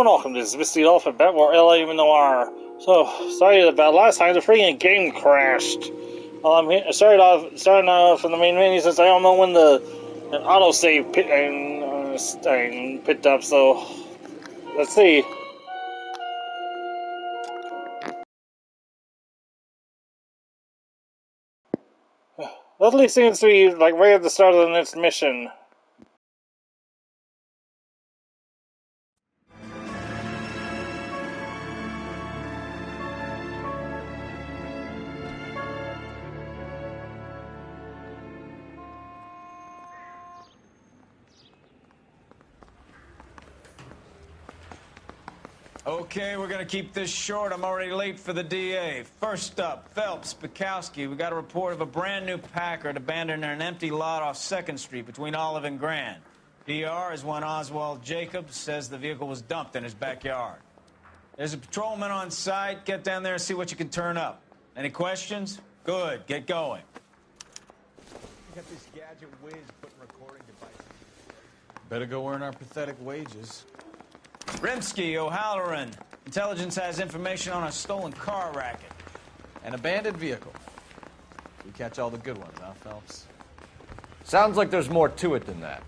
and welcome to this Mistydolphin bet more LA Noire. So, sorry about last time, the freaking game crashed. Well, I'm here, starting off in the main menu since I don't know when the autosave picked up, so let's see. Leslie seems to be like right at the start of the next mission. Okay, we're gonna keep this short. I'm already late for the DA. First up, Phelps, Bukowski. We got a report of a brand new Packard abandoned in an empty lot off 2nd Street between Olive and Grand. PR is one Oswald Jacobs says the vehicle was dumped in his backyard. There's a patrolman on site. Get down there and see what you can turn up. Any questions? Good, get going. We got this gadget whiz putting recording devices. Better go earn our pathetic wages. Rimsky, O'Halloran. Intelligence has information on a stolen car racket. An abandoned vehicle. We catch all the good ones, huh, Phelps? Sounds like there's more to it than that.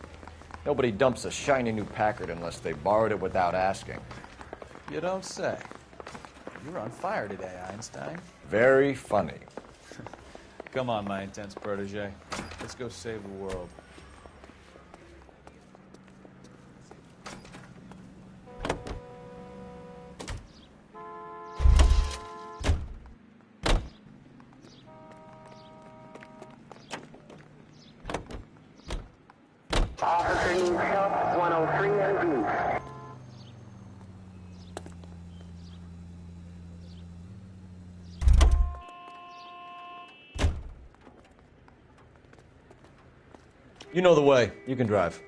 Nobody dumps a shiny new Packard unless they borrowed it without asking. You don't say. You're on fire today, Einstein. Very funny. Come on, my intense protege. Let's go save the world. Officer needs help, 103 and D. You know the way. You can drive.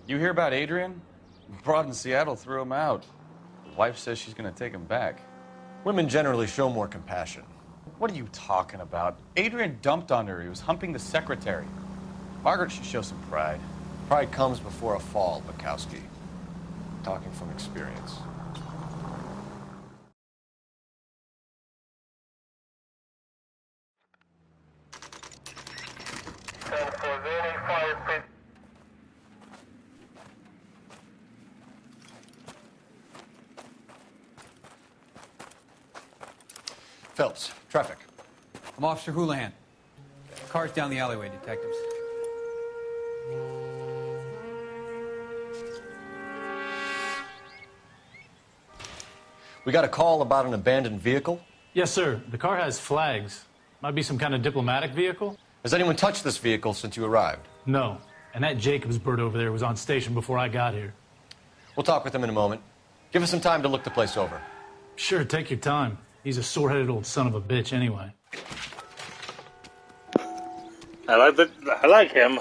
You hear about Adrian? Broad in Seattle threw him out. Wife says she's gonna take him back. Women generally show more compassion. What are you talking about? Adrian dumped on her. He was humping the secretary. Margaret should show some pride. Pride comes before a fall, Bukowski. Talking from experience. Phelps, traffic. I'm Officer Houlihan. Car's down the alleyway, detectives. We got a call about an abandoned vehicle. Yes, sir. The car has flags. Might be some kind of diplomatic vehicle. Has anyone touched this vehicle since you arrived? No. And that Jacobs bird over there was on station before I got here. We'll talk with him in a moment. Give us some time to look the place over. Sure, take your time. He's a sore-headed old son of a bitch anyway. I like him.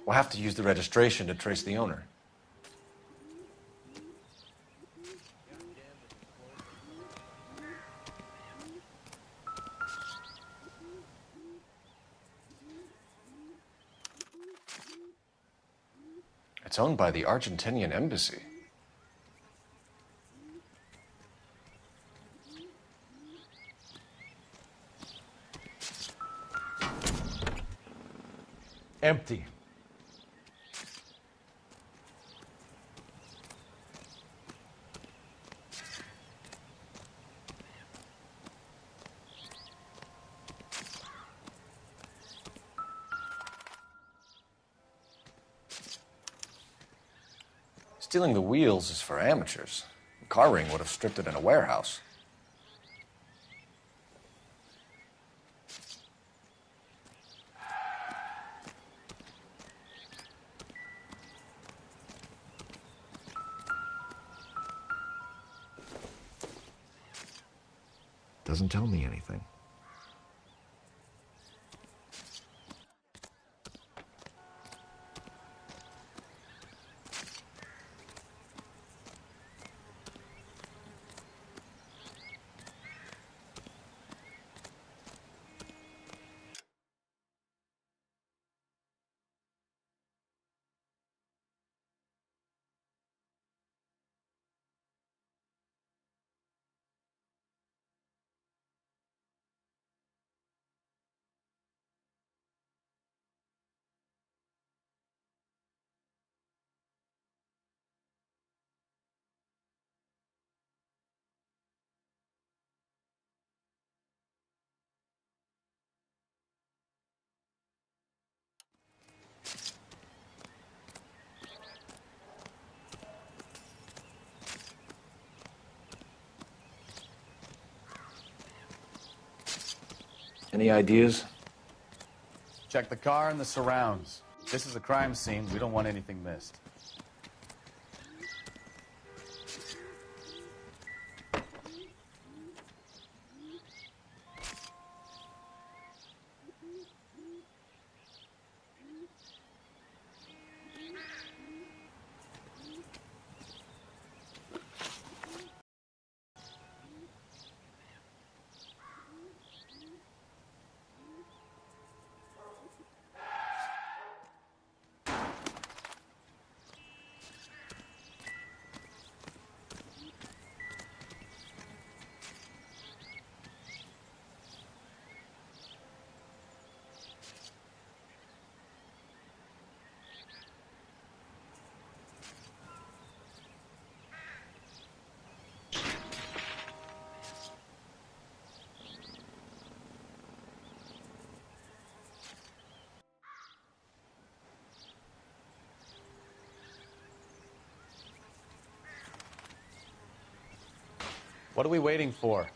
We'll have to use the registration to trace the owner. It's owned by the Argentinian embassy. Empty. Stealing the wheels is for amateurs. The car ring would have stripped it in a warehouse. Doesn't tell me anything. Any ideas? Check the car and the surrounds. This is a crime scene. We don't want anything missed. What are we waiting for?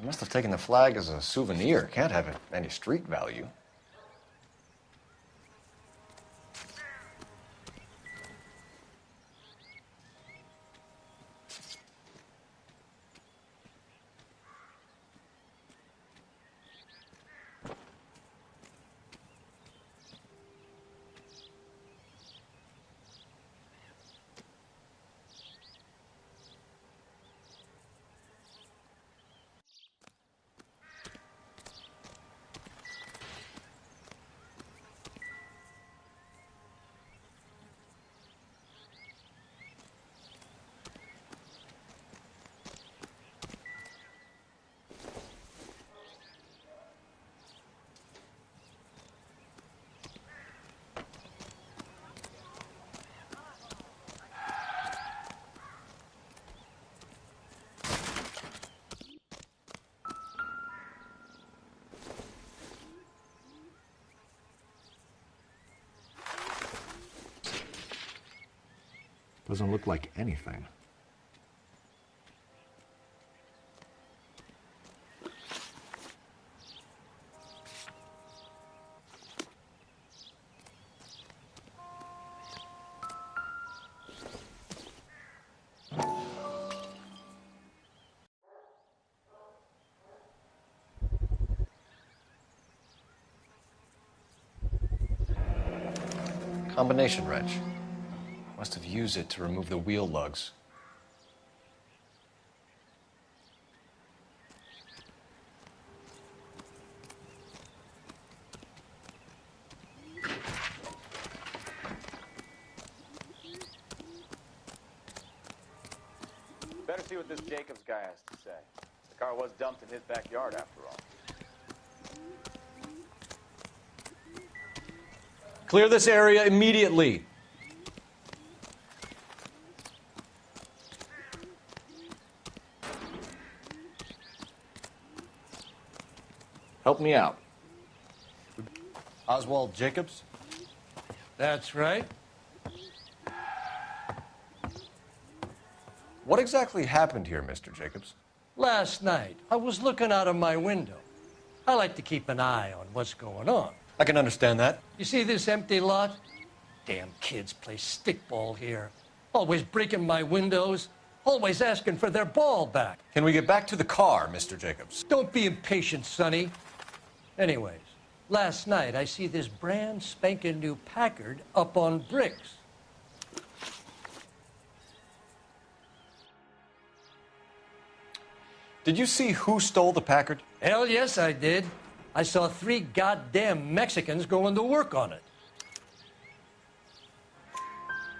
I must have taken the flag as a souvenir. Can't have any street value. Doesn't look like anything. Combination wrench. Must have used it to remove the wheel lugs. Better see what this Jacobs guy has to say. The car was dumped in his backyard after all. Clear this area immediately. Help me out. Oswald Jacobs? That's right. What exactly happened here, Mr. Jacobs? Last night, I was looking out of my window. I like to keep an eye on what's going on. I can understand that. You see this empty lot? Damn kids play stickball here. Always breaking my windows. Always asking for their ball back. Can we get back to the car, Mr. Jacobs? Don't be impatient, Sonny. Anyways, last night I see this brand spanking new Packard up on bricks. Did you see who stole the Packard? Hell yes, I did. I saw 3 goddamn Mexicans going to work on it.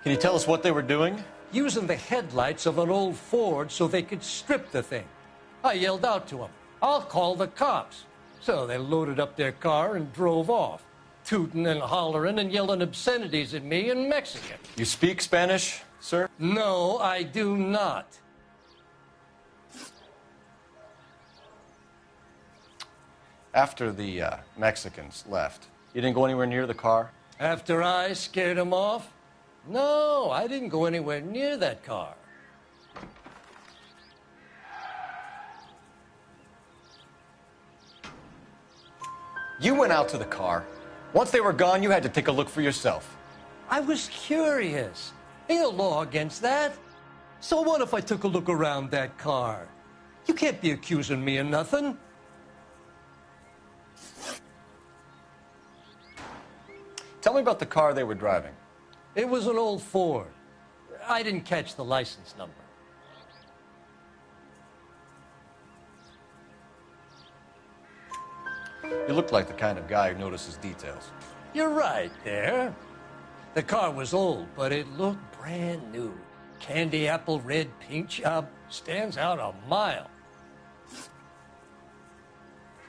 Can you tell us what they were doing? Using the headlights of an old Ford so they could strip the thing. I yelled out to them, "I'll call the cops." So they loaded up their car and drove off, tooting and hollering and yelling obscenities at me in Mexican. You speak Spanish, sir? No, I do not. After the Mexicans left, you didn't go anywhere near the car? After I scared them off? No, I didn't go anywhere near that car. You went out to the car. Once they were gone, you had to take a look for yourself. I was curious. Ain't no law against that. So what if I took a look around that car? You can't be accusing me of nothing. Tell me about the car they were driving. It was an old Ford. I didn't catch the license number. You look like the kind of guy who notices details. You're right there. The car was old, but it looked brand new. Candy apple red paint job stands out a mile.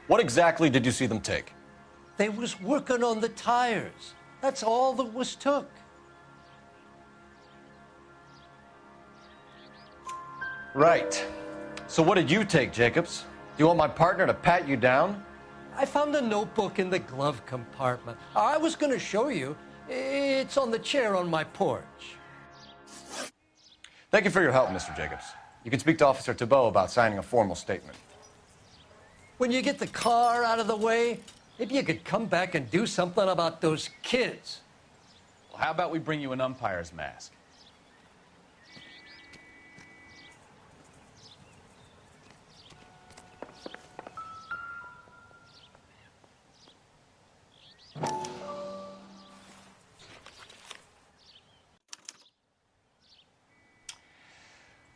What exactly did you see them take? They was working on the tires. That's all that was took. Right. So what did you take, Jacobs? Do you want my partner to pat you down? I found a notebook in the glove compartment. I was going to show you. It's on the chair on my porch. Thank you for your help, Mr. Jacobs. You can speak to Officer Thibault about signing a formal statement. When you get the car out of the way, maybe you could come back and do something about those kids. Well, how about we bring you an umpire's mask?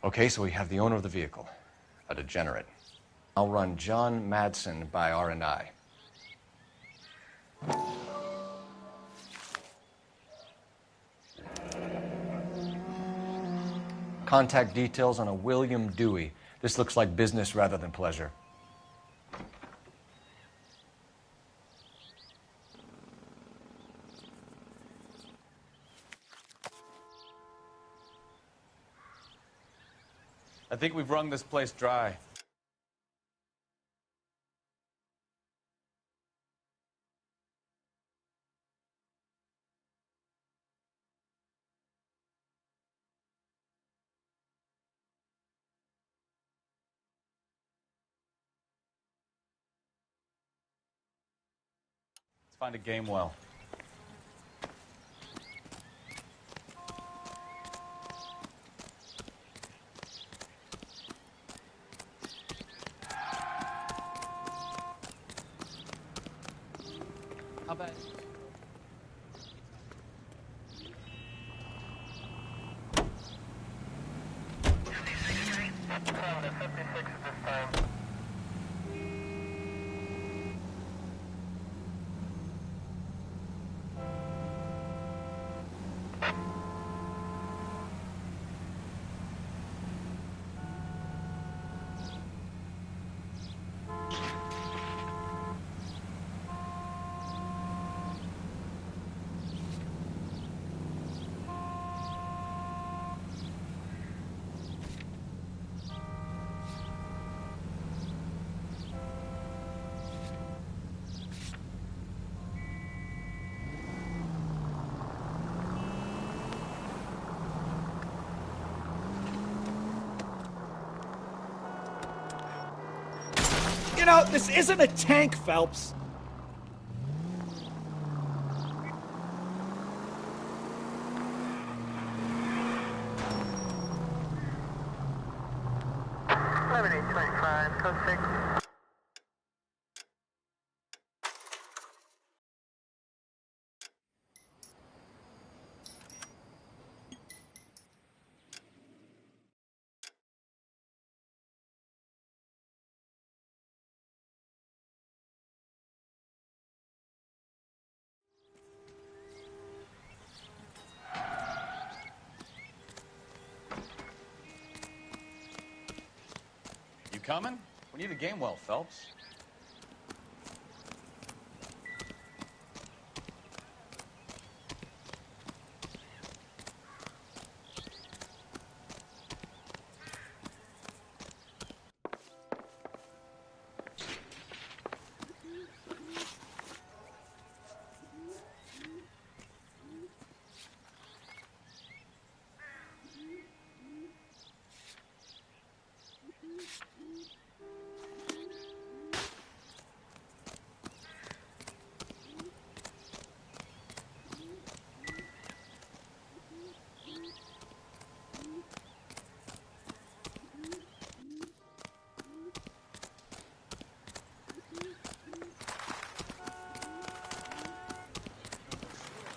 Okay, so we have the owner of the vehicle, a degenerate. I'll run John Madsen by R&I. Contact details on a William Dewey. This looks like business rather than pleasure. I think we've wrung this place dry. Let's find a game well. How about... You know, this isn't a tank, Phelps. Code 6. coming? We need a game well, Phelps.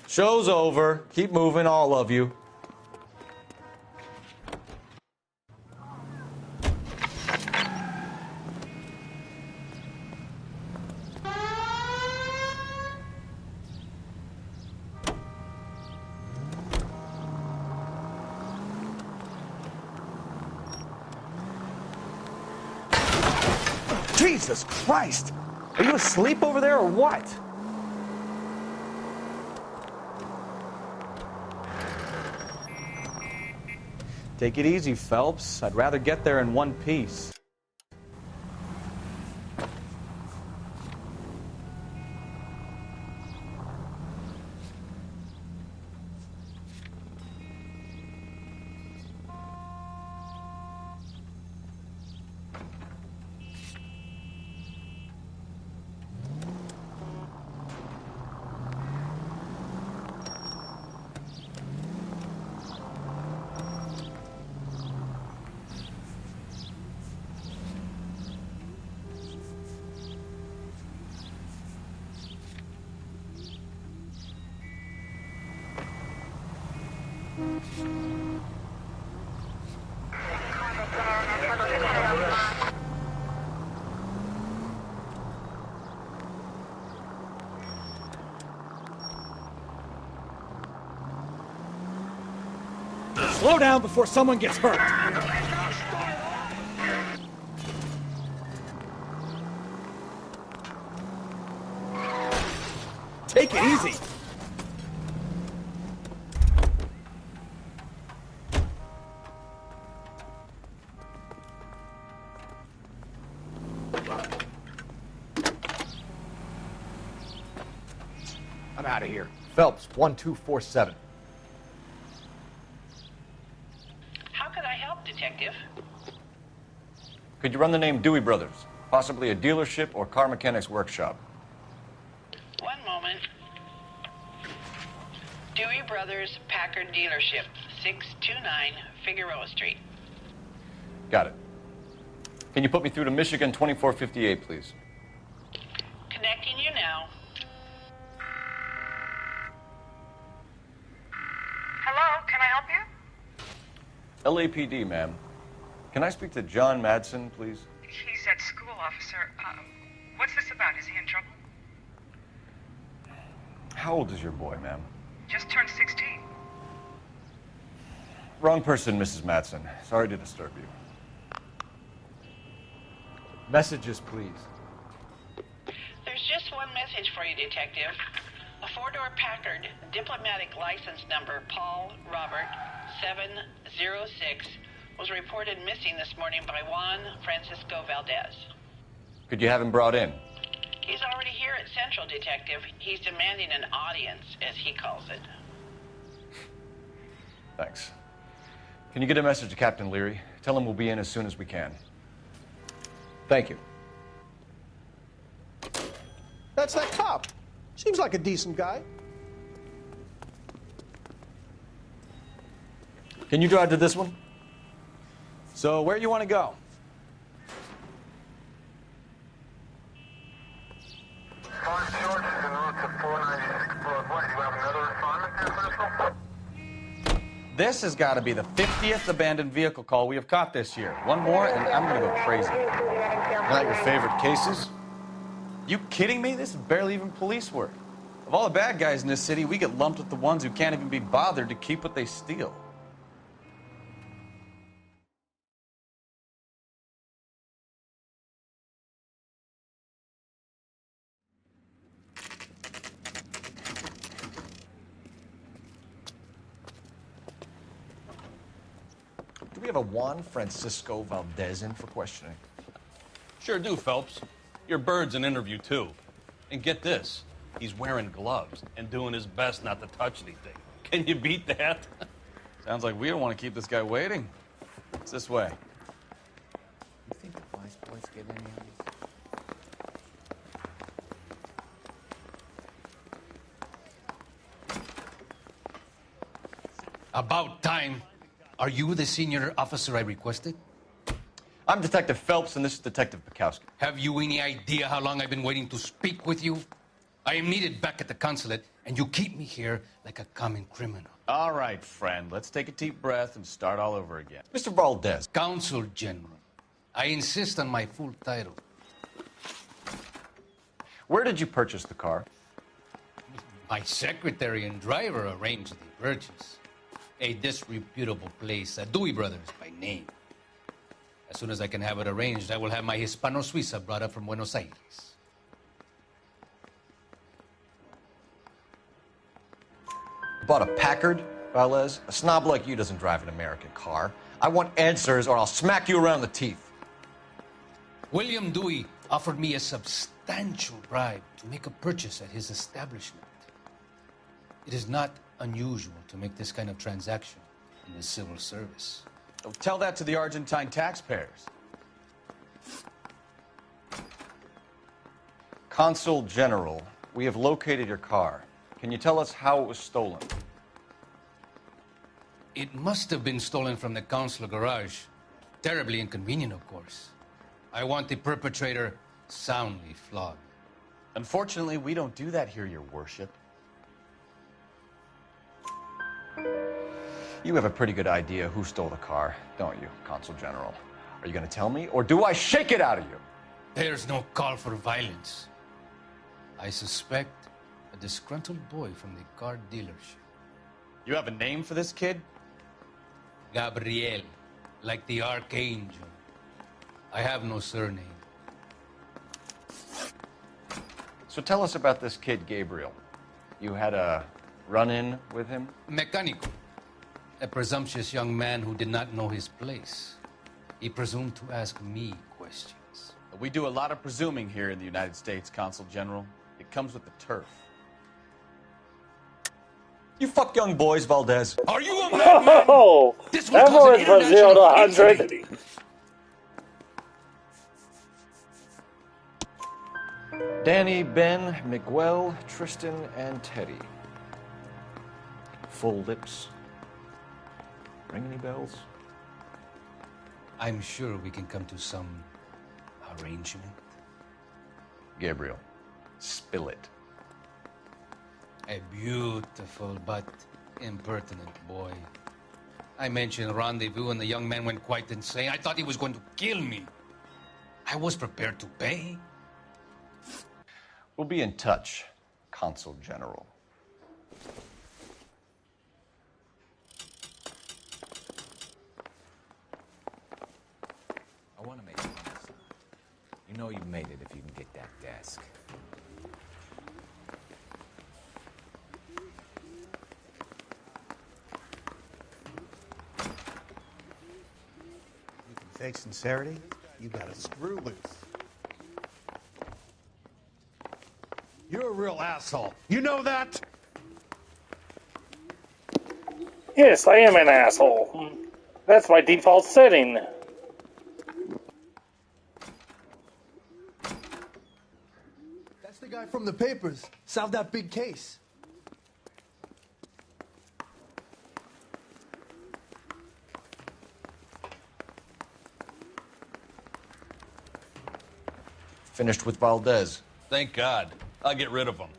Show's over. Keep moving, all of you. Jesus Christ! Are you asleep over there or what? Take it easy, Phelps. I'd rather get there in one piece. Slow down before someone gets hurt. Take it easy. I'm out of here. Phelps, 1247. How can I help, Detective? Could you run the name Dewey Brothers? Possibly a dealership or car mechanics workshop. One moment. Dewey Brothers Packard Dealership, 629 Figueroa Street. Got it. Can you put me through to Michigan 2458, please? Connecting you now. Hello, can I help you? LAPD, ma'am. Can I speak to John Madsen, please? He's at school, officer. What's this about? Is he in trouble? How old is your boy, ma'am? Just turned 16. Wrong person, Mrs. Madsen. Sorry to disturb you. Messages, please. There's just one message for you, Detective. A four-door Packard, diplomatic license number Paul Robert 706, was reported missing this morning by Juan Francisco Valdez. Could you have him brought in? He's already here at Central, Detective. He's demanding an audience, as he calls it. Thanks. Can you get a message to Captain Leary? Tell him we'll be in as soon as we can. Thank you. That's that cop. Seems like a decent guy. Can you drive to this one? So, where you want to go? This has got to be the 50th abandoned vehicle call we have caught this year. One more, and I'm going to go crazy. Not your favorite cases? You kidding me? This is barely even police work. Of all the bad guys in this city, we get lumped with the ones who can't even be bothered to keep what they steal. Do we have a Juan Francisco Valdez in for questioning? Sure do, Phelps. Your bird's an interview, too. And get this, he's wearing gloves and doing his best not to touch anything. Can you beat that? Sounds like we don't want to keep this guy waiting. It's this way. You think the vice boys get any of these? About time. Are you the senior officer I requested? I'm Detective Phelps, and this is Detective Bukowski. Have you any idea how long I've been waiting to speak with you? I am needed back at the consulate, and you keep me here like a common criminal. All right, friend. Let's take a deep breath and start all over again. Mr. Valdez. Consul General. I insist on my full title. Where did you purchase the car? My secretary and driver arranged the purchase. A disreputable place, Dewey Brothers by name. As soon as I can have it arranged, I will have my Hispano Suiza brought up from Buenos Aires. Bought a Packard, Valdez? A snob like you doesn't drive an American car. I want answers or I'll smack you around the teeth. William Dewey offered me a substantial bribe to make a purchase at his establishment. It is not unusual to make this kind of transaction in the civil service. Oh, tell that to the Argentine taxpayers. Consul General, we have located your car. Can you tell us how it was stolen? It must have been stolen from the consular garage. Terribly inconvenient, of course. I want the perpetrator soundly flogged. Unfortunately, we don't do that here, Your Worship. You have a pretty good idea who stole the car, don't you, Consul General? Are you going to tell me, or do I shake it out of you? There's no call for violence. I suspect a disgruntled boy from the car dealership. You have a name for this kid? Gabriel, like the archangel. I have no surname. So tell us about this kid, Gabriel. You had a run-in with him? Mecánico. A presumptuous young man who did not know his place. He presumed to ask me questions. We do a lot of presuming here in the United States, Consul General. It comes with the turf. You fuck young boys, Valdez. Are you a madman? Oh, that was from 0 to 100. Danny, Ben, Miguel, Tristan, and Teddy. Full lips. Ring any bells? I'm sure we can come to some arrangement. Gabriel, spill it. A beautiful but impertinent boy. I mentioned rendezvous and the young man went quite insane. I thought he was going to kill me. I was prepared to pay. We'll be in touch, Consul General. I want to make a promise. You know you made it if you can get that desk. You can fake sincerity, you gotta screw loose. You're a real asshole. You know that? Yes, I am an asshole. That's my default setting. That's the guy from the papers. Solved that big case. Finished with Valdez. Thank God. I'll get rid of him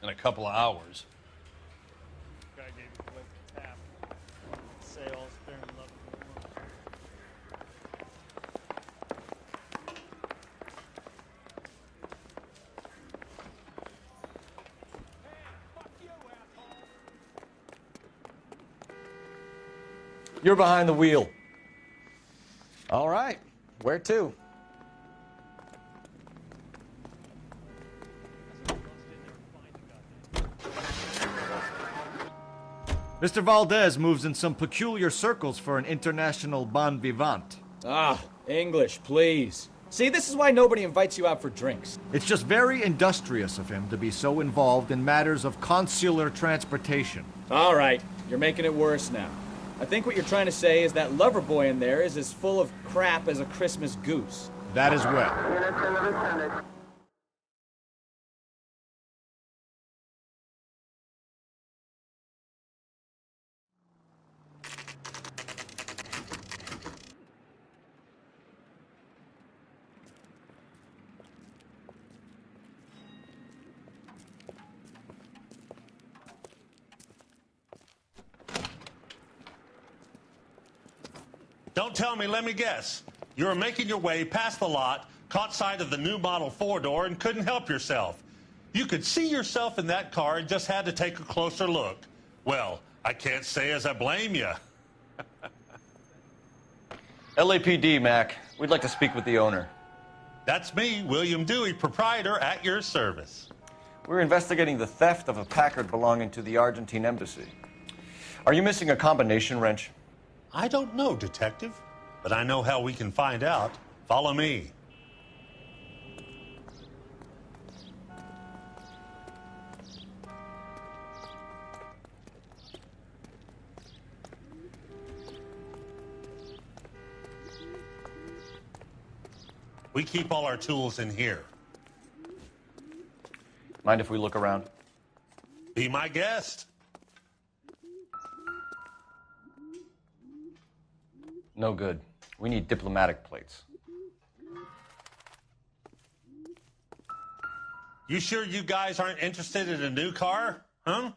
in a couple of hours. You're behind the wheel. All right. Where to? Mr. Valdez moves in some peculiar circles for an international bon vivant. Ah, English, please. See, this is why nobody invites you out for drinks. It's just very industrious of him to be so involved in matters of consular transportation. All right, you're making it worse now. I think what you're trying to say is that lover boy in there is as full of crap as a Christmas goose. That as well. Don't tell me, let me guess. You were making your way past the lot, caught sight of the new model four-door, and couldn't help yourself. You could see yourself in that car and just had to take a closer look. Well, I can't say as I blame you. LAPD, Mac. We'd like to speak with the owner. That's me, William Dewey, proprietor, at your service. We're investigating the theft of a Packard belonging to the Argentine embassy. Are you missing a combination wrench? I don't know, Detective, but I know how we can find out. Follow me. We keep all our tools in here. Mind if we look around? Be my guest. No good. We need diplomatic plates. You sure you guys aren't interested in a new car? Huh?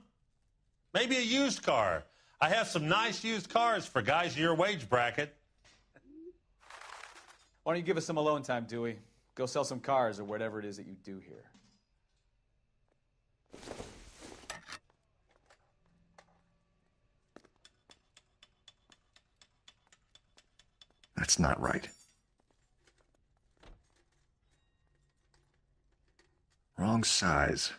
Maybe a used car. I have some nice used cars for guys in your wage bracket. Why don't you give us some alone time, Dewey? Go sell some cars or whatever it is that you do here. That's not right. Wrong size.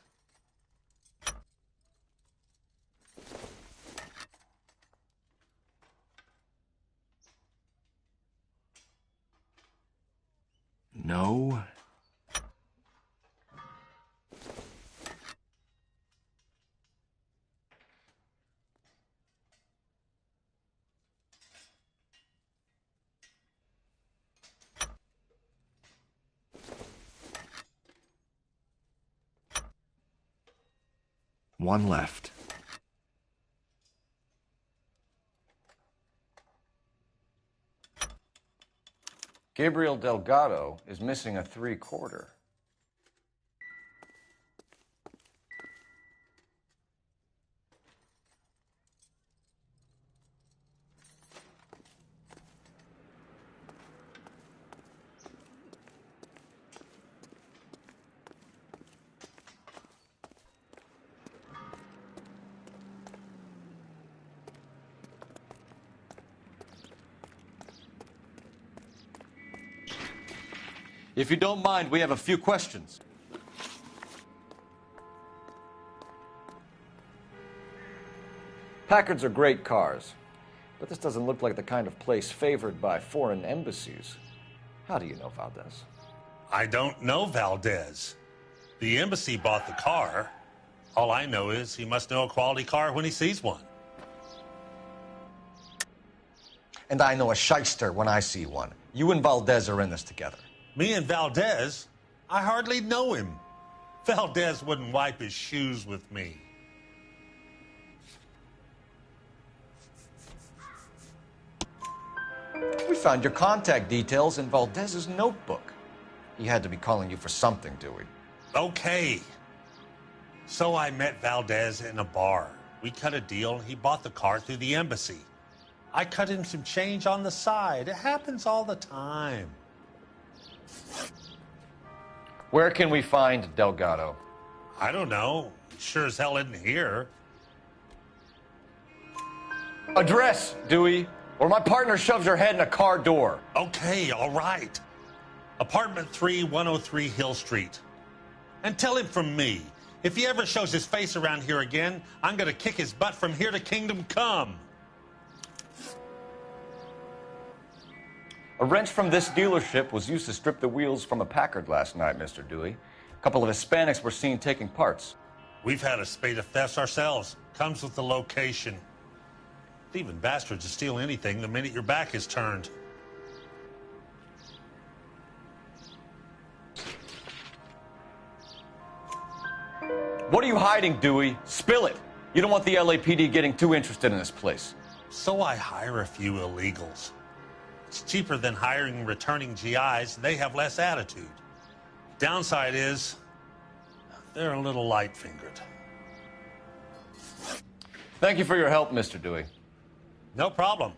No. One left. Gabriel Delgado is missing a 3/4. If you don't mind, we have a few questions. Packards are great cars, but this doesn't look like the kind of place favored by foreign embassies. How do you know Valdez? I don't know Valdez. The embassy bought the car. All I know is he must know a quality car when he sees one. And I know a shyster when I see one. You and Valdez are in this together. Me and Valdez? I hardly know him. Valdez wouldn't wipe his shoes with me. We found your contact details in Valdez's notebook. He had to be calling you for something, Dewey. Okay. So I met Valdez in a bar. We cut a deal and he bought the car through the embassy. I cut him some change on the side. It happens all the time. Where can we find Delgado? I don't know. Sure as hell isn't here. Address, Dewey, or my partner shoves her head in a car door. Okay, all right. Apartment 3, 103 Hill Street. And tell him from me, If he ever shows his face around here again, I'm going to kick his butt from here to kingdom come. A wrench from this dealership was used to strip the wheels from a Packard last night, Mr. Dewey. A couple of Hispanics were seen taking parts. We've had a spate of thefts ourselves. Comes with the location. Thieving bastards will steal anything the minute your back is turned. What are you hiding, Dewey? Spill it. You don't want the LAPD getting too interested in this place. So I hire a few illegals. It's cheaper than hiring returning GIs. They have less attitude. Downside is, they're a little light-fingered. Thank you for your help, Mr. Dewey. No problem.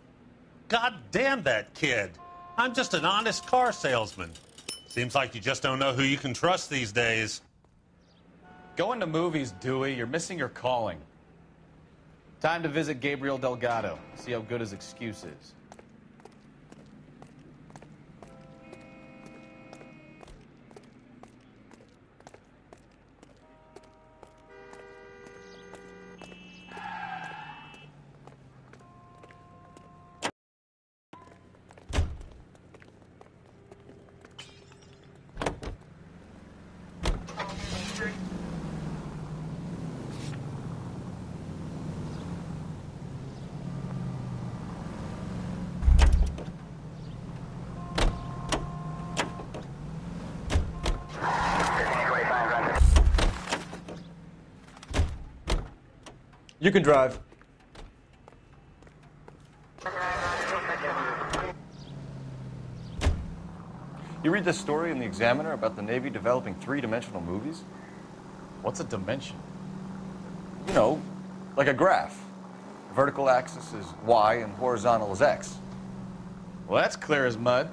God damn that kid. I'm just an honest car salesman. Seems like you just don't know who you can trust these days. Going to movies, Dewey. You're missing your calling. Time to visit Gabriel Delgado. See how good his excuse is. You can drive. You read this story in the Examiner about the Navy developing three-dimensional movies? What's a dimension? You know, like a graph. Vertical axis is Y and horizontal is X. Well, that's clear as mud.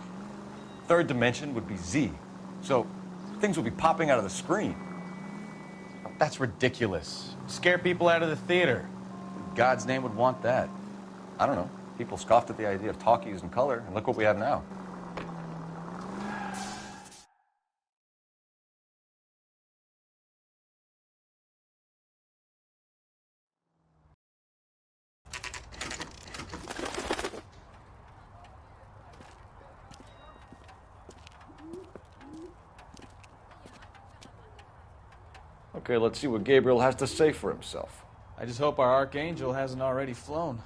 Third dimension would be Z. So things would be popping out of the screen. That's ridiculous. Scare people out of the theater. God's name would want that. I don't know. People scoffed at the idea of talkies in color, and look what we have now. Okay, let's see what Gabriel has to say for himself. I just hope our archangel hasn't already flown.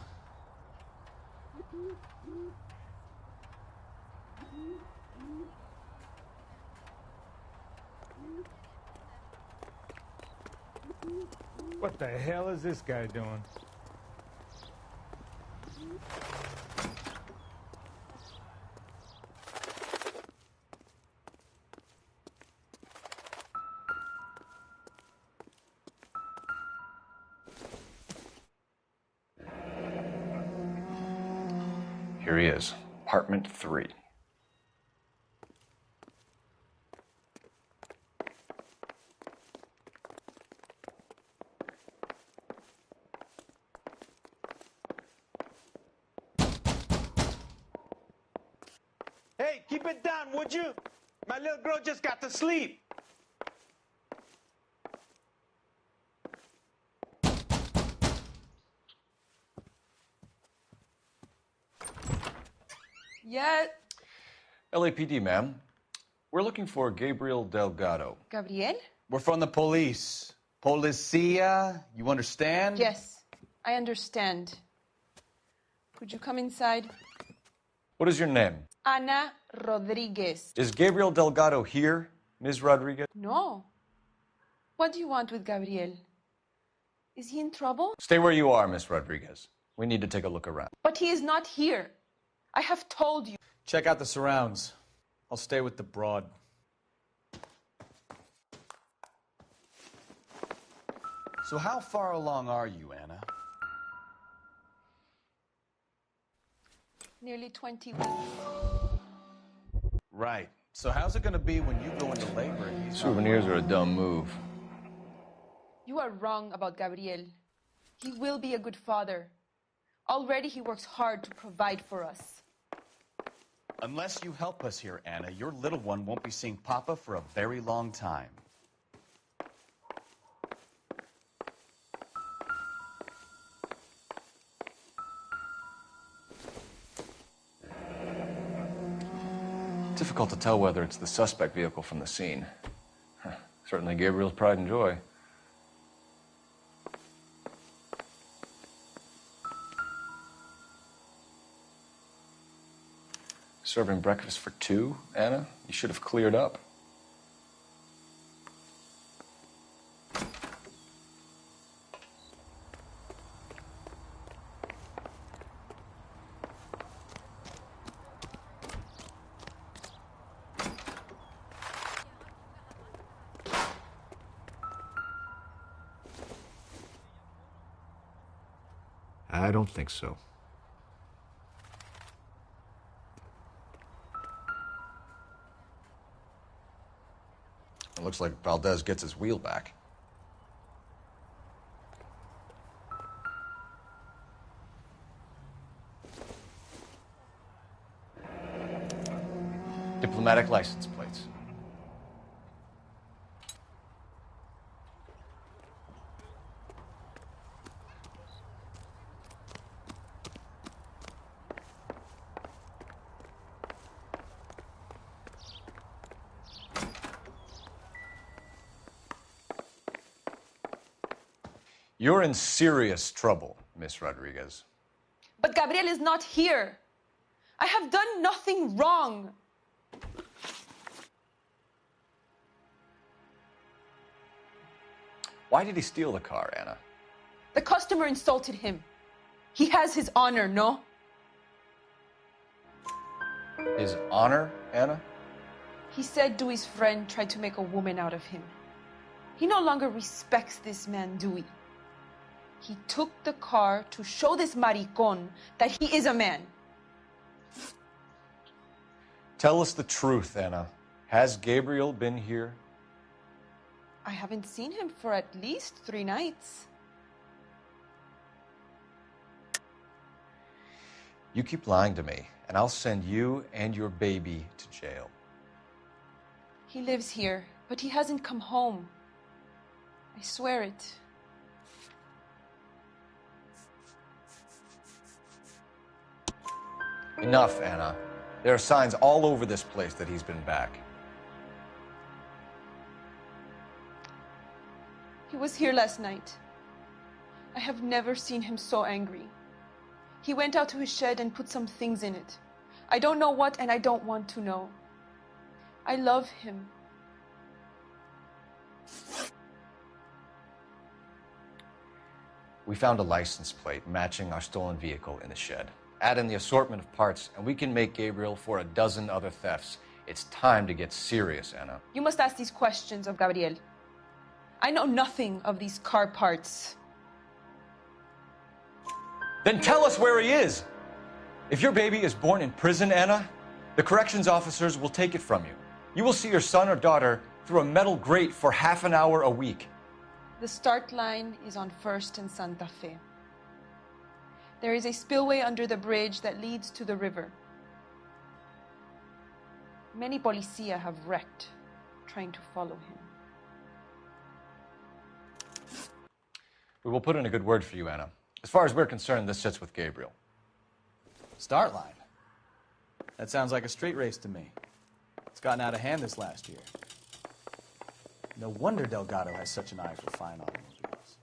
What the hell is this guy doing? Here he is, apartment 3. Hey, keep it down, would you? My little girl just got to sleep. Yeah. LAPD, ma'am. We're looking for Gabriel Delgado. Gabriel? We're from the police. Policia, you understand? Yes, I understand. Could you come inside? What is your name? Ana Rodriguez. Is Gabriel Delgado here, Ms. Rodriguez? No. What do you want with Gabriel? Is he in trouble? Stay where you are, Ms. Rodriguez. We need to take a look around. But he is not here. I have told you. Check out the surrounds. I'll stay with the broad. So how far along are you, Anna? Nearly 20 weeks. Right. So how's it going to be when you go into labor and he's Souvenirs are a dumb move. You are wrong about Gabriel. He will be a good father. Already he works hard to provide for us. Unless you help us here, Anna, your little one won't be seeing Papa for a very long time. Difficult to tell whether it's the suspect vehicle from the scene. Certainly Gabriel's pride and joy. Serving breakfast for two, Anna? You should have cleared up. I don't think so. It looks like Valdez gets his wheel back. Diplomatic license plates. You're in serious trouble, Miss Rodriguez. But Gabriel is not here. I have done nothing wrong. Why did he steal the car, Anna? The customer insulted him. He has his honor, no? His honor, Anna? He said Dewey's friend tried to make a woman out of him. He no longer respects this man, Dewey. He took the car to show this maricón that he is a man. Tell us the truth, Anna. Has Gabriel been here? I haven't seen him for at least 3 nights. You keep lying to me, and I'll send you and your baby to jail. He lives here, but he hasn't come home. I swear it. Enough, Anna. There are signs all over this place that he's been back. He was here last night. I have never seen him so angry. He went out to his shed and put some things in it. I don't know what, and I don't want to know. I love him. We found a license plate matching our stolen vehicle in the shed. Add in the assortment of parts, and we can make Gabriel for a dozen other thefts. It's time to get serious, Anna. You must ask these questions of Gabriel. I know nothing of these car parts. Then tell us where he is! If your baby is born in prison, Anna, the corrections officers will take it from you. You will see your son or daughter through a metal grate for half an hour a week. The start line is on 1st and Santa Fe. There is a spillway under the bridge that leads to the river. Many policia have wrecked trying to follow him. We will put in a good word for you, Anna. As far as we're concerned, this sits with Gabriel. Start line? That sounds like a street race to me. It's gotten out of hand this last year. No wonder Delgado has such an eye for fine automobiles.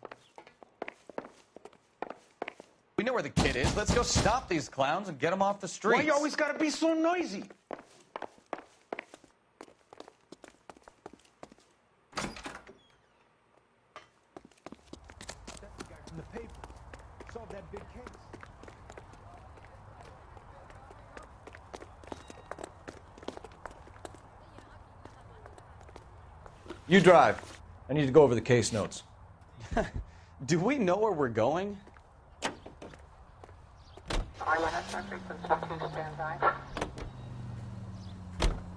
We know where the kid is. Let's go stop these clowns and get them off the streets. Why you always gotta be so noisy? That's the guy from the paper. Solved that big case. You drive. I need to go over the case notes. Do we know where we're going?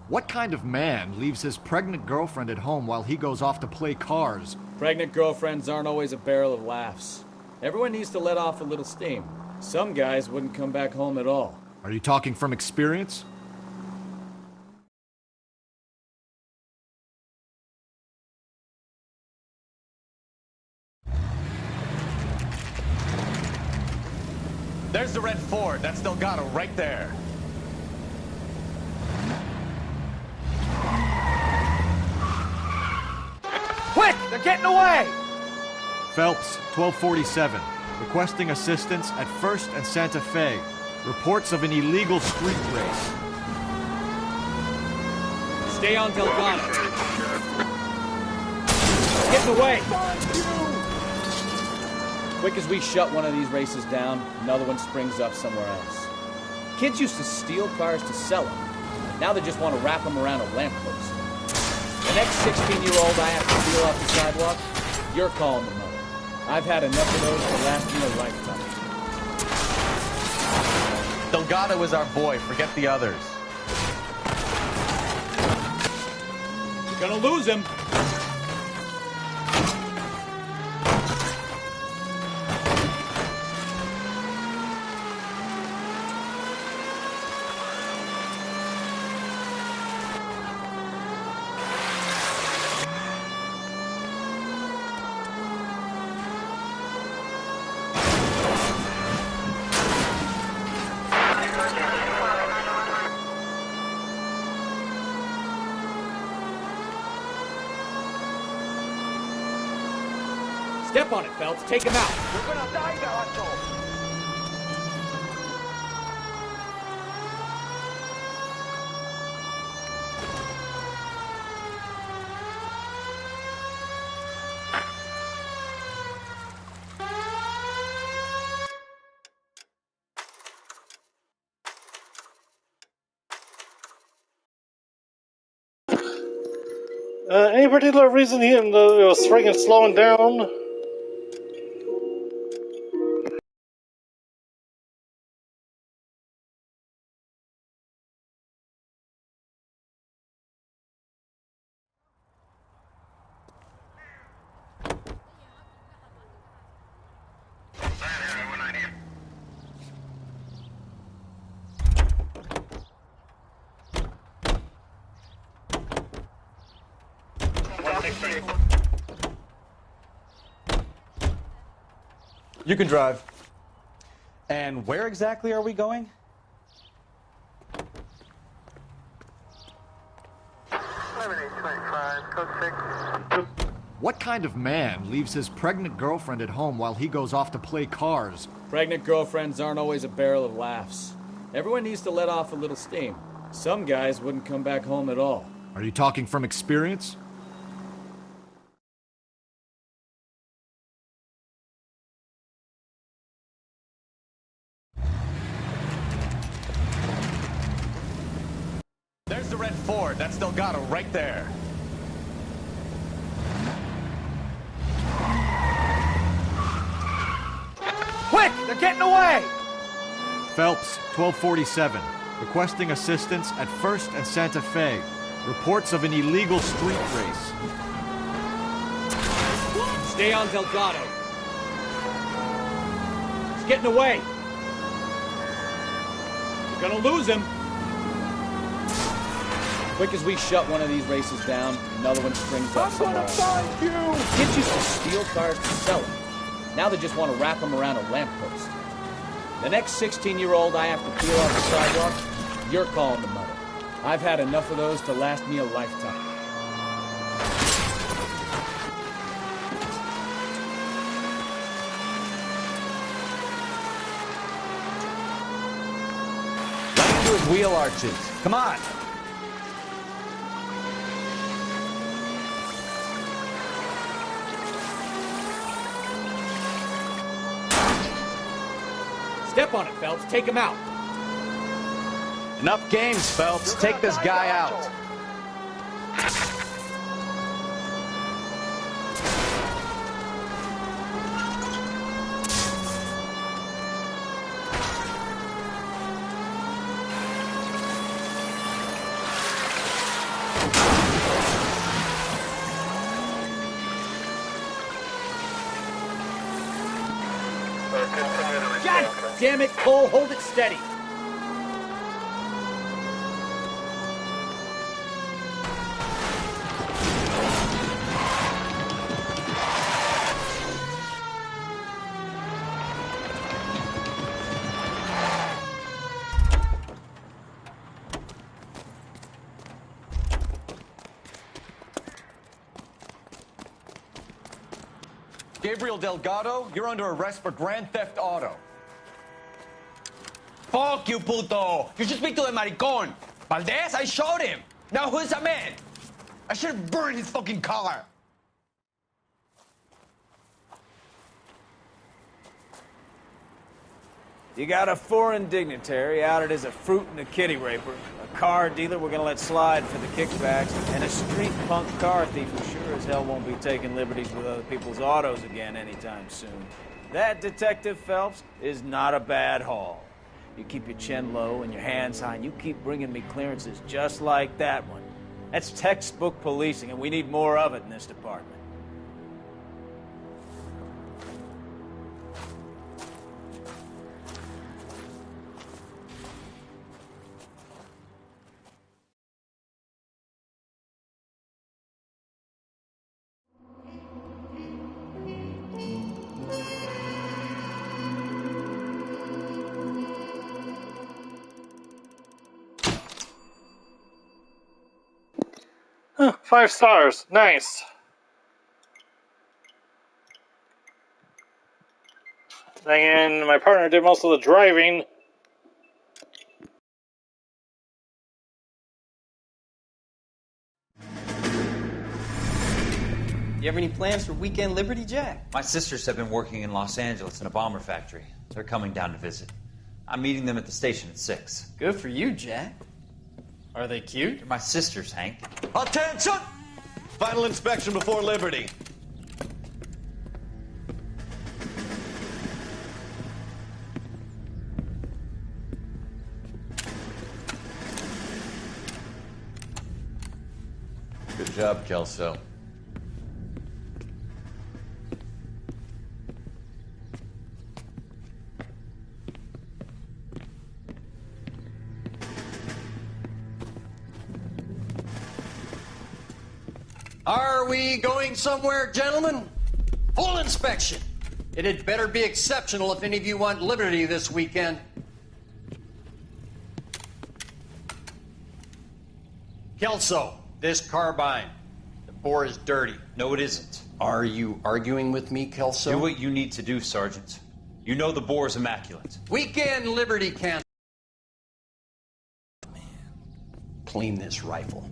What kind of man leaves his pregnant girlfriend at home while he goes off to play cars? Pregnant girlfriends aren't always a barrel of laughs. Everyone needs to let off a little steam. Some guys wouldn't come back home at all. Are you talking from experience? There's the red Ford. That's Delgado right there. Quick! They're getting away! Phelps, 1247. Requesting assistance at 1st and Santa Fe. Reports of an illegal street race. Stay on Delgado. Getting away! Quick as we shut one of these races down, another one springs up somewhere else. Kids used to steal cars to sell them. Now they just want to wrap them around a lamppost. The next 16-year-old I have to steal off the sidewalk, you're calling the mother. I've had enough of those to last me a lifetime. Delgado is our boy. Forget the others. You're gonna lose him. Step on it, Phelps. Take him out. We're gonna die, Galacho. Any particular reason he was freaking slowing down? You can drive. And where exactly are we going? What kind of man leaves his pregnant girlfriend at home while he goes off to play cars? Pregnant girlfriends aren't always a barrel of laughs. Everyone needs to let off a little steam. Some guys wouldn't come back home at all. Are you talking from experience? There's the red Ford. That's Delgado right there. Quick! They're getting away! Phelps, 1247. Requesting assistance at 1st and Santa Fe. Reports of an illegal street race. Stay on Delgado. He's getting away. You're gonna lose him. Quick as we shut one of these races down, another one springs up somewhere else. Find you! Kids used to steal cars to sell them. Now they just want to wrap them around a lamppost. The next 16-year-old I have to peel off the sidewalk, you're calling the mother. I've had enough of those to last me a lifetime. Right into his wheel arches. Come on. Step on it, Phelps. Take him out. Enough games, Phelps. Take this guy out. God damn it, Cole. Hold it steady. Gabriel Delgado, you're under arrest for grand theft auto. Fuck you, puto! You should speak to the maricon. Valdez, I showed him. Now who's the man? I should have burned his fucking car. You got a foreign dignitary outed as a fruit and a kitty raper, a car dealer we're gonna let slide for the kickbacks, and a street punk car thief who sure as hell won't be taking liberties with other people's autos again anytime soon. That, Detective Phelps, is not a bad haul. You keep your chin low and your hands high, and you keep bringing me clearances just like that one. That's textbook policing, and we need more of it in this department. Huh, 5 stars. Nice. And my partner did most of the driving. You have any plans for Weekend Liberty, Jack? My sisters have been working in Los Angeles in a bomber factory. They're coming down to visit. I'm meeting them at the station at 6. Good for you, Jack. Are they cute? They're my sisters, Hank. Attention! Final inspection before Liberty. Good job, Kelso. Are we going somewhere, gentlemen? Full inspection. It had better be exceptional if any of you want liberty this weekend. Kelso, this carbine. The bore is dirty. No, it isn't. Are you arguing with me, Kelso? Do what you need to do, Sergeant. You know the bore is immaculate. Weekend liberty can't. Clean this rifle.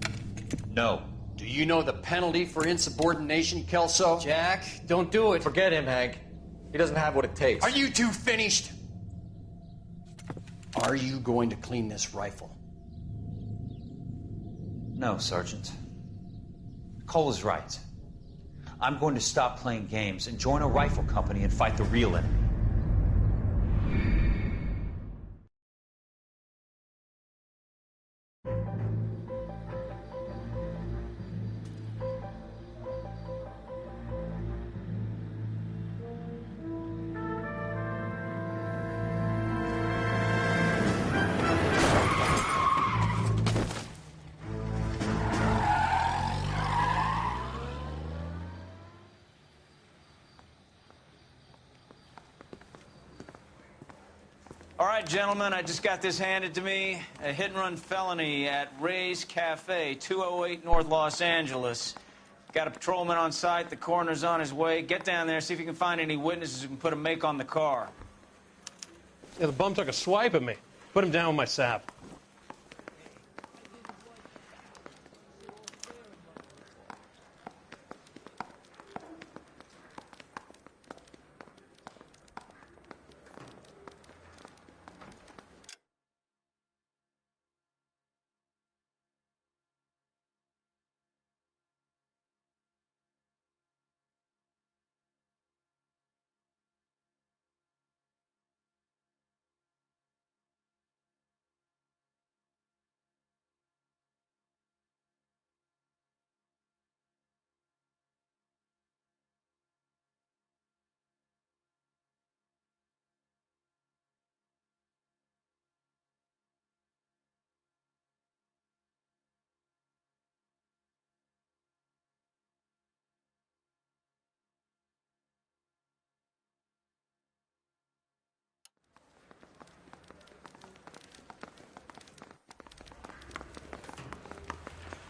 No. Do you know the penalty for insubordination, Kelso? Jack, don't do it. Forget him, Hank. He doesn't have what it takes. Are you two finished? Are you going to clean this rifle? No, Sergeant. Cole is right. I'm going to stop playing games and join a rifle company and fight the real enemy. All right, gentlemen, I just got this handed to me. A hit-and-run felony at Ray's Cafe, 208 North Los Angeles. Got a patrolman on site. The coroner's on his way. Get down there, see if you can find any witnesses who can put a make on the car. Yeah, the bum took a swipe at me. Put him down with my sap.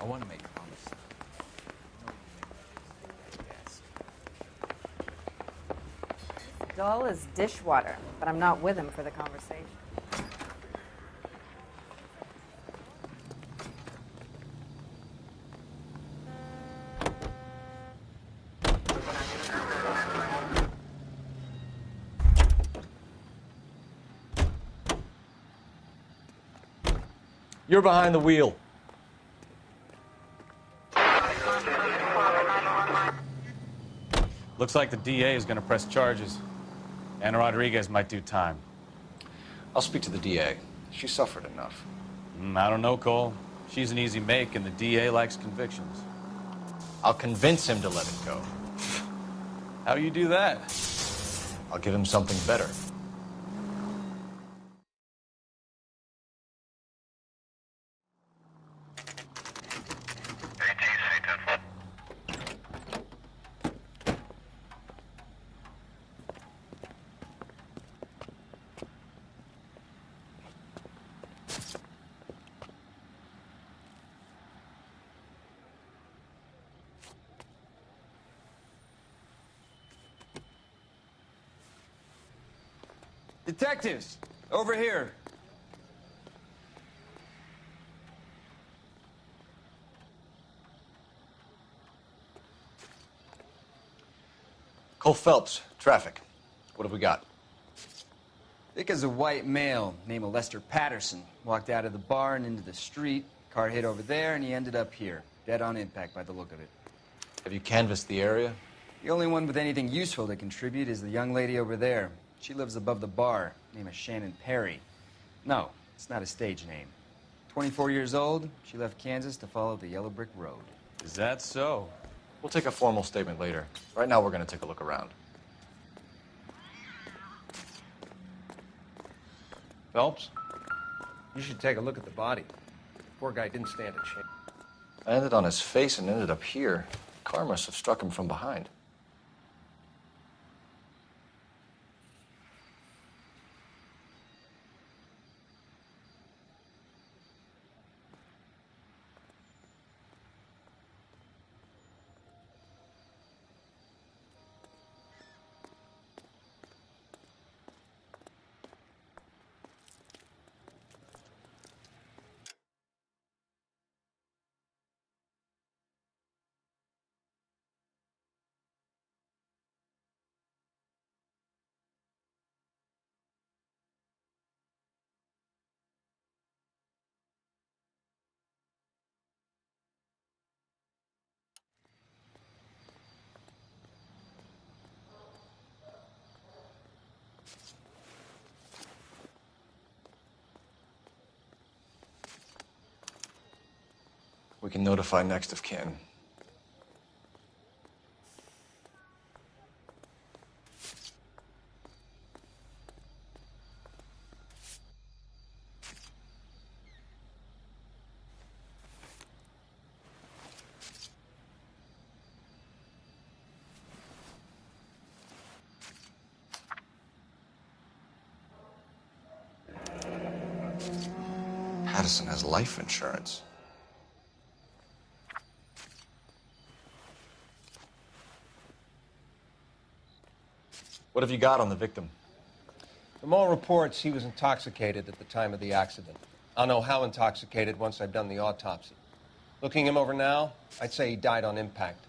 I want to make a promise. Dull as dishwater, but I'm not with him for the conversation. You're behind the wheel. Looks like the DA is going to press charges. Anna Rodriguez might do time. I'll speak to the DA. She suffered enough. I don't know, Cole. She's an easy make, and the DA likes convictions. I'll convince him to let it go. How you do that? I'll give him something better. Detectives, over here. Cole Phelps, traffic. What have we got? Thick as a white male, name of Lester Patterson. Walked out of the bar and into the street. Car hit over there, and he ended up here. Dead on impact by the look of it. Have you canvassed the area? The only one with anything useful to contribute is the young lady over there. She lives above the bar. Name is Shannon Perry. No, it's not a stage name. 24 years old, she left Kansas to follow the Yellow Brick Road. Is that so? We'll take a formal statement later. Right now, we're going to take a look around. Phelps, you should take a look at the body. Poor guy didn't stand a chance. I landed on his face and ended up here. The car must have struck him from behind. We can notify next of kin. Patterson has life insurance. What have you got on the victim? From all reports, he was intoxicated at the time of the accident. I'll know how intoxicated once I've done the autopsy. Looking him over now, I'd say he died on impact.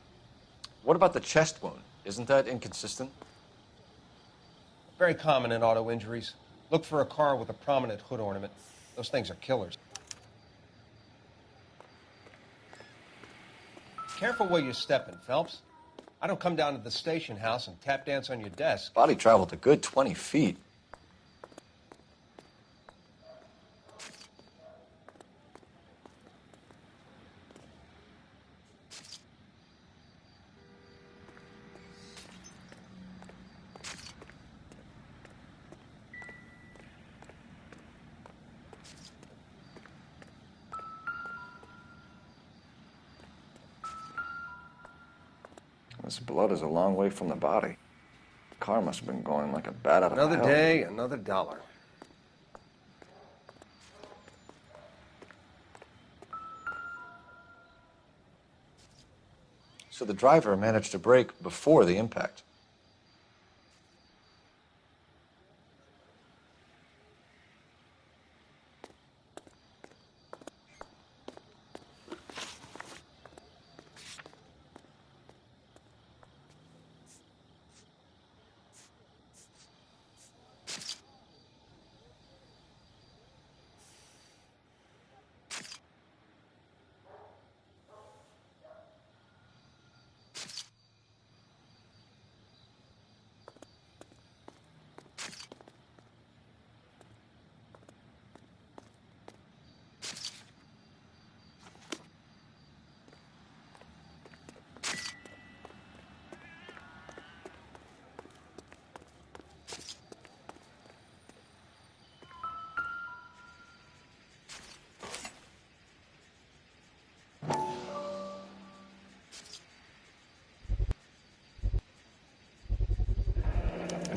What about the chest wound? Isn't that inconsistent? Very common in auto injuries. Look for a car with a prominent hood ornament. Those things are killers. Careful where you're stepping, Phelps. I don't come down to the station house and tap dance on your desk. Body traveled a good 20 feet. This blood is a long way from the body. The car must have been going like a bat out of hell. Another day, another dollar. So the driver managed to brake before the impact.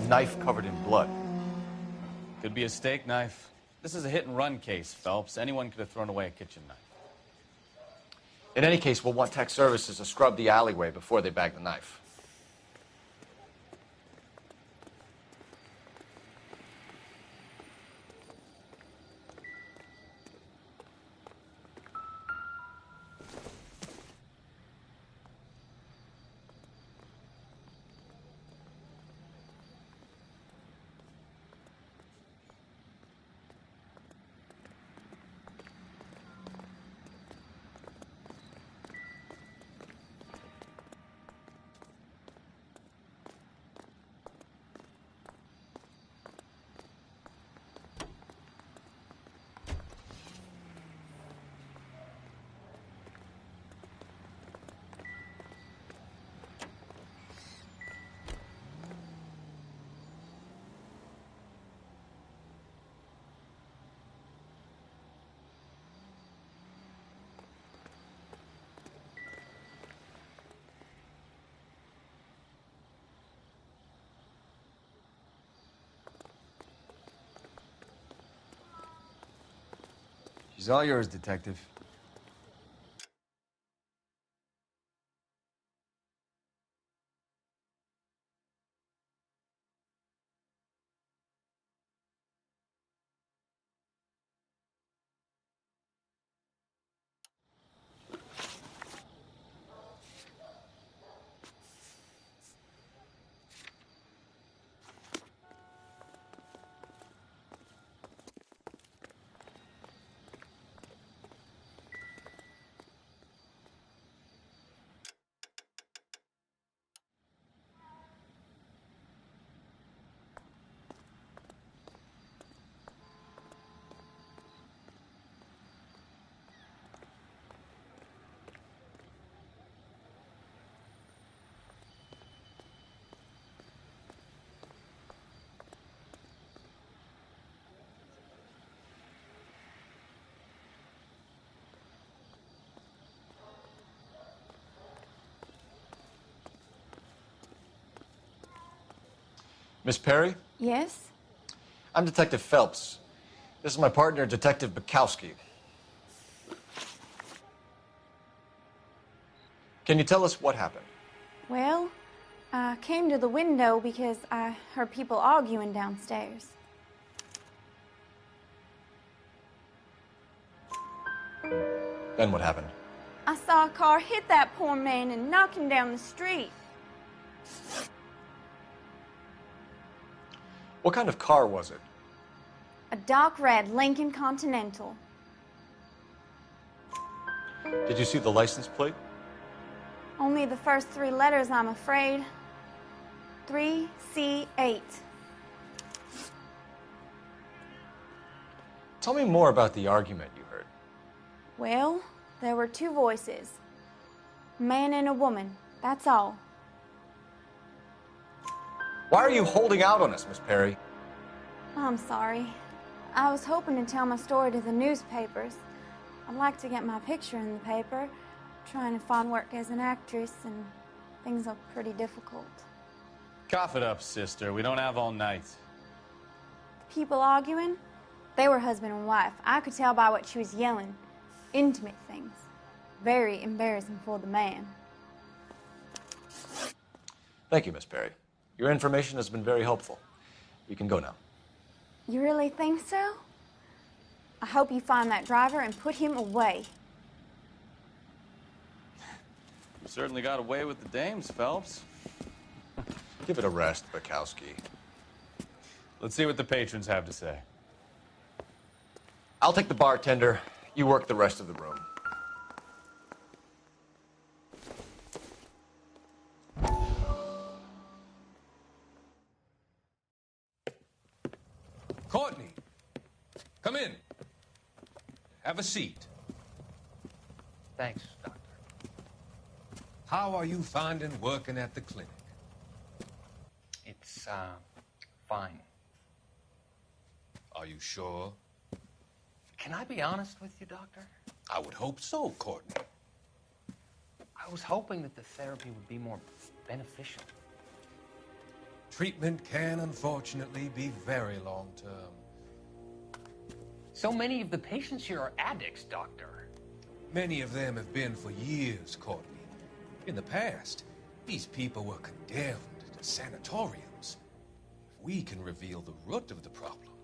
knife covered in blood. Could be a steak knife. This is a hit-and-run case, Phelps. Anyone could have thrown away a kitchen knife. In any case, we'll want tech services to scrub the alleyway before they bag the knife. She's all yours, Detective. Miss Perry? Yes? I'm Detective Phelps. This is my partner, Detective Bukowski. Can you tell us what happened? Well, I came to the window because I heard people arguing downstairs. Then what happened? I saw a car hit that poor man and knock him down the street. What kind of car was it? A dark red Lincoln Continental. Did you see the license plate? Only the first 3 letters, I'm afraid. 3C8. Tell me more about the argument you heard. Well, there were 2 voices. A man and a woman, that's all. Why are you holding out on us, Miss Perry? I'm sorry. I was hoping to tell my story to the newspapers. I'd like to get my picture in the paper. Trying to find work as an actress, and things look pretty difficult. Cough it up, sister. We don't have all night. People arguing? They were husband and wife. I could tell by what she was yelling. Intimate things. Very embarrassing for the man. Thank you, Miss Perry. Your information has been very helpful. You can go now. You really think so? I hope you find that driver and put him away. You certainly got away with the dames, Phelps. Give it a rest, Bukowski. Let's see what the patrons have to say. I'll take the bartender. You work the rest of the room. Courtney, come in. Have a seat. Thanks, Doctor. How are you finding working at the clinic? It's, fine. Are you sure? Can I be honest with you, Doctor? I would hope so, Courtney. I was hoping that the therapy would be more beneficial. Treatment can, unfortunately, be very long-term. So many of the patients here are addicts, Doctor. Many of them have been for years, Courtney. In the past, these people were condemned to sanatoriums. If we can reveal the root of the problem,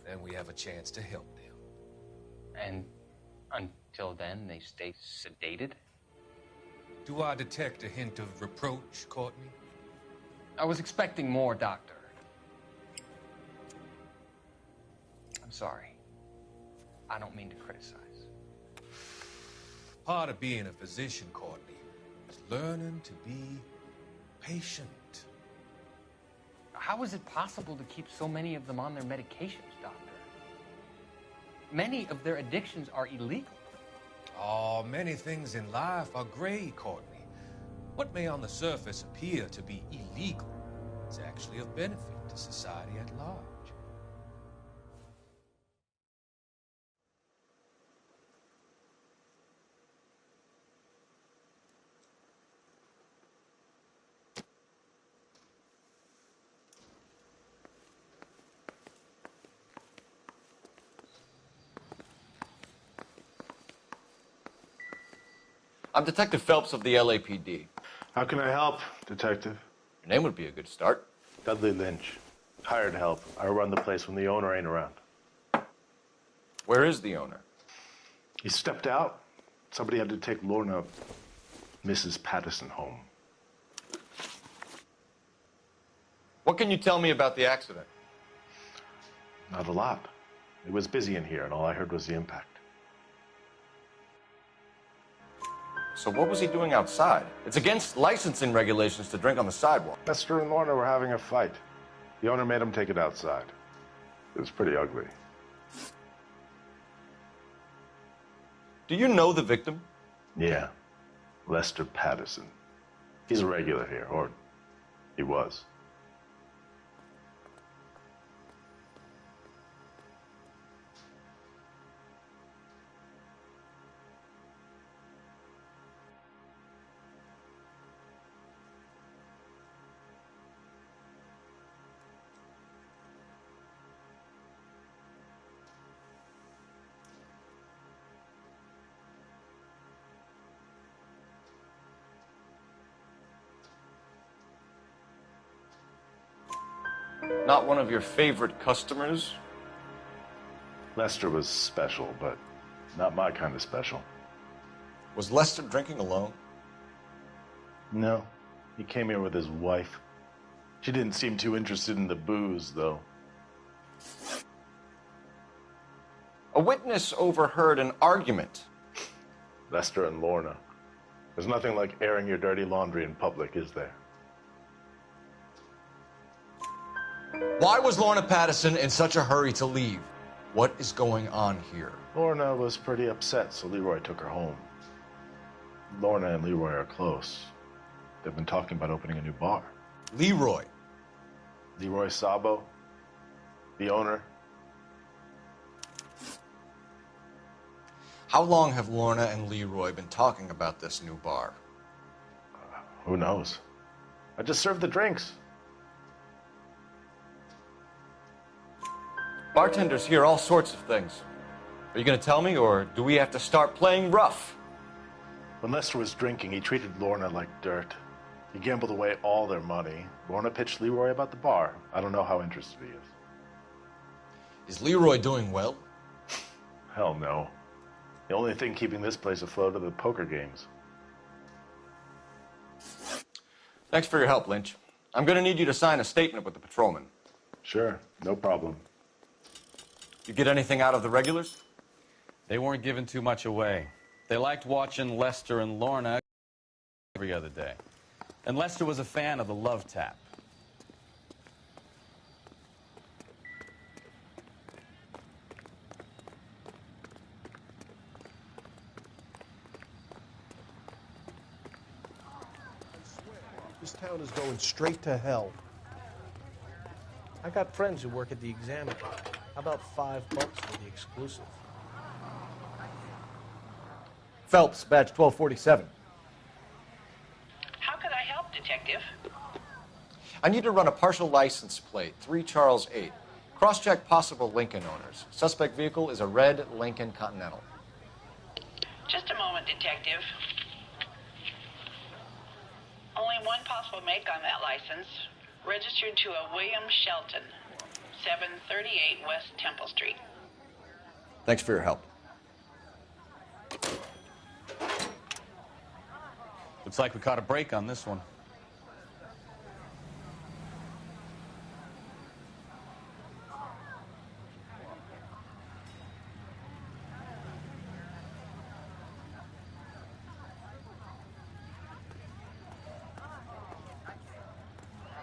then we have a chance to help them. And until then, they stay sedated? Do I detect a hint of reproach, Courtney? I was expecting more, Doctor. I'm sorry. I don't mean to criticize. Part of being a physician, Courtney, is learning to be patient. How is it possible to keep so many of them on their medications, Doctor? Many of their addictions are illegal. Oh, many things in life are gray, Courtney. What may on the surface appear to be illegal is actually of benefit to society at large. I'm Detective Phelps of the LAPD. How can I help, Detective? Your name would be a good start. Dudley Lynch. Hired help. I run the place when the owner ain't around. Where is the owner? He stepped out. Somebody had to take Lorna, Mrs. Patterson, home. What can you tell me about the accident? Not a lot. It was busy in here, and all I heard was the impact. So what was he doing outside? It's against licensing regulations to drink on the sidewalk. Lester and Lorna were having a fight. The owner made him take it outside. It was pretty ugly. Do you know the victim? Yeah. Lester Patterson. He's a regular here, or he was. Not one of your favorite customers? Lester was special, but not my kind of special. Was Lester drinking alone? No. He came here with his wife. She didn't seem too interested in the booze, though. A witness overheard an argument. Lester and Lorna. There's nothing like airing your dirty laundry in public, is there? Why was Lorna Patterson in such a hurry to leave? What is going on here? Lorna was pretty upset, so Leroy took her home. Lorna and Leroy are close. They've been talking about opening a new bar. Leroy? Leroy Sabo, the owner. How long have Lorna and Leroy been talking about this new bar? Who knows? I just served the drinks. Bartenders hear all sorts of things. Are you going to tell me, or do we have to start playing rough? When Lester was drinking, he treated Lorna like dirt. He gambled away all their money. Lorna pitched Leroy about the bar. I don't know how interested he is. Is Leroy doing well? Hell no. The only thing keeping this place afloat are the poker games. Thanks for your help, Lynch. I'm going to need you to sign a statement with the patrolman. Sure, no problem. You get anything out of the regulars? They weren't giving too much away. They liked watching Lester and Lorna every other day. And Lester was a fan of the Love Tap. This town is going straight to hell. I got friends who work at the Examiner. How about $5 for the exclusive? Phelps, badge 1247. How could I help, Detective? I need to run a partial license plate, 3 Charles 8. Cross-check possible Lincoln owners. Suspect vehicle is a red Lincoln Continental. Just a moment, Detective. Only one possible make on that license. Registered to a William Shelton, 738 West Temple Street. Thanks for your help. Looks like we caught a break on this one.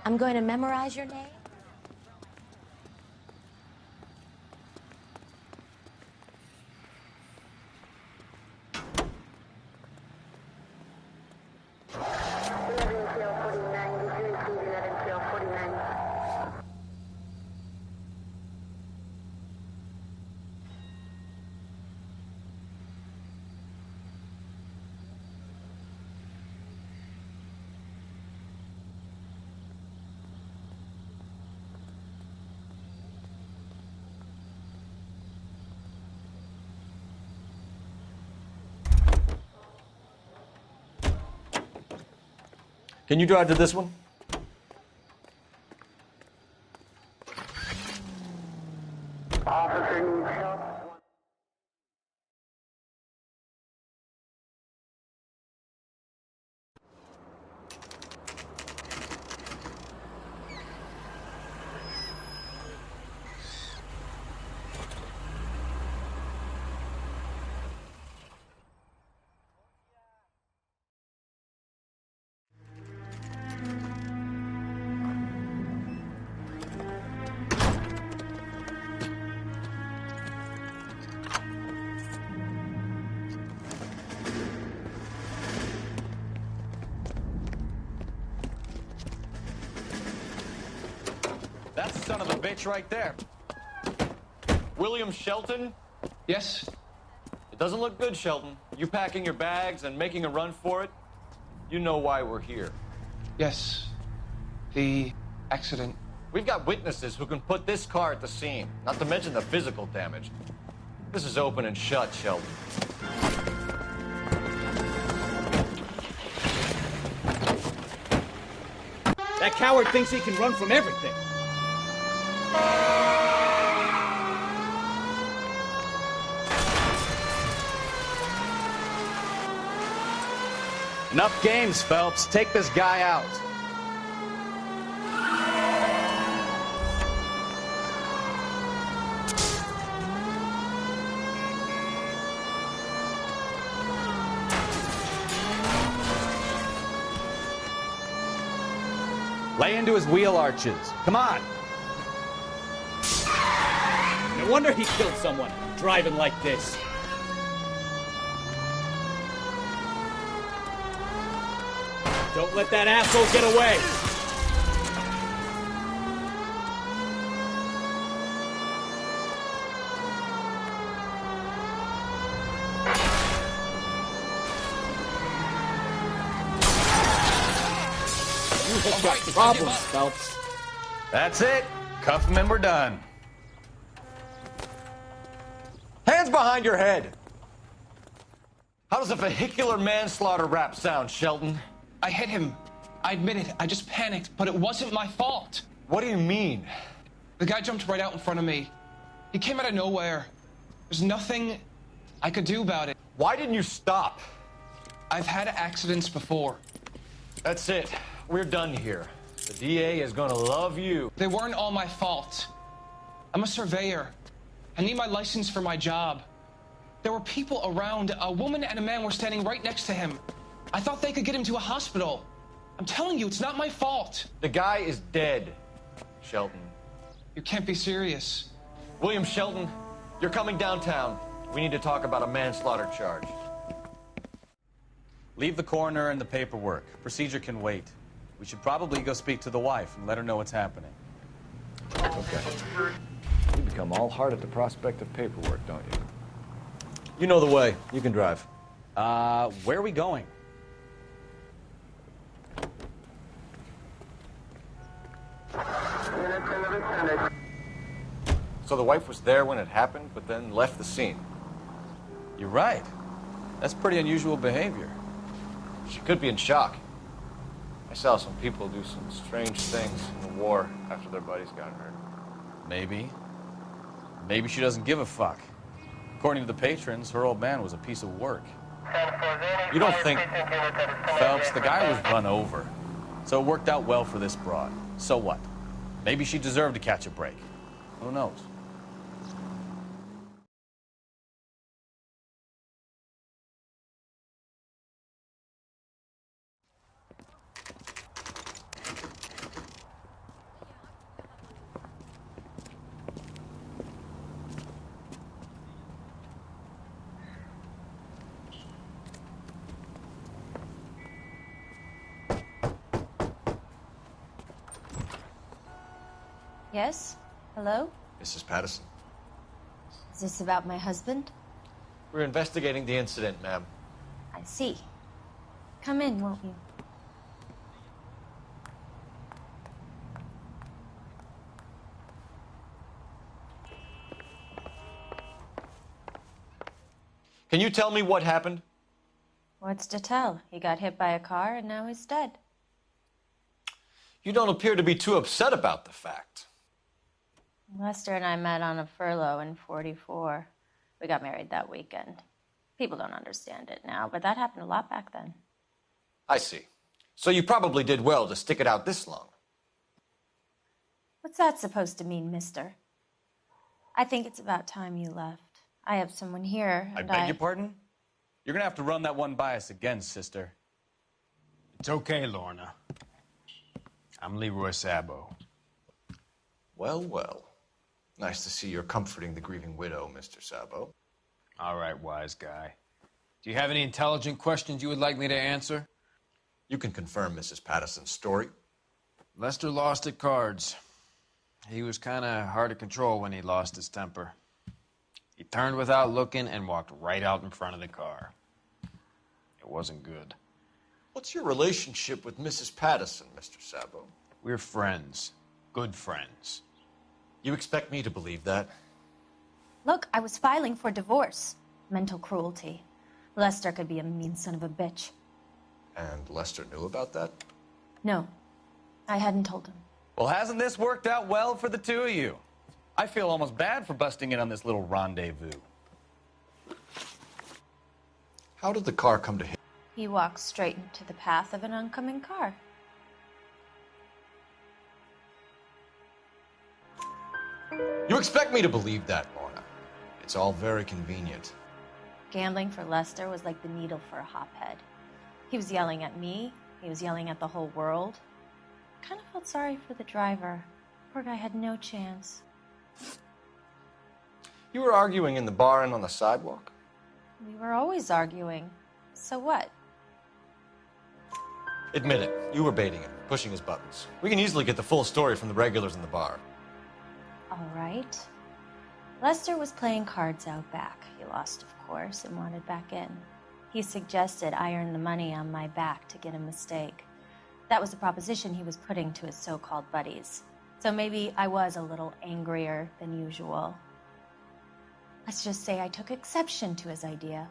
I'm going to memorize your name. Can you drive to this one? Officer needs help. That's the son of a bitch right there. William Shelton? Yes? It doesn't look good, Shelton. You packing your bags and making a run for it? You know why we're here. Yes. The accident. We've got witnesses who can put this car at the scene, not to mention the physical damage. This is open and shut, Shelton. That coward thinks he can run from everything. Enough games, Phelps. Take this guy out. Lay into his wheel arches. Come on. No wonder he killed someone, driving like this. Don't let that asshole get away. You have got problems, Phelps. That's it. Cuff him and we're done. Hands behind your head! How does a vehicular manslaughter rap sound, Shelton? I hit him. I admit it. I just panicked, but it wasn't my fault. What do you mean? The guy jumped right out in front of me. He came out of nowhere. There's nothing I could do about it. Why didn't you stop? I've had accidents before. That's it. We're done here. The DA is gonna love you. They weren't all my fault. I'm a surveyor. I need my license for my job. There were people around. A woman and a man were standing right next to him. I thought they could get him to a hospital. I'm telling you, it's not my fault. The guy is dead, Shelton. You can't be serious. William Shelton, you're coming downtown. We need to talk about a manslaughter charge. Leave the coroner and the paperwork. Procedure can wait. We should probably go speak to the wife and let her know what's happening. Okay. You become all heart at the prospect of paperwork, don't you? You know the way. You can drive. Where are we going? So the wife was there when it happened, but then left the scene. You're right. That's pretty unusual behavior. She could be in shock. I saw some people do some strange things in the war after their buddies got hurt. Maybe. Maybe she doesn't give a fuck. According to the patrons, her old man was a piece of work. You don't think... Phelps, the guy was run over. So it worked out well for this broad. So what? Maybe she deserved to catch a break. Who knows? Yes? Hello? Mrs. Patterson. Is this about my husband? We're investigating the incident, ma'am. I see. Come in, won't you? Can you tell me what happened? What's to tell? He got hit by a car and now he's dead. You don't appear to be too upset about the fact. Lester and I met on a furlough in '44. We got married that weekend. People don't understand it now, but that happened a lot back then. I see. So you probably did well to stick it out this long. What's that supposed to mean, mister? I think it's about time you left. I have someone here, I and beg your pardon? You're gonna have to run that one by us again, sister. It's okay, Lorna. I'm Leroy Sabo. Well, well. Nice to see you're comforting the grieving widow, Mr. Sabo. All right, wise guy. Do you have any intelligent questions you would like me to answer? You can confirm Mrs. Patterson's story. Lester lost at cards. He was kind of hard to control when he lost his temper. He turned without looking and walked right out in front of the car. It wasn't good. What's your relationship with Mrs. Patterson, Mr. Sabo? We're friends. Good friends. You expect me to believe that? Look, I was filing for divorce. Mental cruelty. Lester could be a mean son of a bitch. And Lester knew about that? No, I hadn't told him. Well, hasn't this worked out well for the two of you? I feel almost bad for busting in on this little rendezvous. How did the car come to him? He walked straight into the path of an oncoming car. You expect me to believe that, Lorna. It's all very convenient. Gambling for Lester was like the needle for a hophead. He was yelling at me. He was yelling at the whole world. I kind of felt sorry for the driver. Poor guy had no chance. You were arguing in the bar and on the sidewalk? We were always arguing. So what? Admit it. You were baiting him, pushing his buttons. We can easily get the full story from the regulars in the bar. All right. Lester was playing cards out back. He lost, of course, and wanted back in. He suggested I earn the money on my back to get a mistake. That was the proposition he was putting to his so-called buddies. So maybe I was a little angrier than usual. Let's just say I took exception to his idea.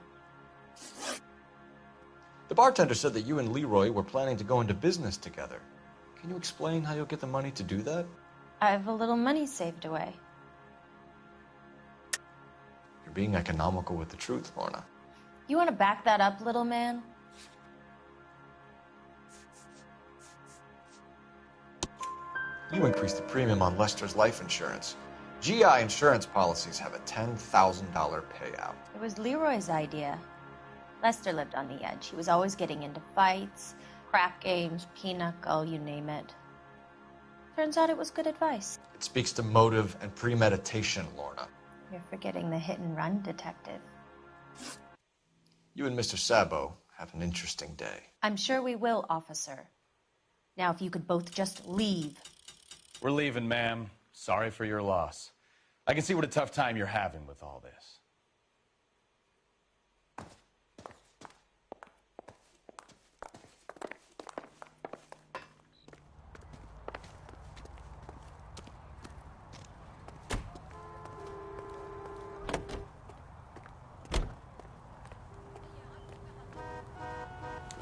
The bartender said that you and Leroy were planning to go into business together. Can you explain how you'll get the money to do that? I have a little money saved away. You're being economical with the truth, Lorna. You want to back that up, little man? You increased the premium on Lester's life insurance. GI insurance policies have a $10,000 payout. It was Leroy's idea. Lester lived on the edge. He was always getting into fights, crap games, pinochle, you name it. Turns out it was good advice. It speaks to motive and premeditation, Lorna. You're forgetting the hit-and-run detective. You and Mr. Sabo have an interesting day. I'm sure we will, officer. Now, if you could both just leave. We're leaving, ma'am. Sorry for your loss. I can see what a tough time you're having with all this.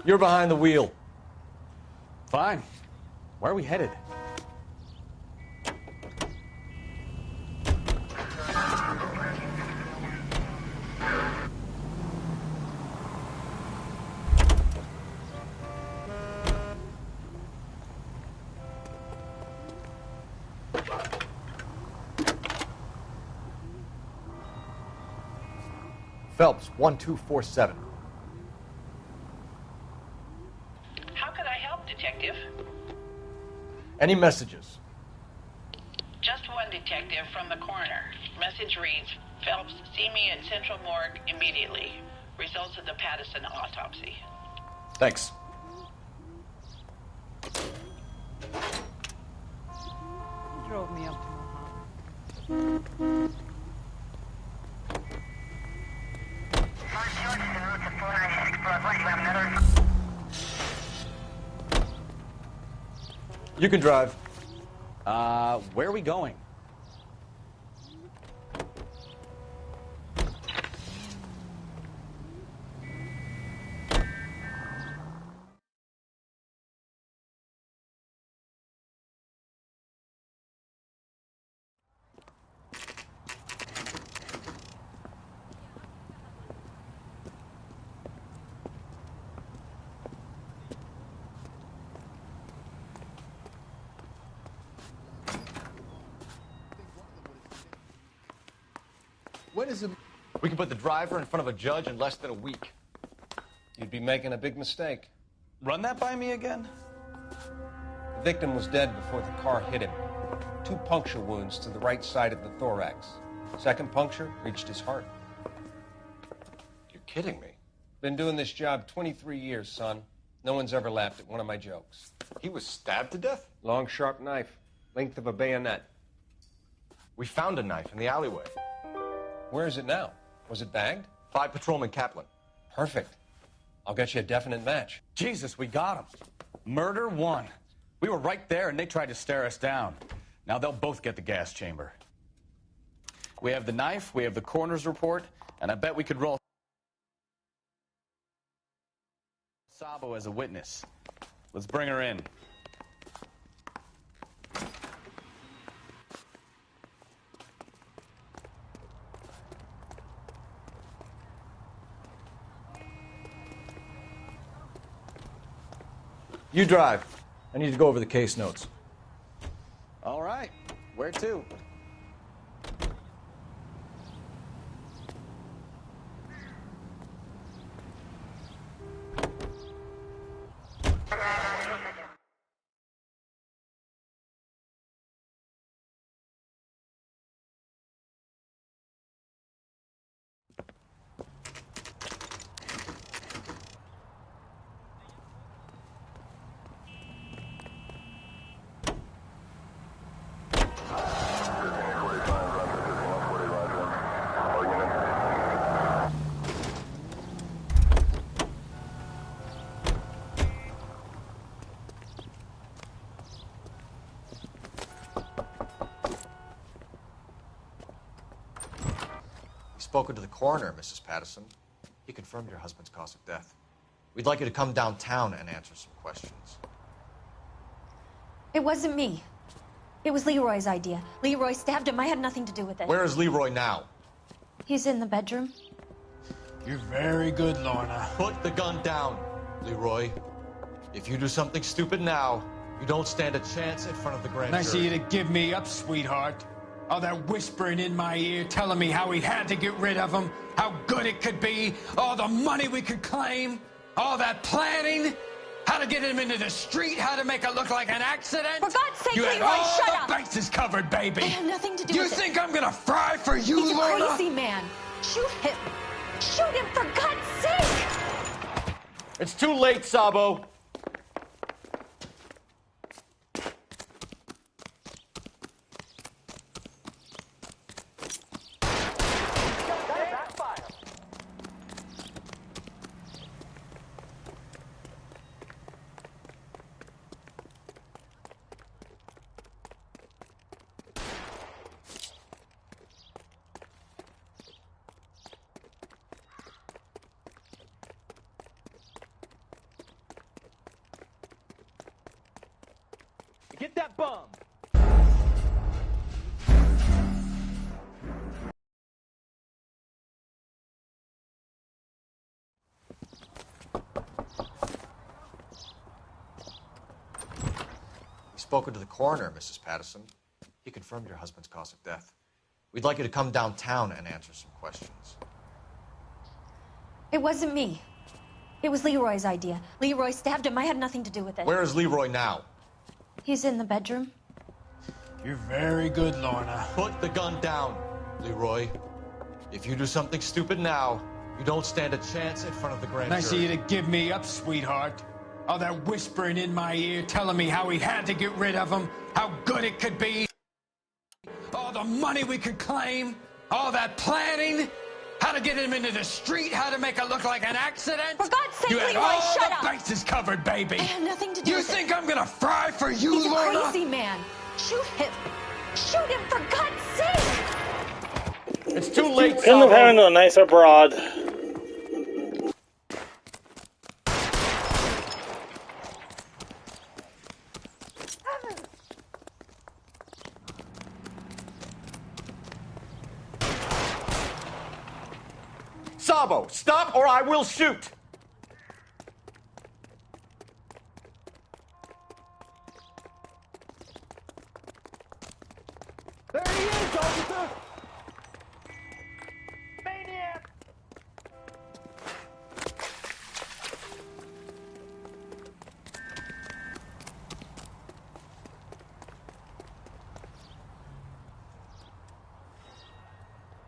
You're behind the wheel. Fine. Where are we headed? Phelps, 1247. How could I help, Detective? Any messages? Just one detective from the coroner. Message reads, Phelps, see me at Central Morgue immediately. Results of the Patterson autopsy. Thanks. He drove me up to Mojave. You can drive. Where are we going? When is it? We can put the driver in front of a judge in less than a week. You'd be making a big mistake. Run that by me again? The victim was dead before the car hit him. 2 puncture wounds to the right side of the thorax. Second puncture reached his heart. You're kidding me. Been doing this job 23 years, son. No one's ever laughed at one of my jokes. He was stabbed to death? Long, sharp knife. Length of a bayonet. We found a knife in the alleyway. Where is it now? Was it bagged? 5 Patrolman Kaplan. Perfect. I'll get you a definite match. Jesus, we got him. Murder 1. We were right there, and they tried to stare us down. Now they'll both get the gas chamber. We have the knife, we have the coroner's report, and I bet we could roll Sabo as a witness. Let's bring her in. You drive. I need to go over the case notes. All right. Where to? Spoken to the coroner, Mrs. Patterson. He confirmed your husband's cause of death. We'd like you to come downtown and answer some questions. It wasn't me. It was Leroy's idea. Leroy stabbed him. I had nothing to do with it. Where is Leroy now? He's in the bedroom. You're very good, Lorna. Put the gun down, Leroy. If you do something stupid now, you don't stand a chance in front of the grand Nice of jury. you to give me up, sweetheart. All that whispering in my ear, telling me how we had to get rid of him, how good it could be, all the money we could claim, all that planning, how to get him into the street, how to make it look like an accident. For God's sake, you had Leroy, all shut the up. bases covered, baby. I have nothing to do you with it. You think I'm gonna fry for you, He's Lorna? a crazy man. Shoot him. Shoot him, for God's sake. It's too late, Sabo. get that bomb! We've spoken to the coroner, Mrs. Patterson. He confirmed your husband's cause of death. We'd like you to come downtown and answer some questions. It wasn't me. It was Leroy's idea. Leroy stabbed him. I had nothing to do with it. Where is Leroy now? He's in the bedroom. You're very good, Lorna. Put the gun down, Leroy. If you do something stupid now, you don't stand a chance in front of the grand Nice of jury. you to give me up, sweetheart. All that whispering in my ear, telling me how he had to get rid of him, how good it could be, all the money we could claim, all that planning, how to get him into the street, how to make it look like an accident. For God's sake, you had Leroy, all shut the up. bases covered, baby. I had nothing to do You with think it. I'm gonna fry for you, He's a Lorna? crazy man. Shoot him. Shoot him, for God's sake. It's too late, Couldn't have had a nicer broad. Sabo, stop or I will shoot! There he is, officer! Maniac!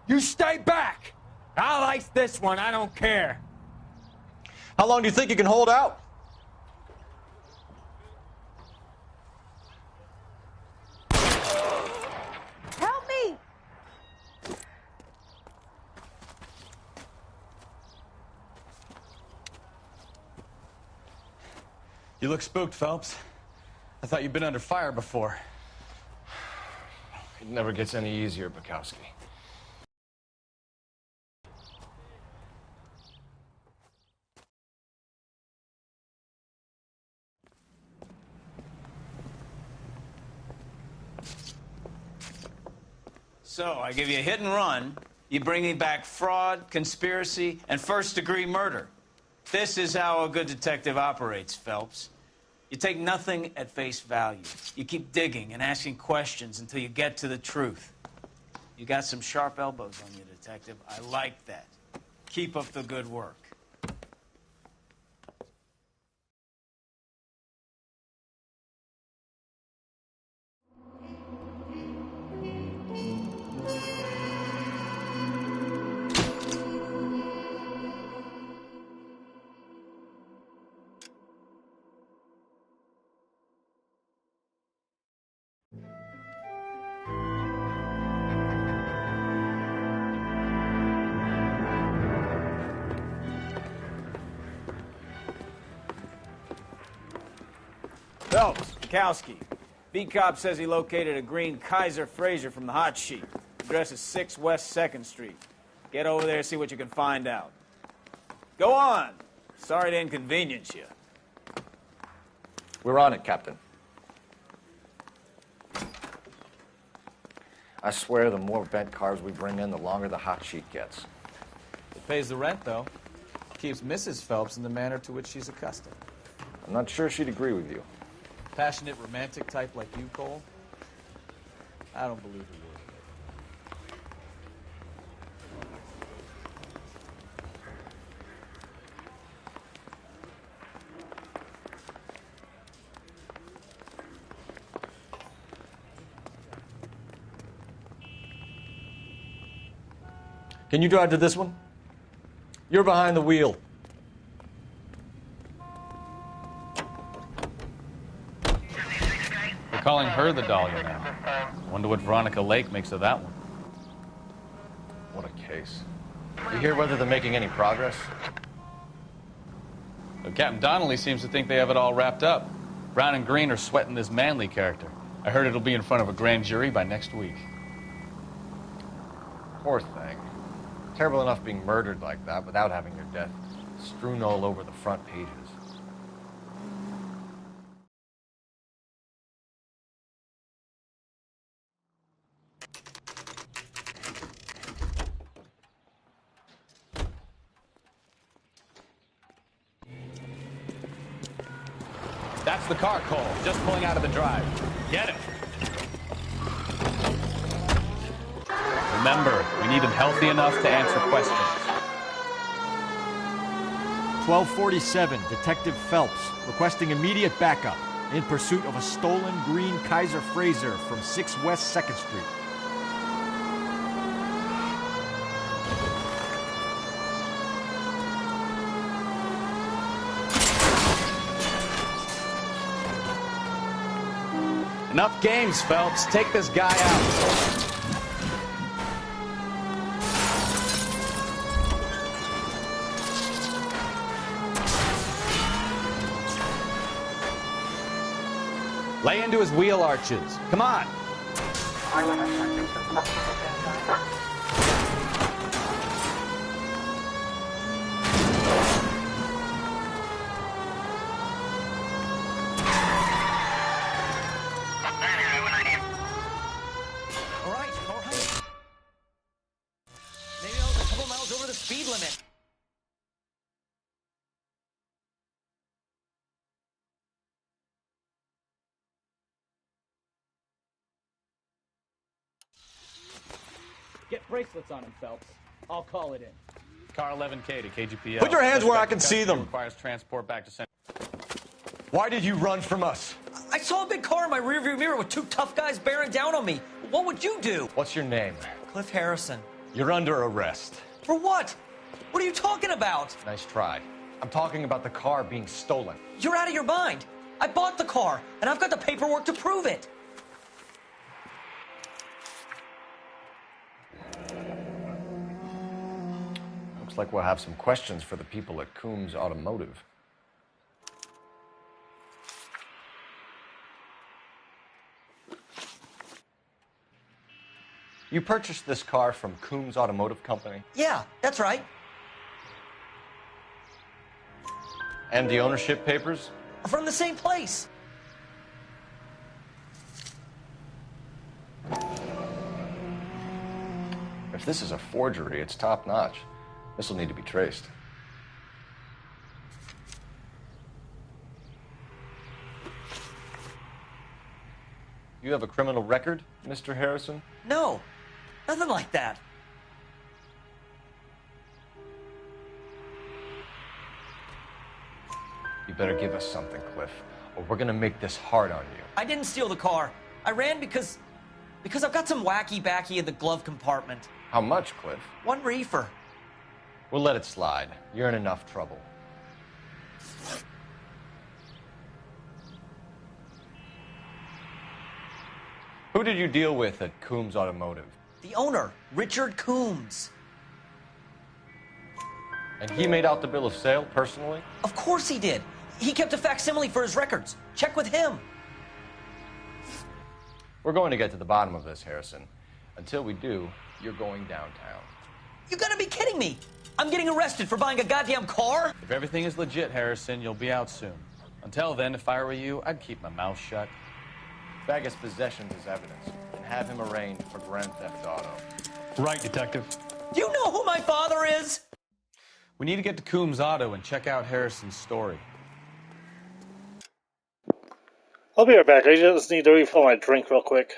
You stay back. I'll ice this one. I don't care. How long do you think you can hold out? Help me! You look spooked, Phelps. I thought you'd been under fire before. It never gets any easier, Bukowski. So, I give you a hit and run. You bring me back fraud, conspiracy, and first-degree murder. This is how a good detective operates, Phelps. You take nothing at face value. You keep digging and asking questions until you get to the truth. You got some sharp elbows on you, detective. I like that. Keep up the good work. Phelps, Bukowski. V-Cop says he located a green Kaiser Fraser from the hot sheet. Address is 6 West 2nd Street. Get over there, see what you can find out. Go on. Sorry to inconvenience you. We're on it, Captain. I swear the more bent cars we bring in, the longer the hot sheet gets. It pays the rent, though. Keeps Mrs. Phelps in the manner to which she's accustomed. I'm not sure she'd agree with you. Passionate, romantic type like you, Cole? I don't believe a word of it. Can you drive to this one? You're behind the wheel. They're calling her the Dahlia now. Wonder what Veronica Lake makes of that one. What a case. You hear whether they're making any progress? But Captain Donnelly seems to think they have it all wrapped up. Brown and Green are sweating this Manley character. I heard it'll be in front of a grand jury by next week. Poor thing. Terrible enough being murdered like that without having your death strewn all over the front pages. That's the car, Cole. Just pulling out of the drive. Get him. Remember, we need him healthy enough to answer questions. 1247, Detective Phelps, requesting immediate backup in pursuit of a stolen green Kaiser Frazer from 6 West 2nd Street. Enough games, Phelps. Take this guy out. Lay into his wheel arches. Come on. All right. Maybe I was a couple miles over the speed limit. Get bracelets on him, Phelps. I'll call it in. Car 11K to KGPL. Put your hands where I can see them. Requires transport back to Center. Why did you run from us? I saw a big car in my rearview mirror with 2 tough guys bearing down on me. What would you do? What's your name? Cliff Harrison. You're under arrest. For what? What are you talking about? Nice try. I'm talking about the car being stolen. You're out of your mind. I bought the car, and I've got the paperwork to prove it. Looks like we'll have some questions for the people at Coombs Automotive. You purchased this car from Coombs Automotive Company? Yeah, that's right. And the ownership papers? From the same place. If this is a forgery, it's top-notch. This will need to be traced. You have a criminal record, Mr. Harrison? No, nothing like that. You better give us something, Cliff, or we're gonna make this hard on you. I didn't steal the car. I ran because I've got some wacky backy in the glove compartment. How much, Cliff? 1 reefer. We'll let it slide. You're in enough trouble. Who did you deal with at Coombs Automotive? The owner, Richard Coombs. And he made out the bill of sale personally? Of course he did. He kept a facsimile for his records. Check with him. We're going to get to the bottom of this, Harrison. Until we do, you're going downtown. You gotta be kidding me. I'm getting arrested for buying a goddamn car? If everything is legit, Harrison, you'll be out soon. Until then, if I were you, I'd keep my mouth shut. Bag his possessions as evidence and have him arraigned for grand theft auto. Right, Detective. Do you know who my father is? We need to get to Coombs Auto and check out Harrison's story. I'll be right back. I just need to refill my drink real quick.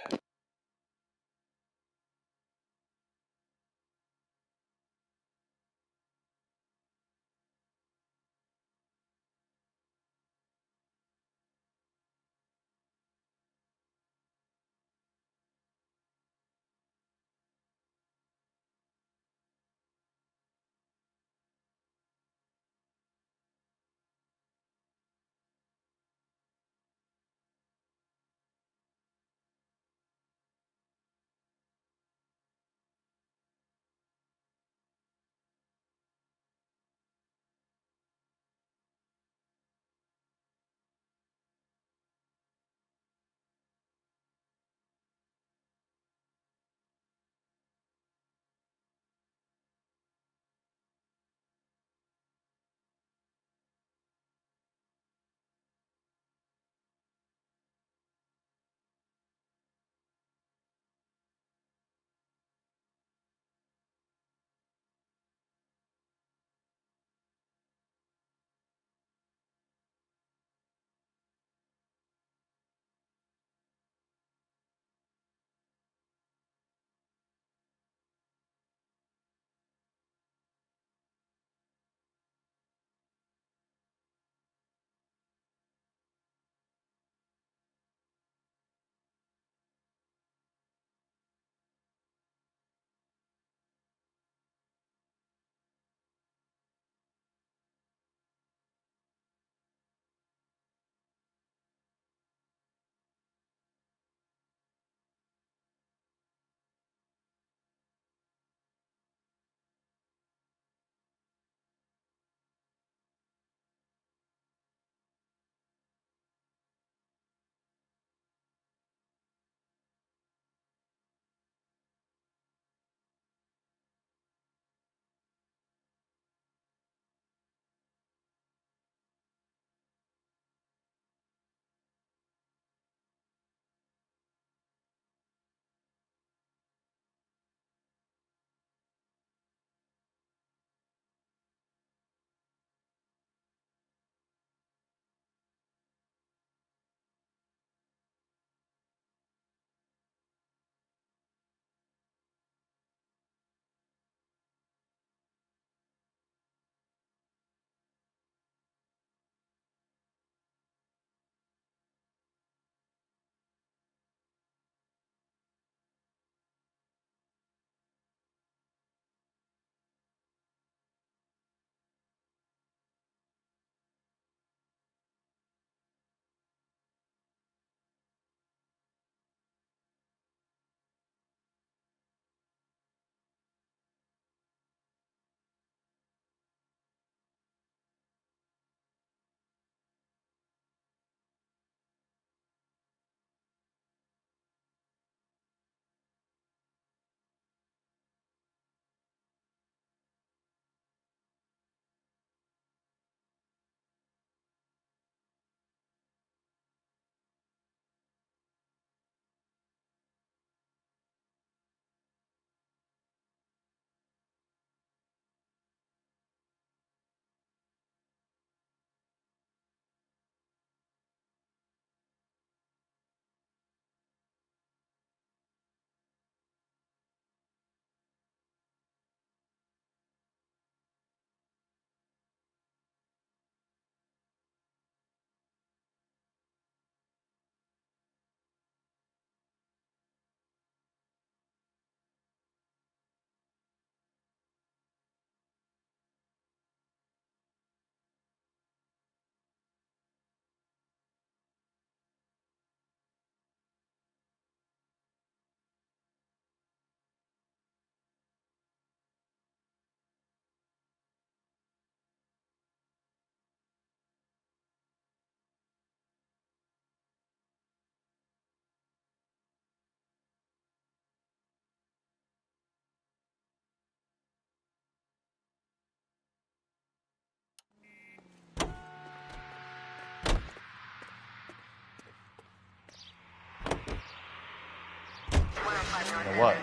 You know what?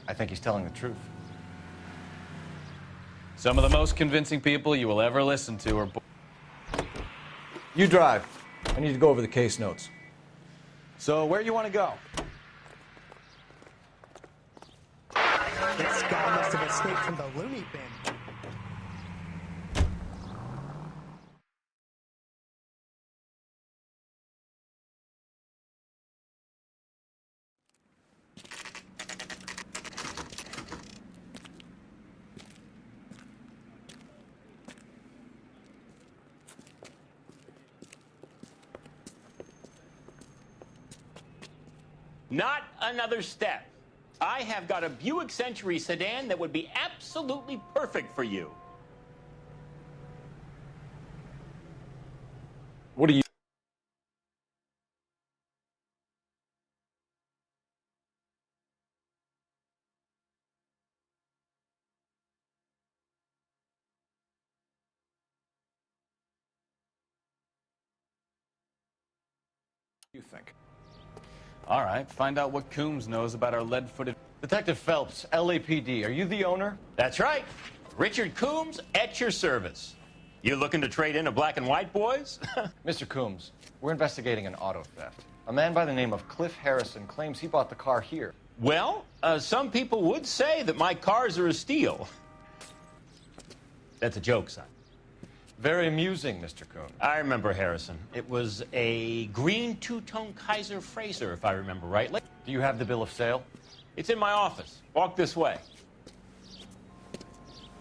I think he's telling the truth. Some of the most convincing people you will ever listen to are... You drive. I need to go over the case notes. So, where you want to go? This guy must have escaped from the loony bin. Not another step. I have got a Buick Century sedan that would be absolutely perfect for you. What do you... You think? All right, find out what Coombs knows about our lead-footed... Detective Phelps, LAPD, are you the owner? That's right. Richard Coombs at your service. You looking to trade in a black and white, boys? Mr. Coombs, we're investigating an auto theft. A man by the name of Cliff Harrison claims he bought the car here. Well, some people would say that my cars are a steal. That's a joke, son. Very amusing, Mr. Coombs. I remember Harrison. It was a green two-tone Kaiser Frazer, if I remember rightly. Do you have the bill of sale? It's in my office. Walk this way.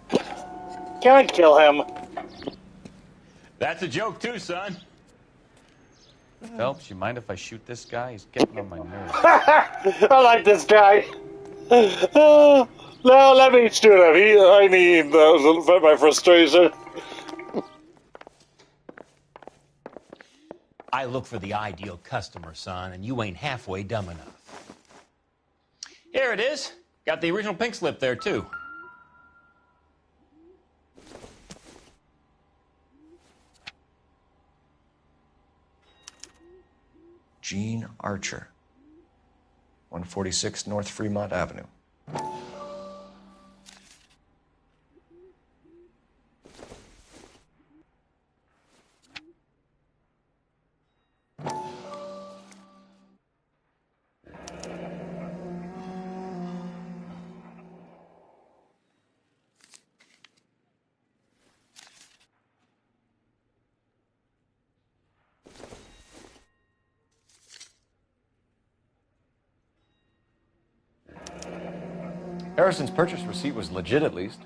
Can I kill him? That's a joke, too, son. Phelps, you mind if I shoot this guy? He's getting on my nerves. I like this guy. No, let me shoot him. I need my frustration. I look for the ideal customer, son, and you ain't halfway dumb enough. Here it is. Got the original pink slip there, too. Gene Archer, 146 North Fremont Avenue. Harrison's purchase receipt was legit, at least.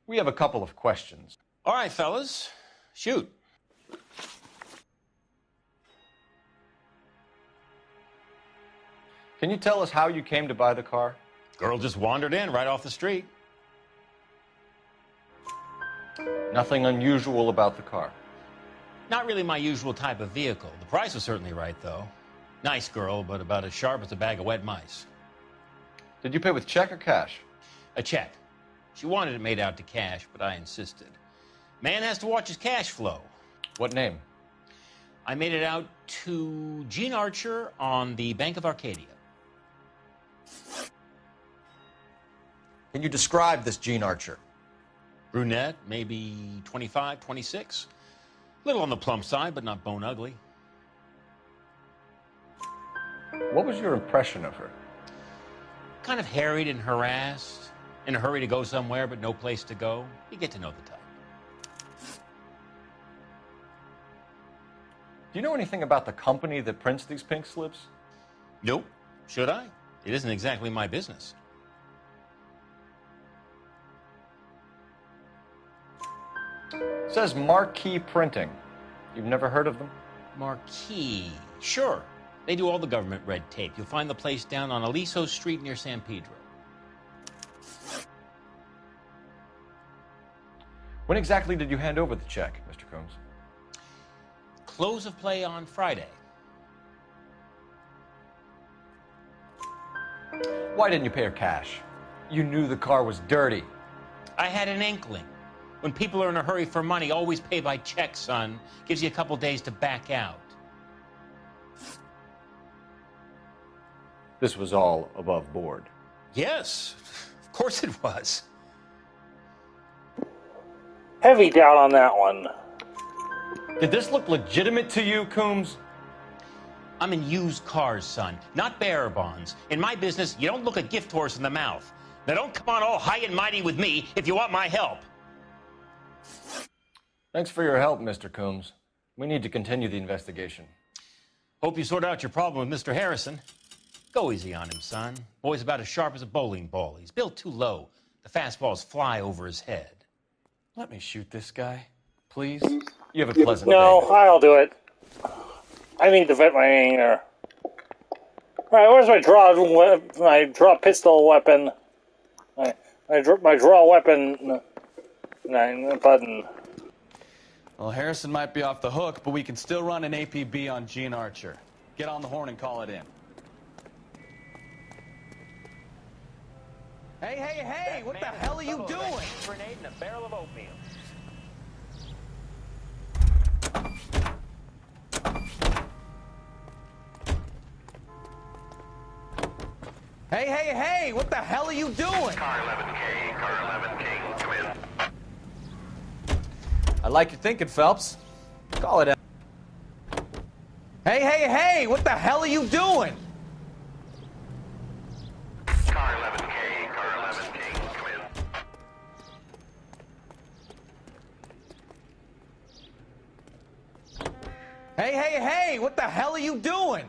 We have a couple of questions. All right, fellas. Shoot. Can you tell us how you came to buy the car? Girl just wandered in right off the street. Nothing unusual about the car. Not really my usual type of vehicle. The price was certainly right, though. Nice girl, but about as sharp as a bag of wet mice. Did you pay with check or cash? A check. She wanted it made out to cash, but I insisted. Man has to watch his cash flow. What name? I made it out to Gene Archer on the Bank of Arcadia. Can you describe this Gene Archer? Brunette, maybe 25, 26. A little on the plump side, but not bone ugly. What was your impression of her? Kind of harried and harassed. In a hurry to go somewhere, but no place to go. You get to know the type. Do you know anything about the company that prints these pink slips? Nope. Should I? It isn't exactly my business. It says Marquee Printing. You've never heard of them? Marquee. Sure. They do all the government red tape. You'll find the place down on Aliso Street near San Pedro. When exactly did you hand over the check, Mr. Coombs? Close of play on Friday. Why didn't you pay her cash? You knew the car was dirty. I had an inkling. When people are in a hurry for money, always pay by check, son. Gives you a couple days to back out. This was all above board. Yes, of course it was. Heavy down on that one. Did this look legitimate to you, Coombs? I'm in used cars, son, not bearer bonds. In my business, you don't look a gift horse in the mouth. Now don't come on all high and mighty with me if you want my help. Thanks for your help, Mr. Coombs. We need to continue the investigation. Hope you sort out your problem with Mr. Harrison. Go easy on him, son. Boy's about as sharp as a bowling ball. He's built too low. The fastballs fly over his head. Let me shoot this guy, please. You have a pleasant No, day. I'll do it. I need to vet my anger. Alright, where's my draw pistol weapon? My draw weapon button. Well, Harrison might be off the hook, but we can still run an APB on Gene Archer. Get on the horn and call it in. Hey, what the hell are you doing? Grenade and a barrel of oatmeal. Hey, what the hell are you doing? Car 11K, come in. I like your thinking, Phelps. Call it out. Hey, what the hell are you doing? Car 11K, come in. Hey, what the hell are you doing?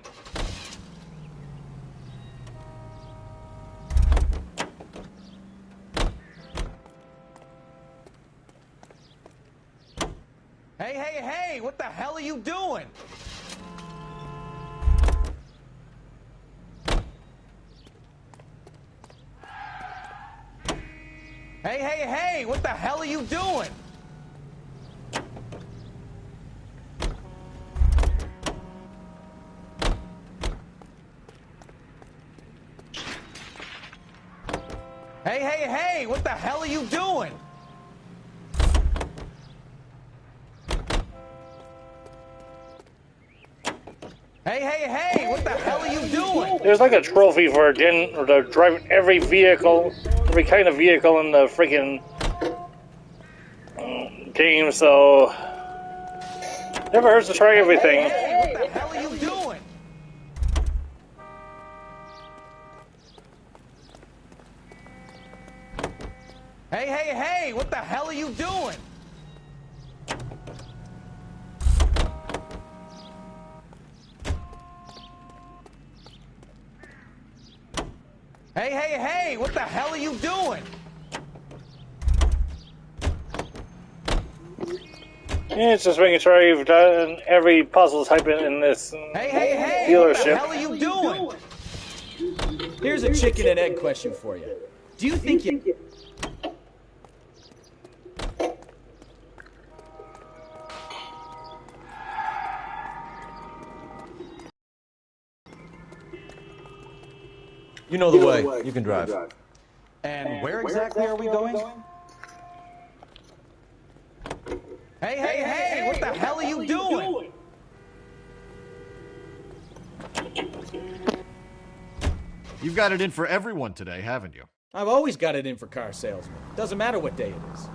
Hey, what the hell are you doing? Hey, what the hell are you doing? Hey, what the hell are you doing? Hey, what the hell are you doing? There's like a trophy for driving every vehicle, every kind of vehicle in the freaking game, so never hurts to try everything. Hey, what the hell are you doing? Hey, what the hell are you doing? Hey, what the hell are you doing? Yeah, it's just making sure you've done every puzzle type in this dealership. What the hell are you doing? Here's a chicken and egg question for you. Do you think you... You know the way. You can drive. And where exactly are we going? Hey, what the hell are you doing? You've got it in for everyone today, haven't you? I've always got it in for car salesmen. Doesn't matter what day it is.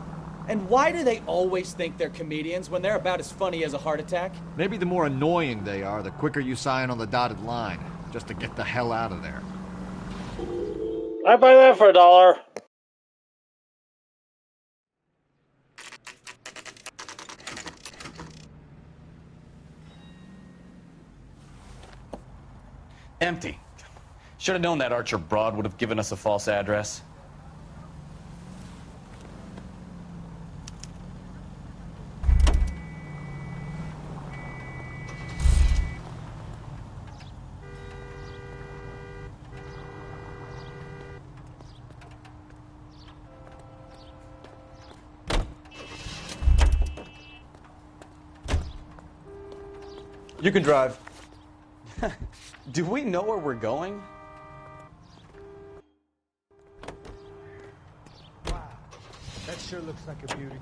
And why do they always think they're comedians when they're about as funny as a heart attack? Maybe the more annoying they are, the quicker you sign on the dotted line, just to get the hell out of there. I'd buy that for $1. Empty. Should have known that Archer broad would have given us a false address. You can drive. Do we know where we're going? That sure looks like a beauty.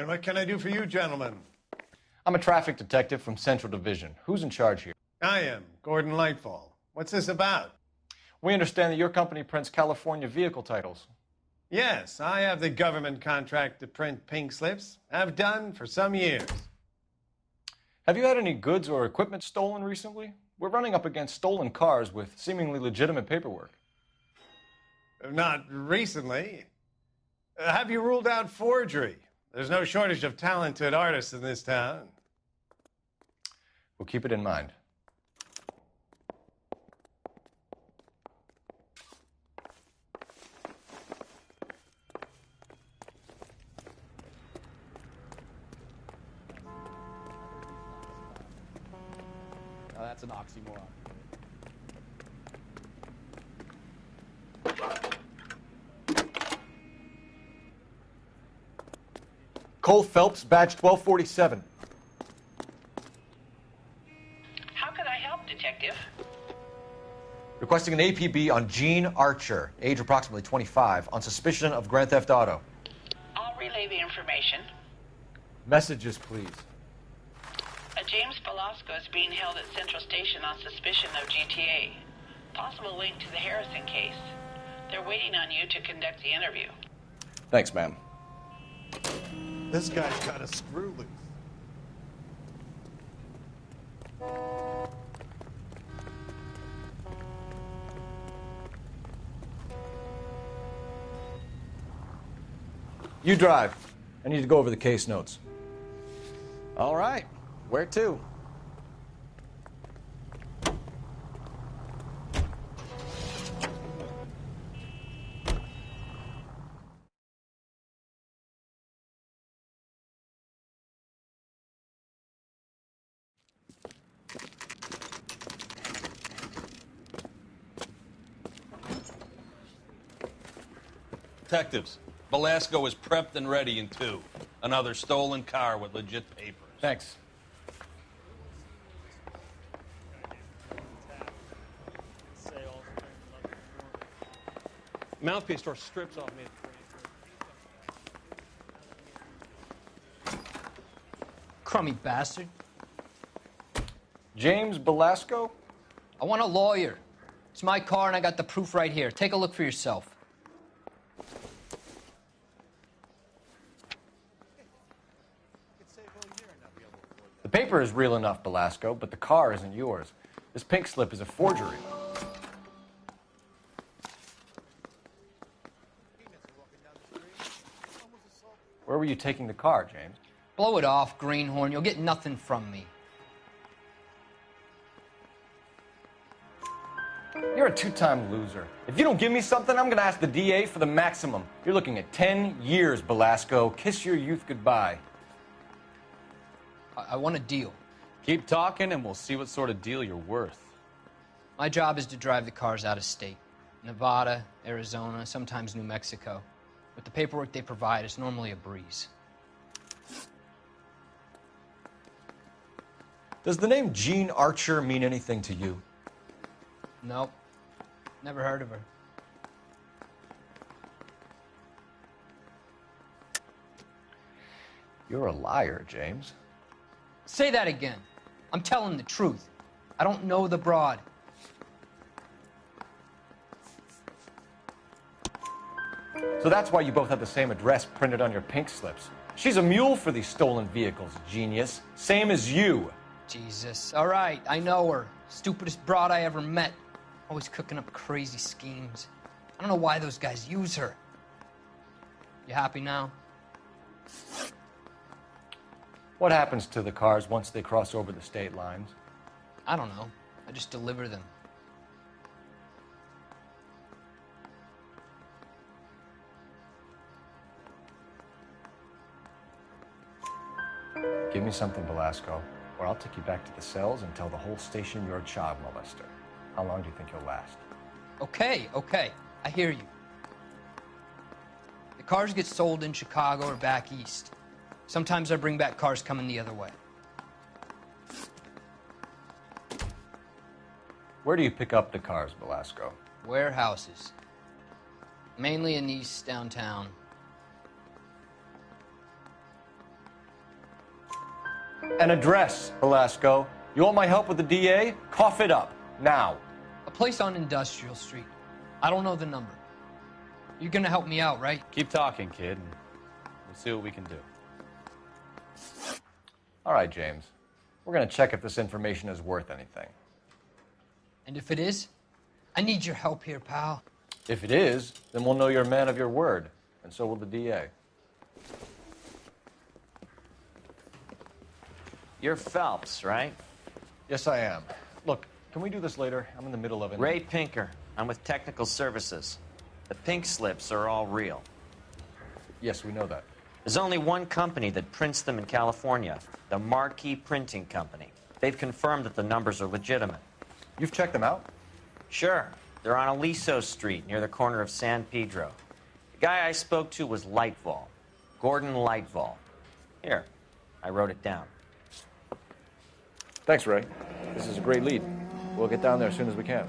And what can I do for you, gentlemen? I'm a traffic detective from Central Division. Who's in charge here? I am, Gordon Lightfall. What's this about? We understand that your company prints California vehicle titles. Yes, I have the government contract to print pink slips. Have done for some years. Have you had any goods or equipment stolen recently? We're running up against stolen cars with seemingly legitimate paperwork. Not recently. Have you ruled out forgery? There's no shortage of talented artists in this town. We'll keep it in mind. Now that's an oxymoron. Cole Phelps, badge 1247. How can I help, Detective? Requesting an APB on Gene Archer, age approximately 25, on suspicion of Grand Theft Auto. I'll relay the information. Messages, please. A James Velasco is being held at Central Station on suspicion of GTA. Possible link to the Harrison case. They're waiting on you to conduct the interview. Thanks, ma'am. This guy's got a screw loose. You drive. I need to go over the case notes. All right. Where to? Detectives, Velasco is prepped and ready in 2. Another stolen car with legit papers. Thanks. Mouthpiece store strips off me. Crummy bastard. James Velasco? I want a lawyer. It's my car and I got the proof right here. Take a look for yourself. The paper is real enough, Velasco, but the car isn't yours. This pink slip is a forgery. Where were you taking the car, James? Blow it off, greenhorn. You'll get nothing from me. You're a two-time loser. If you don't give me something, I'm going to ask the DA for the maximum. You're looking at 10 years, Velasco. Kiss your youth goodbye. I want a deal. Keep talking and we'll see what sort of deal you're worth. My job is to drive the cars out of state. Nevada, Arizona, sometimes New Mexico. With the paperwork they provide, it's normally a breeze. Does the name Jean Archer mean anything to you? Nope. Never heard of her. You're a liar, James. Say that again. I'm telling the truth. I don't know the broad. So that's why you both have the same address printed on your pink slips. She's a mule for these stolen vehicles, genius. Same as you. Jesus. All right, I know her. Stupidest broad I ever met. Always cooking up crazy schemes. I don't know why those guys use her. You happy now? What happens to the cars once they cross over the state lines? I don't know. I just deliver them. Give me something, Belasco, or I'll take you back to the cells and tell the whole station you're a child molester. How long do you think you'll last? Okay. I hear you. The cars get sold in Chicago or back east. Sometimes I bring back cars coming the other way. Where do you pick up the cars, Belasco? Warehouses. Mainly in East downtown. An address, Belasco. You want my help with the DA? Cough it up, now. A place on Industrial Street. I don't know the number. You're gonna help me out, right? Keep talking, kid, and we'll see what we can do. All right, James. We're gonna check if this information is worth anything. And if it is, I need your help here, pal. If it is, then we'll know you're a man of your word, and so will the DA. You're Phelps, right? Yes, I am. Look, can we do this later? I'm in the middle of it. Ray Pinker. I'm with Technical Services. The pink slips are all real. Yes, we know that. There's only one company that prints them in California, the Marquee Printing Company. They've confirmed that the numbers are legitimate. You've checked them out? Sure. They're on Aliso Street, near the corner of San Pedro. The guy I spoke to was Lightval. Gordon Lightval. Here, I wrote it down. Thanks, Ray. This is a great lead. We'll get down there as soon as we can.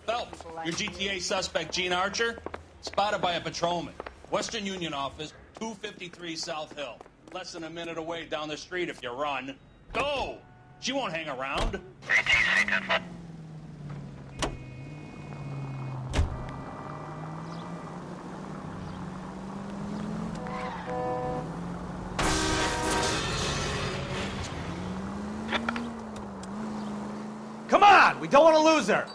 Phelps, your GTA suspect, Gene Archer, spotted by a patrolman. Western Union office, 253 South Hill. Less than a minute away down the street if you run. Go! She won't hang around. Come on! We don't want to lose her!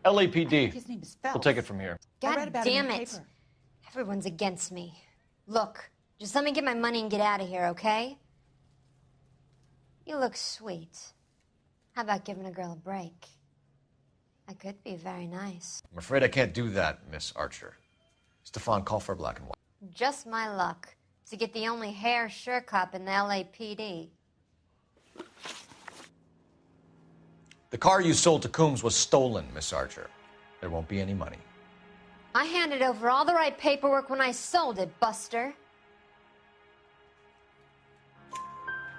LAPD. His name is Phelps. We'll take it from here. I read God about him in damn the it. paper. Everyone's against me. Look, just let me get my money and get out of here, okay? You look sweet. How about giving a girl a break? I could be very nice. I'm afraid I can't do that, Miss Archer. Stefan, call for black and white. Just my luck to get the only hair sure cop in the LAPD. The car you sold to Coombs was stolen, Miss Archer. There won't be any money. I handed over all the right paperwork when I sold it, Buster.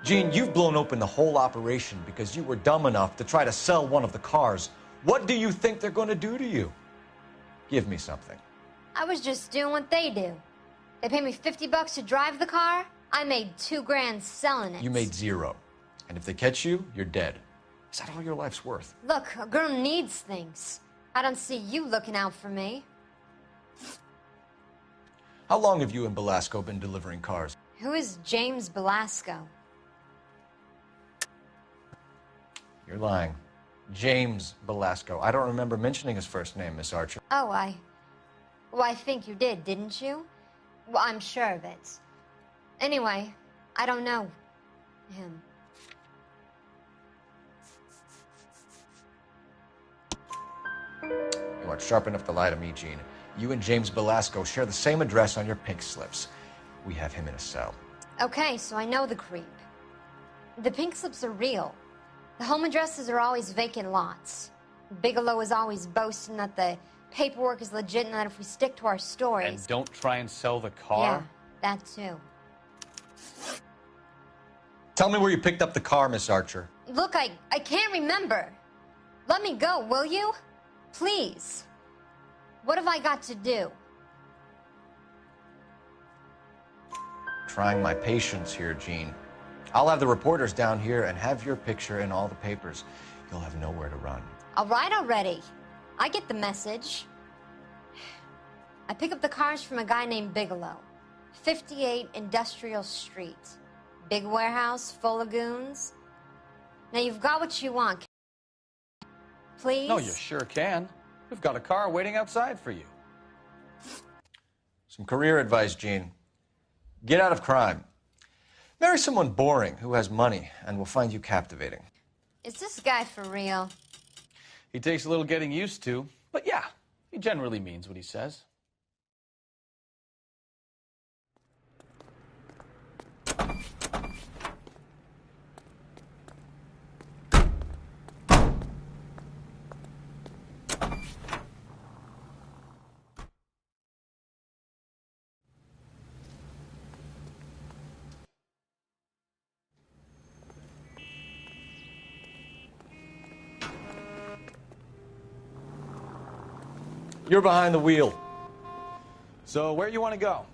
Gene, you've blown open the whole operation because you were dumb enough to try to sell one of the cars. What do you think they're going to do to you? Give me something. I was just doing what they do. They paid me $50 to drive the car. I made $2 grand selling it. You made zero. And if they catch you, you're dead. Is that all your life's worth? Look, a girl needs things. I don't see you looking out for me. How long have you and Belasco been delivering cars? Who is James Belasco? You're lying. James Belasco. I don't remember mentioning his first name, Miss Archer. Oh, Well, I think you did, didn't you? Well, I'm sure of it. Anyway, I don't know him. You aren't sharp enough to lie to me, Gene. You and James Belasco share the same address on your pink slips. We have him in a cell. Okay, so I know the creep. The pink slips are real. The home addresses are always vacant lots. Bigelow is always boasting that the paperwork is legit and that if we stick to our stories... And don't try and sell the car? Yeah, that too. Tell me where you picked up the car, Miss Archer. Look, I can't remember. Let me go, will you? Please. What have I got to do? Trying my patience here, Jean. I'll have the reporters down here and have your picture in all the papers. You'll have nowhere to run. All right already. I get the message. I pick up the cars from a guy named Bigelow. 58 Industrial Street. Big warehouse, full of goons. Now you've got what you want. Please? No, you sure can. We've got a car waiting outside for you. Some career advice, Jean. Get out of crime. Marry someone boring who has money and will find you captivating. Is this guy for real? He takes a little getting used to, but yeah, he generally means what he says. You're behind the wheel. So where you want to go?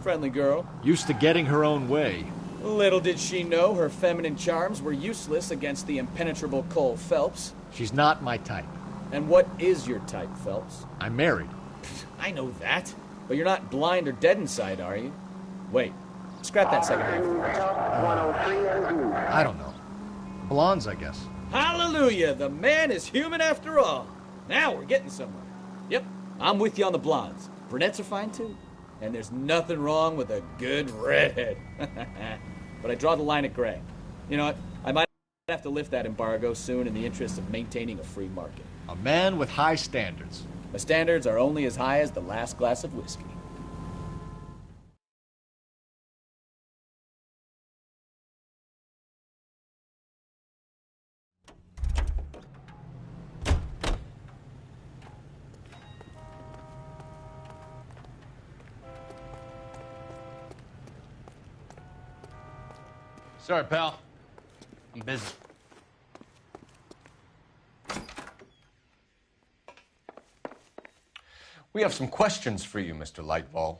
Friendly girl. Used to getting her own way. Little did she know her feminine charms were useless against the impenetrable Cole Phelps. She's not my type. And what is your type, Phelps? I'm married. I know that. But you're not blind or dead inside, are you? Wait. Scrap that second half. I don't know. Blondes, I guess. Hallelujah! The man is human after all. Now we're getting somewhere. Yep, I'm with you on the blondes. Brunettes are fine too. And there's nothing wrong with a good redhead. But I draw the line at gray. You know what? I might have to lift that embargo soon in the interest of maintaining a free market. A man with high standards. My standards are only as high as the last glass of whiskey. Sorry, pal. I'm busy. We have some questions for you, Mr. Lightball.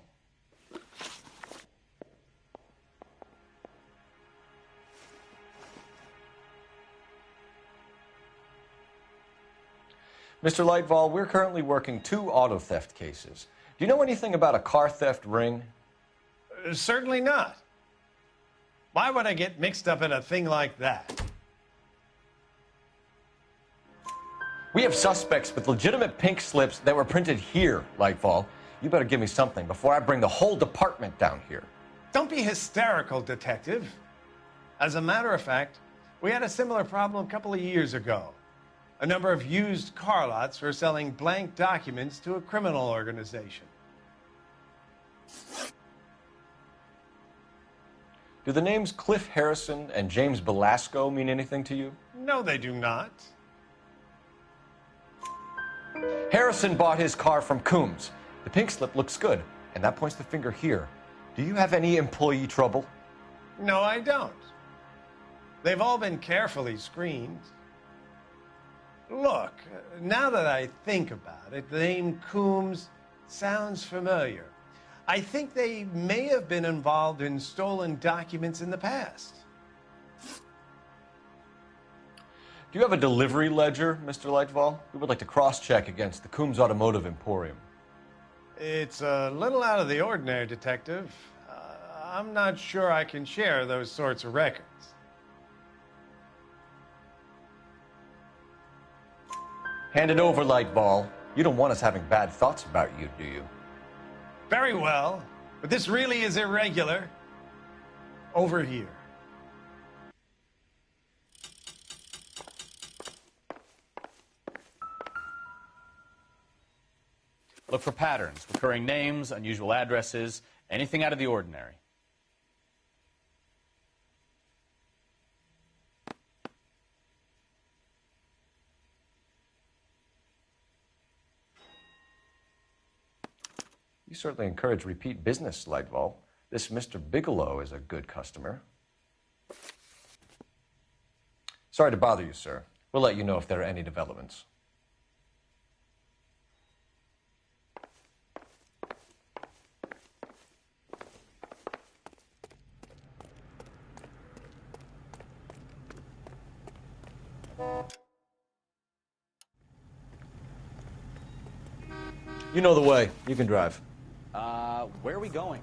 Mr. Lightball, we're currently working 2 auto theft cases. Do you know anything about a car theft ring? Certainly not. Why would I get mixed up in a thing like that? We have suspects with legitimate pink slips that were printed here, Lightfall. You better give me something before I bring the whole department down here. Don't be hysterical, Detective. As a matter of fact, we had a similar problem a couple of years ago. A number of used car lots were selling blank documents to a criminal organization. Do the names Cliff Harrison and James Belasco mean anything to you? No, they do not. Harrison bought his car from Coombs. The pink slip looks good, and that points the finger here. Do you have any employee trouble? No, I don't. They've all been carefully screened. Look, now that I think about it, the name Coombs sounds familiar. I think they may have been involved in stolen documents in the past. Do you have a delivery ledger, Mr. Lightfall? We would like to cross-check against the Coombs Automotive Emporium. It's a little out of the ordinary, Detective. I'm not sure I can share those sorts of records. Hand it over, Lightball. You don't want us having bad thoughts about you, do you? Very well, but this really is irregular. Over here. Look for patterns, recurring names, unusual addresses, anything out of the ordinary. You certainly encourage repeat business, Lightval. This Mr. Bigelow is a good customer. Sorry to bother you, sir. We'll let you know if there are any developments. You know the way. You can drive. Where are we going?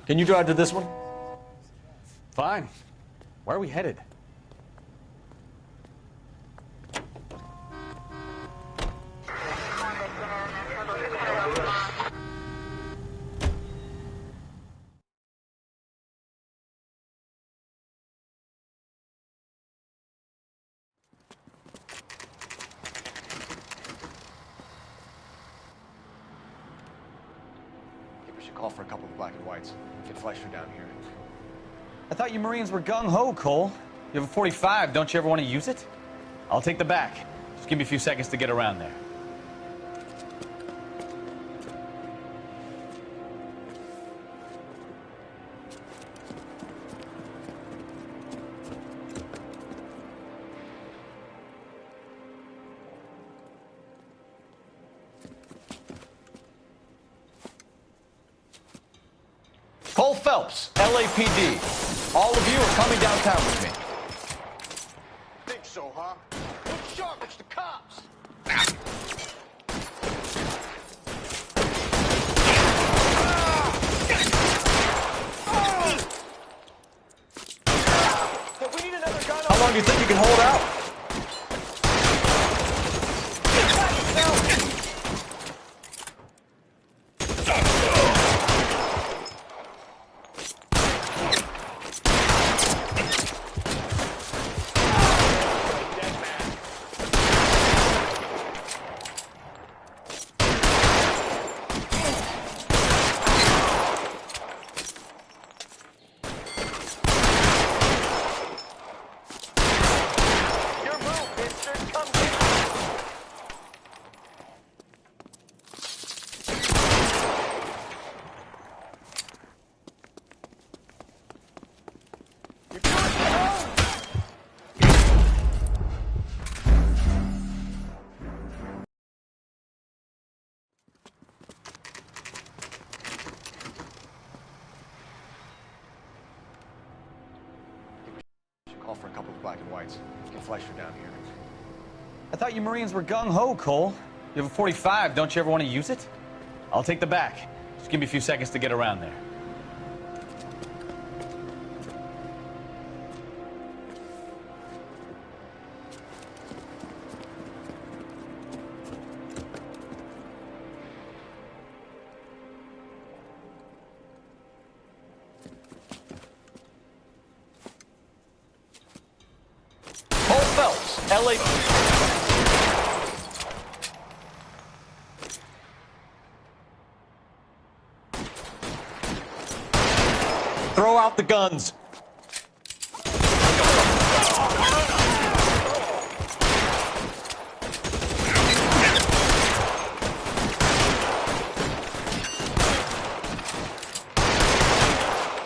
Can you drive to this one? Fine. Where are we headed? Call for a couple of black and whites. Get Fleischer down here. I thought you Marines were gung-ho, Cole. You have a .45. Don't you ever want to use it? I'll take the back. Just give me a few seconds to get around there. Cole Phelps, LAPD. All of you are coming downtown with me. Think so, huh? Look sharp, it's the cops. We need another gun. How long do you think you can hold out? Call for a couple of black and whites. Get Fleischer down here. I thought you Marines were gung-ho, Cole. You have a .45. Don't you ever want to use it? I'll take the back. Just give me a few seconds to get around there. Cole Phelps, LA. Throw out the guns.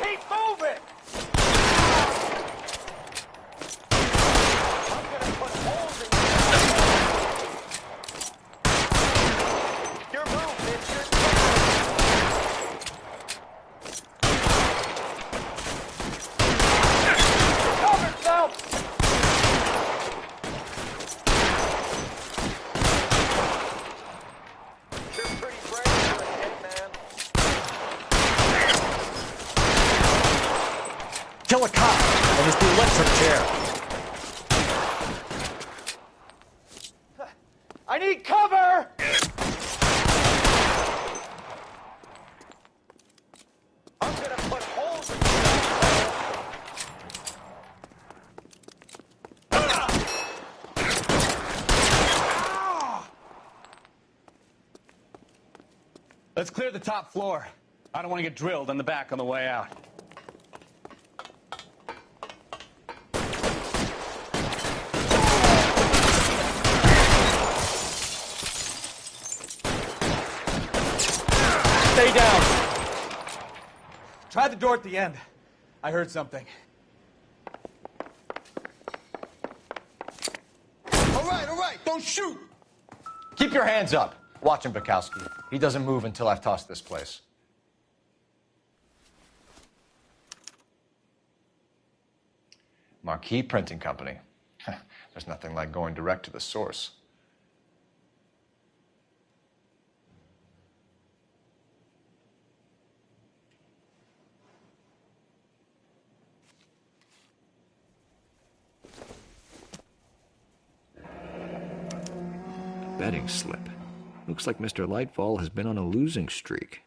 Keep moving! Your move, mister. Cover, Phelps! You're pretty brave for a hitman. Kill a cop and just the electric chair. need cover! I'm gonna put holes in Let's clear the top floor. I don't want to get drilled in the back on the way out. Stay down. Try the door at the end. I heard something. All right, don't shoot! Keep your hands up. Watch him, Bukowski. He doesn't move until I've tossed this place. Marquee Printing Company. There's nothing like going direct to the source. Betting slip. Looks like Mr. Lightfall has been on a losing streak.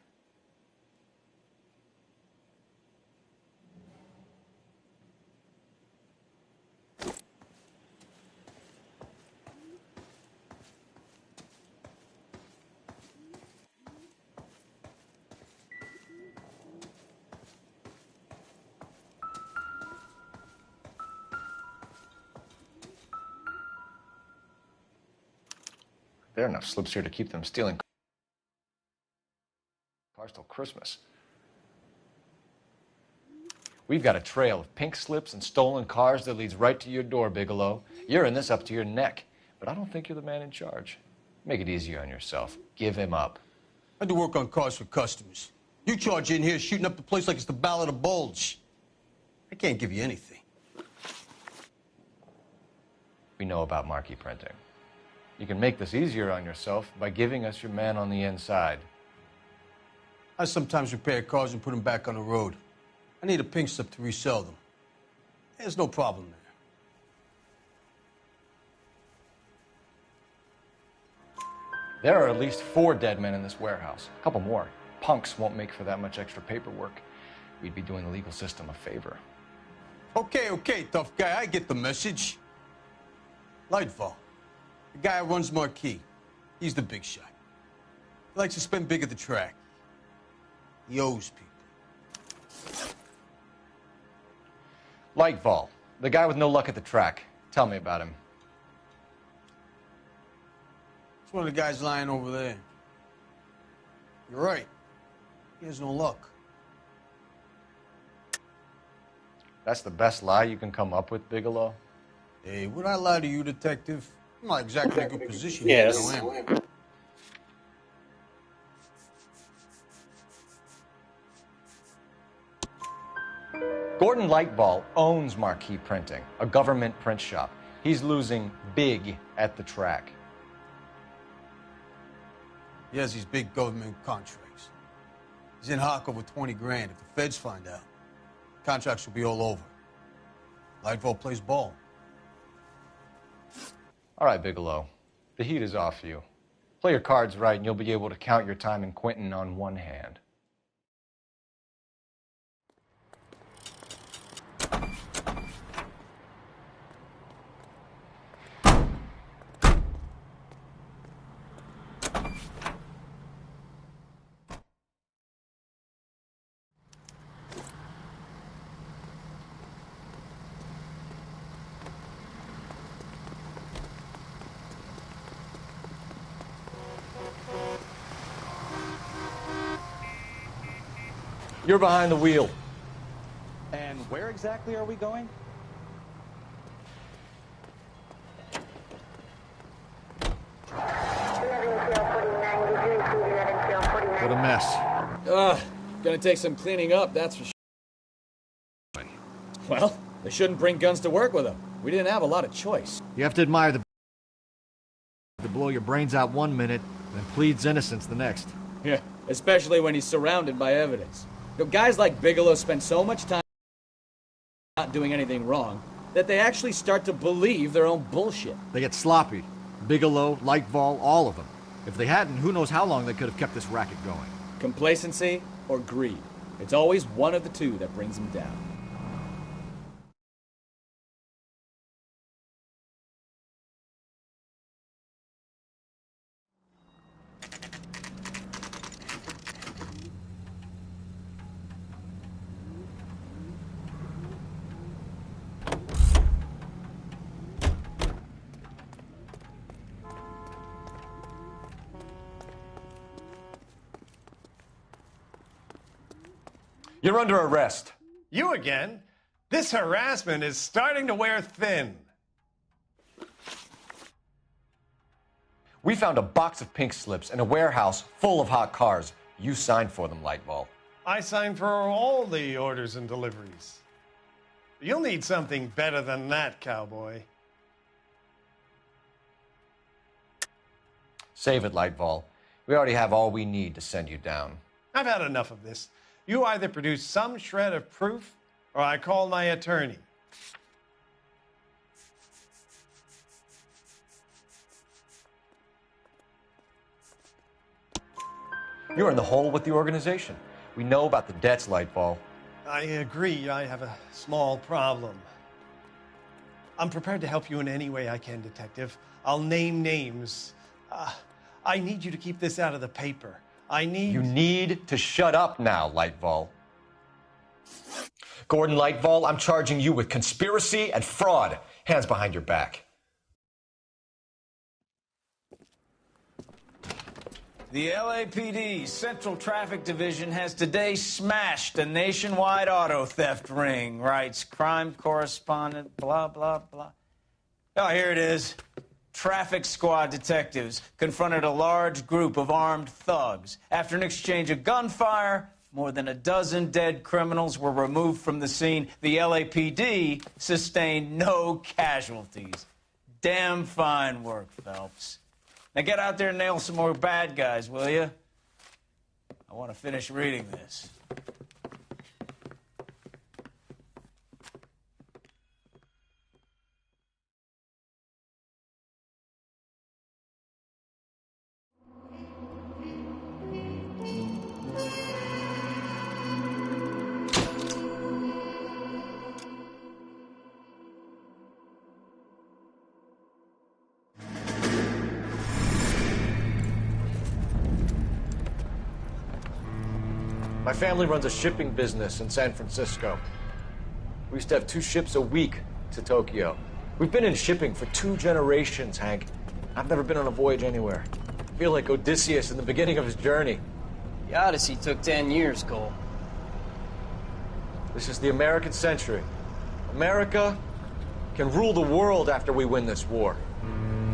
There are enough slips here to keep them stealing cars till Christmas. We've got a trail of pink slips and stolen cars that leads right to your door, Bigelow. You're in this up to your neck, but I don't think you're the man in charge. Make it easier on yourself. Give him up. I do work on cars for customers. You charge in here shooting up the place like it's the Ballad of Bulge. I can't give you anything. We know about marquee printing. You can make this easier on yourself by giving us your man on the inside. I sometimes repair cars and put them back on the road. I need a pink slip to resell them. There's no problem there. There are at least 4 dead men in this warehouse. A couple more. Punks won't make for that much extra paperwork. We'd be doing the legal system a favor. Okay, tough guy. I get the message. Lightfall. The guy who runs Marquee. He's the big shot. He likes to spend big at the track. He owes people. Lightfall, the guy with no luck at the track. Tell me about him. It's one of the guys lying over there. You're right. He has no luck. That's the best lie you can come up with, Bigelow? Hey, would I lie to you, detective? I'm not exactly in a good position Yes. here, now, am I? Gordon Lightfall owns Marquee Printing, a government print shop. He's losing big at the track. He has these big government contracts. He's in hock over 20 grand. If the feds find out, contracts will be all over. Lightfall plays ball. All right, Bigelow. The heat is off you. Play your cards right and you'll be able to count your time in Quentin on one hand. You're behind the wheel. And where exactly are we going? What a mess. Gonna take some cleaning up, that's for sure. Well, they shouldn't bring guns to work with them. We didn't have a lot of choice. You have to admire the to blow your brains out one minute, then pleads innocence the next. Yeah, especially when he's surrounded by evidence. You know, guys like Bigelow spend so much time not doing anything wrong that they actually start to believe their own bullshit. They get sloppy. Bigelow, Lightval, all of them. If they hadn't, who knows how long they could have kept this racket going. Complacency or greed. It's always one of the two that brings them down. You're under arrest. You again? This harassment is starting to wear thin. We found a box of pink slips in a warehouse full of hot cars. You signed for them, Lightball. I signed for all the orders and deliveries. You'll need something better than that, cowboy. Save it, Lightball. We already have all we need to send you down. I've had enough of this. You either produce some shred of proof, or I call my attorney. You're in the hole with the organization. We know about the debts, Lightball. I agree. I have a small problem. I'm prepared to help you in any way I can, Detective. I'll name names. I need you to keep this out of the paper. You need to shut up now, Lightval. Gordon Lightval, I'm charging you with conspiracy and fraud. Hands behind your back. The LAPD Central Traffic Division has today smashed a nationwide auto theft ring, writes crime correspondent, blah, blah, blah. Oh, here it is. Traffic squad detectives confronted a large group of armed thugs. After an exchange of gunfire, more than a dozen dead criminals were removed from the scene. The LAPD sustained no casualties. Damn fine work, Phelps. Now get out there and nail some more bad guys, will you? I want to finish reading this. My family runs a shipping business in San Francisco. We used to have 2 ships a week to Tokyo. We've been in shipping for 2 generations, Hank. I've never been on a voyage anywhere. I feel like Odysseus in the beginning of his journey. The Odyssey took 10 years, Cole. This is the American century. America can rule the world after we win this war.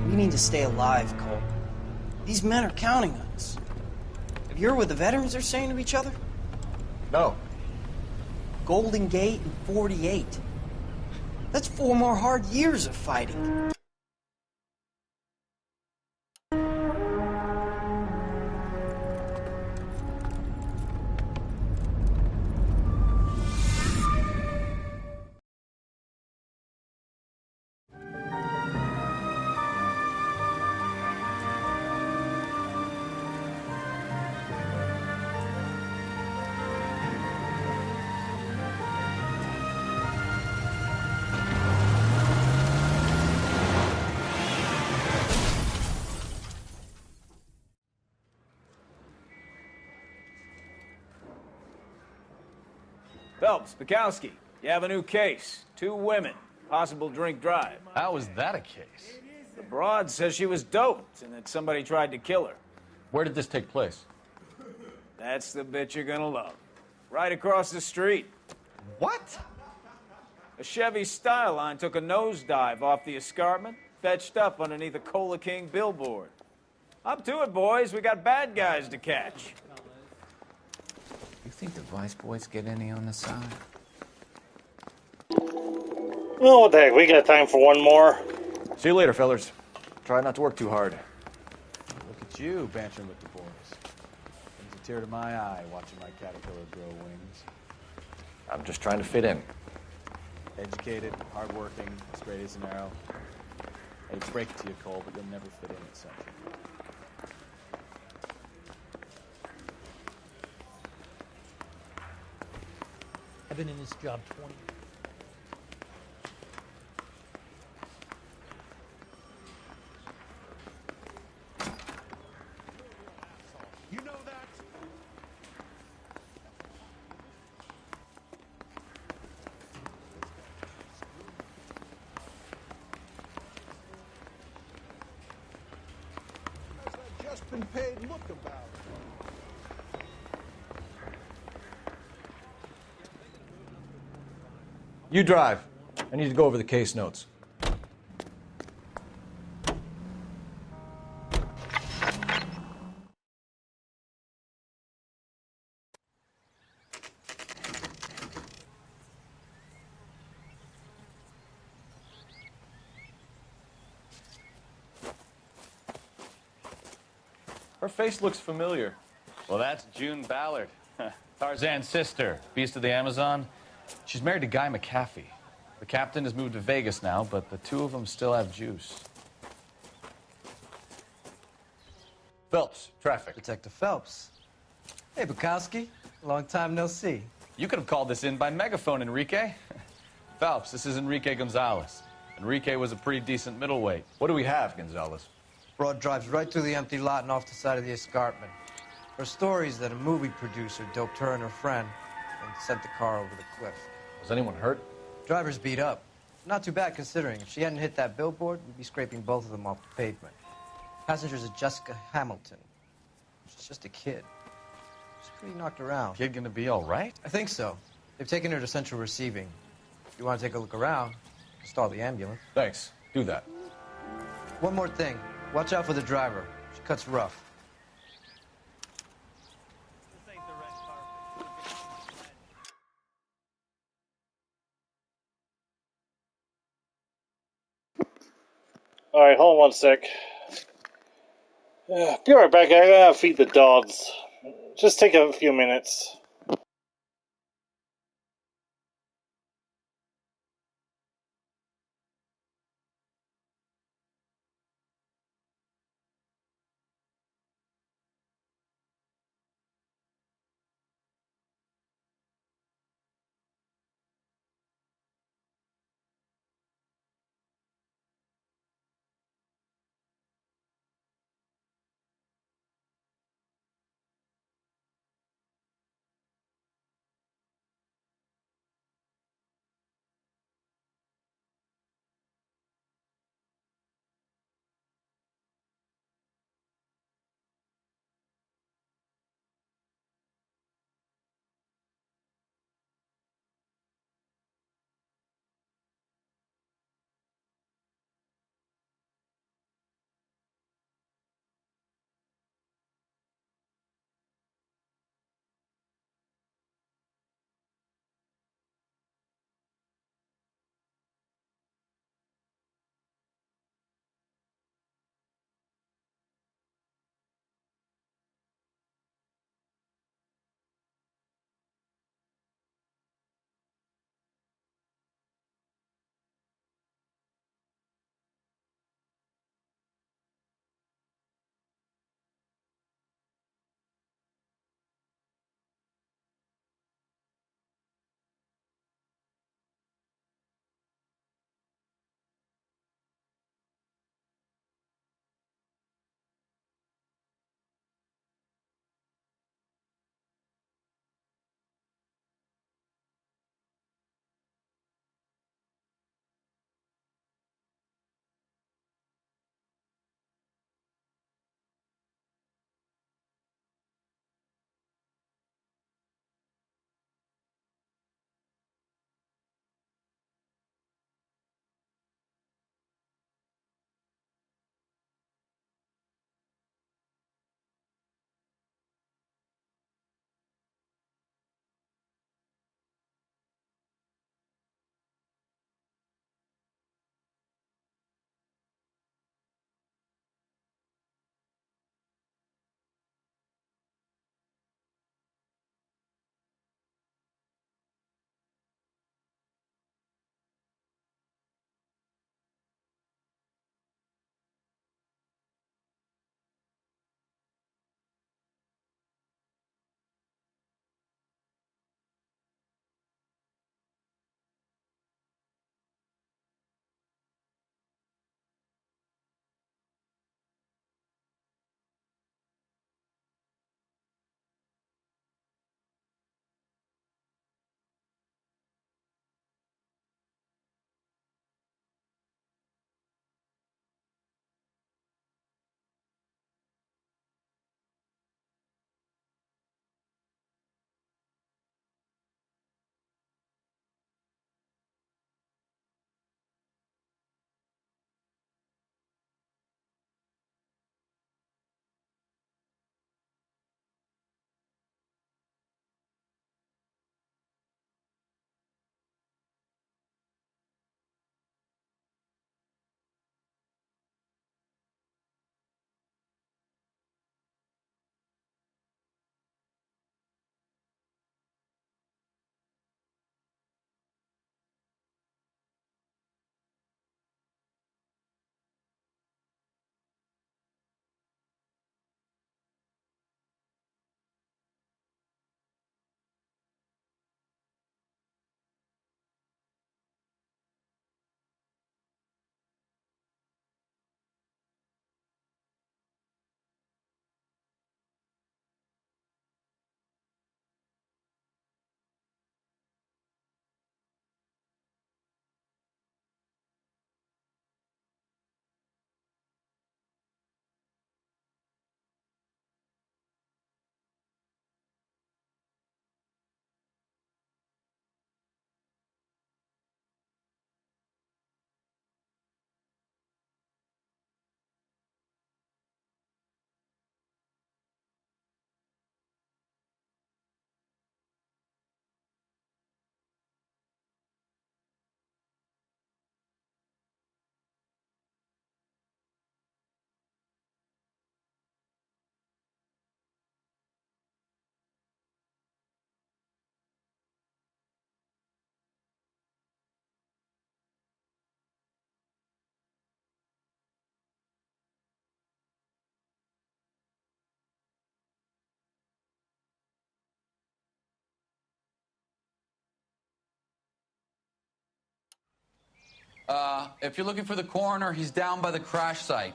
We need to stay alive, Cole. These men are counting on us. Have you heard what the veterans are saying to each other? No. Golden Gate and 48. That's 4 more hard years of fighting. Phelps, Bukowski, you have a new case. 2 women, possible drink drive. How is that a case? The broad says she was doped and that somebody tried to kill her. Where did this take place? That's the bit you're gonna love. Right across the street. What? A Chevy Styline took a nosedive off the escarpment, fetched up underneath a Cola King billboard. Up to it, boys. We got bad guys to catch. You think the Vice Boys get any on the side? Well, what the heck? We got time for one more. See you later, fellers. Try not to work too hard. Look at you, bantering with the boys. Brings a tear to my eye watching my caterpillar grow wings. I'm just trying to fit in. Educated, hardworking, straight as an arrow. I hate to break it to you, Cole, but you'll never fit in at Central. I've been in this job 20 years. You know that? How's that just been paid look about it? You drive. I need to go over the case notes. Her face looks familiar. Well, that's June Ballard, Tarzan's sister, beast of the Amazon. She's married to Guy McAfee. The captain has moved to Vegas now, but the two of them still have juice. Phelps, traffic. Detective Phelps. Hey, Bukowski. Long time no see. You could have called this in by megaphone, Enrique. Phelps, this is Enrique Gonzalez. Enrique was a pretty decent middleweight. What do we have, Gonzalez? Broad drives right through the empty lot and off the side of the escarpment. Her story is that a movie producer doped her and her friend and sent the car over the cliff. Was anyone hurt? Driver's beat up. Not too bad considering. If she hadn't hit that billboard, we'd be scraping both of them off the pavement. Passenger's a Jessica Hamilton. She's just a kid. She's pretty knocked around. Kid gonna be all right? I think so. They've taken her to central receiving. If you want to take a look around, stall the ambulance. Thanks. Do that. One more thing. Watch out for the driver. She cuts rough. Alright, hold on one sec. Be right back. I gotta feed the dogs. Just take a few minutes. If you're looking for the coroner, he's down by the crash site.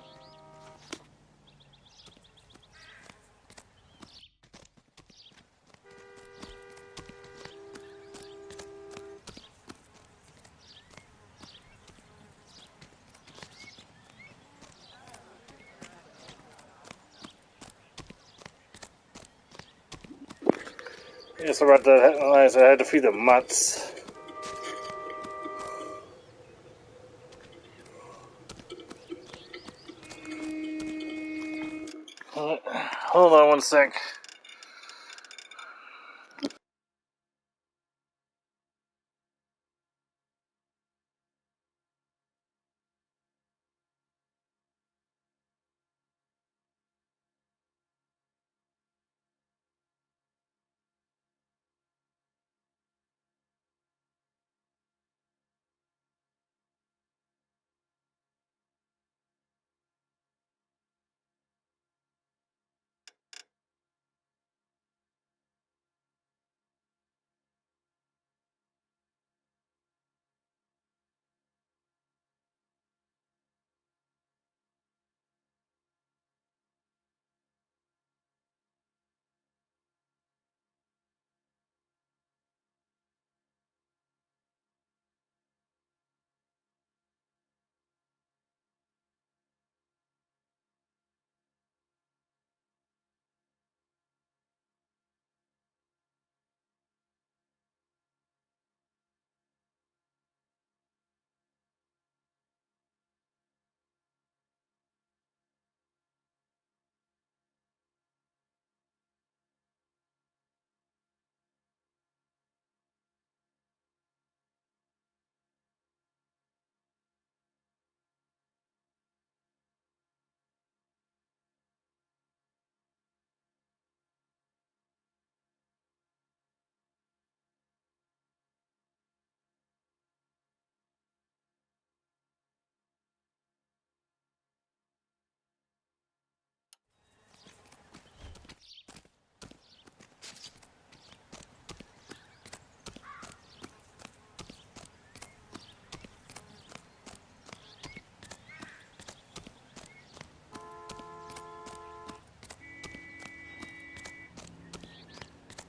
Yes, about that. I had to feed the mutts. Hold on one sec.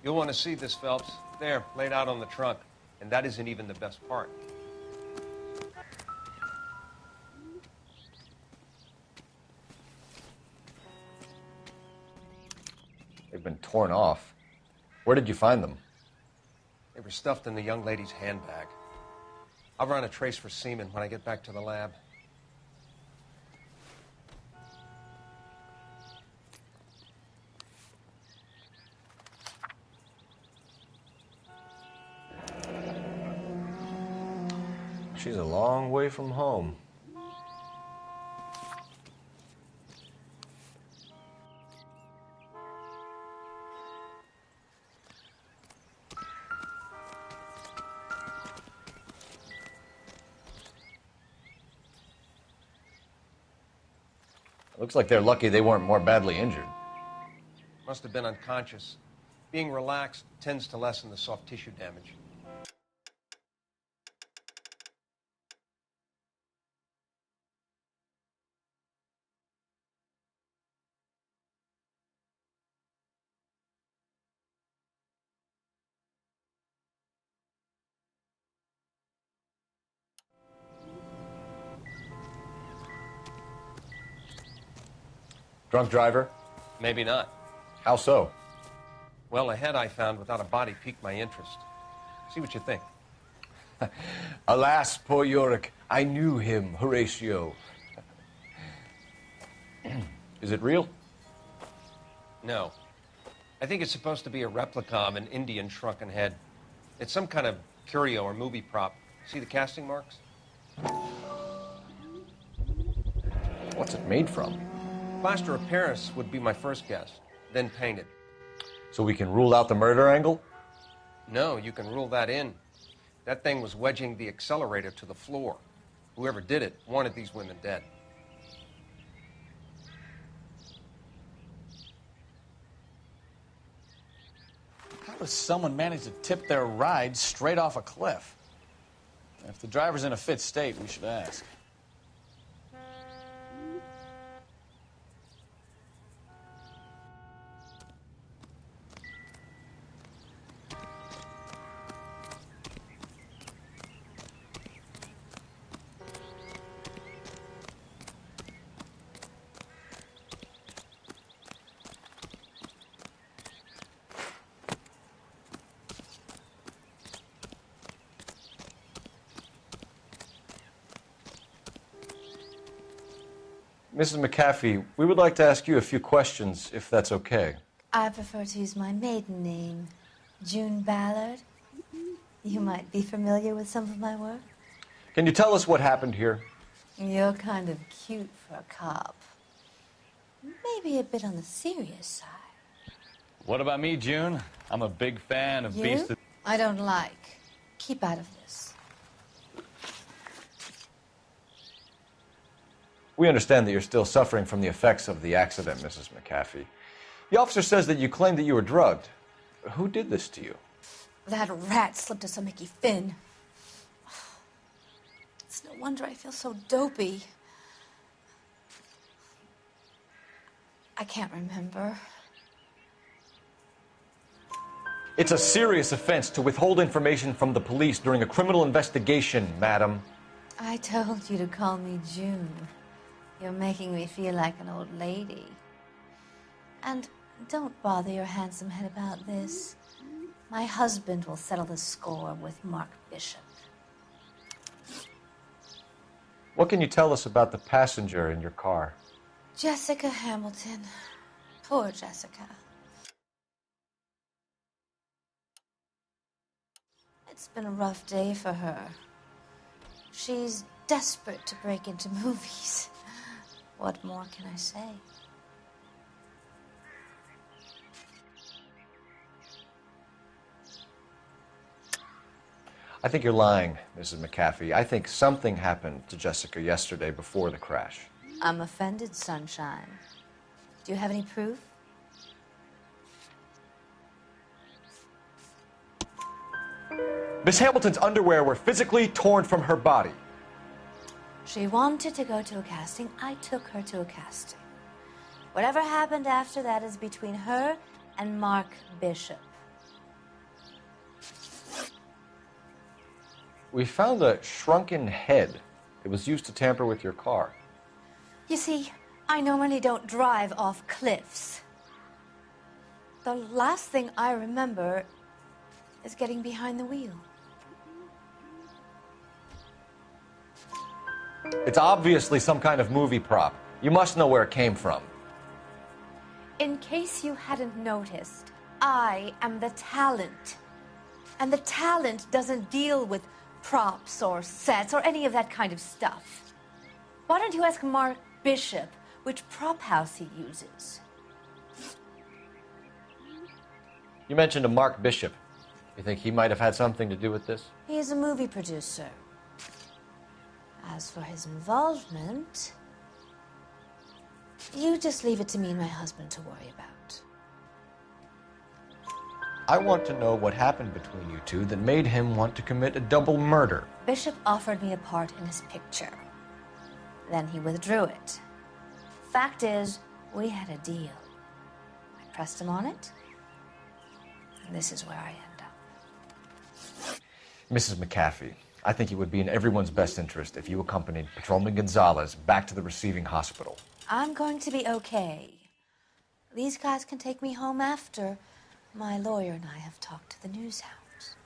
You'll want to see this, Phelps. There, laid out on the trunk. And that isn't even the best part. They've been torn off. Where did you find them? They were stuffed in the young lady's handbag. I'll run a trace for semen when I get back to the lab. She's a long way from home. Looks like they're lucky they weren't more badly injured. Must have been unconscious. Being relaxed tends to lessen the soft tissue damage. Drunk driver? Maybe not. How so? Well, a head I found without a body piqued my interest. See what you think. Alas, poor Yorick. I knew him, Horatio. Is it real? No. I think it's supposed to be a replica of an Indian shrunken head. It's some kind of curio or movie prop. See the casting marks? What's it made from? Plaster of Paris would be my first guess, then painted. So we can rule out the murder angle? No, you can rule that in. That thing was wedging the accelerator to the floor. Whoever did it wanted these women dead. How does someone manage to tip their ride straight off a cliff? If the driver's in a fit state, we should ask. Mrs. McAfee, we would like to ask you a few questions, if that's okay. I prefer to use my maiden name, June Ballard. You might be familiar with some of my work. Can you tell us what happened here? You're kind of cute for a cop. Maybe a bit on the serious side. What about me, June? I'm a big fan of Beast You? I don't like. Keep out of this. We understand that you're still suffering from the effects of the accident, Mrs. McAfee. The officer says that you claimed that you were drugged. Who did this to you? That rat slipped us a Mickey Finn. It's no wonder I feel so dopey. I can't remember. It's a serious offense to withhold information from the police during a criminal investigation, madam. I told you to call me June. You're making me feel like an old lady. And don't bother your handsome head about this. My husband will settle the score with Mark Bishop. What can you tell us about the passenger in your car? Jessica Hamilton. Poor Jessica. It's been a rough day for her. She's desperate to break into movies. What more can I say? I think you're lying, Mrs. McAfee. I think something happened to Jessica yesterday before the crash. I'm offended, Sunshine. Do you have any proof? Miss Hamilton's underwear were physically torn from her body. She wanted to go to a casting. I took her to a casting. Whatever happened after that is between her and Mark Bishop. We found a shrunken head. It was used to tamper with your car. You see, I normally don't drive off cliffs. The last thing I remember is getting behind the wheel. It's obviously some kind of movie prop. You must know where it came from. In case you hadn't noticed, I am the talent. And the talent doesn't deal with props or sets or any of that kind of stuff. Why don't you ask Mark Bishop which prop house he uses? You mentioned a Mark Bishop. You think he might have had something to do with this? He's a movie producer. As for his involvement, you just leave it to me and my husband to worry about. I want to know what happened between you two that made him want to commit a double murder. Bishop offered me a part in his picture. Then he withdrew it. Fact is, we had a deal. I pressed him on it, and this is where I end up. Mrs. McAfee, I think it would be in everyone's best interest if you accompanied Patrolman Gonzalez back to the receiving hospital. I'm going to be okay. These guys can take me home after. My lawyer and I have talked to the news hounds.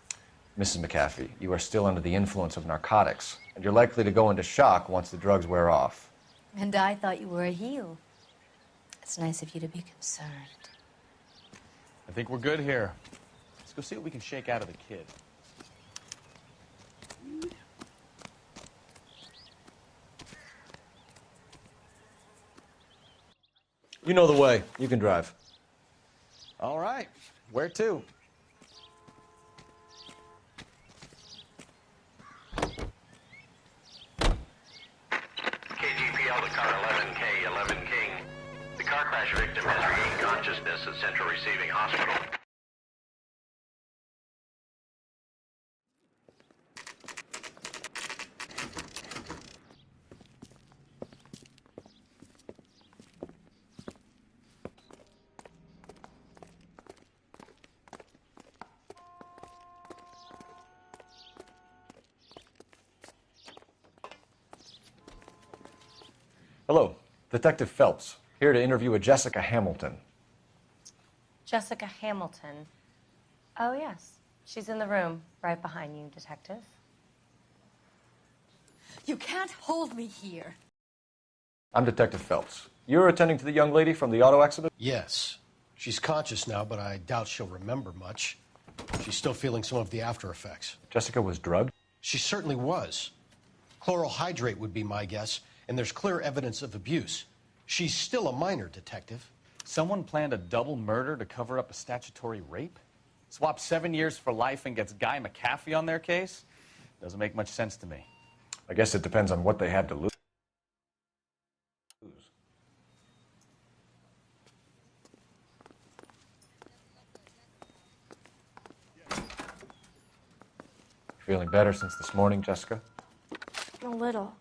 Mrs. McAfee, you are still under the influence of narcotics, and you're likely to go into shock once the drugs wear off. And I thought you were a heel. It's nice of you to be concerned. I think we're good here. Let's go see what we can shake out of the kid. You know the way. You can drive. All right. Where to? KGPL to car 11K, 11 King. The car crash victim has regained consciousness at Central Receiving Hospital. Hello, Detective Phelps, here to interview a Jessica Hamilton. Jessica Hamilton. Oh, yes. She's in the room, right behind you, Detective. You can't hold me here. I'm Detective Phelps. You're attending to the young lady from the auto accident? Yes. She's conscious now, but I doubt she'll remember much. She's still feeling some of the after effects. Jessica was drugged? She certainly was. Chloral hydrate would be my guess, and there's clear evidence of abuse. She's still a minor, Detective. Someone planned a double murder to cover up a statutory rape? Swap 7 years for life and gets Guy McAfee on their case? Doesn't make much sense to me. I guess it depends on what they have to lose. Feeling better since this morning, Jessica? A little.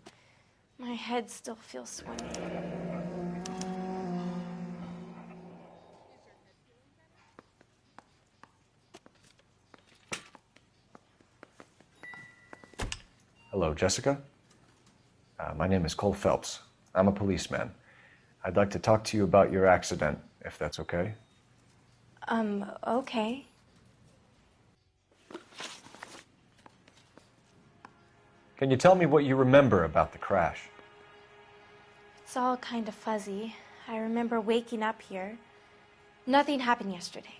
My head still feels swimming. Hello, Jessica. My name is Cole Phelps. I'm a policeman. I'd like to talk to you about your accident, if that's okay. Okay. Can you tell me what you remember about the crash? It's all kind of fuzzy. I remember waking up here. Nothing happened yesterday.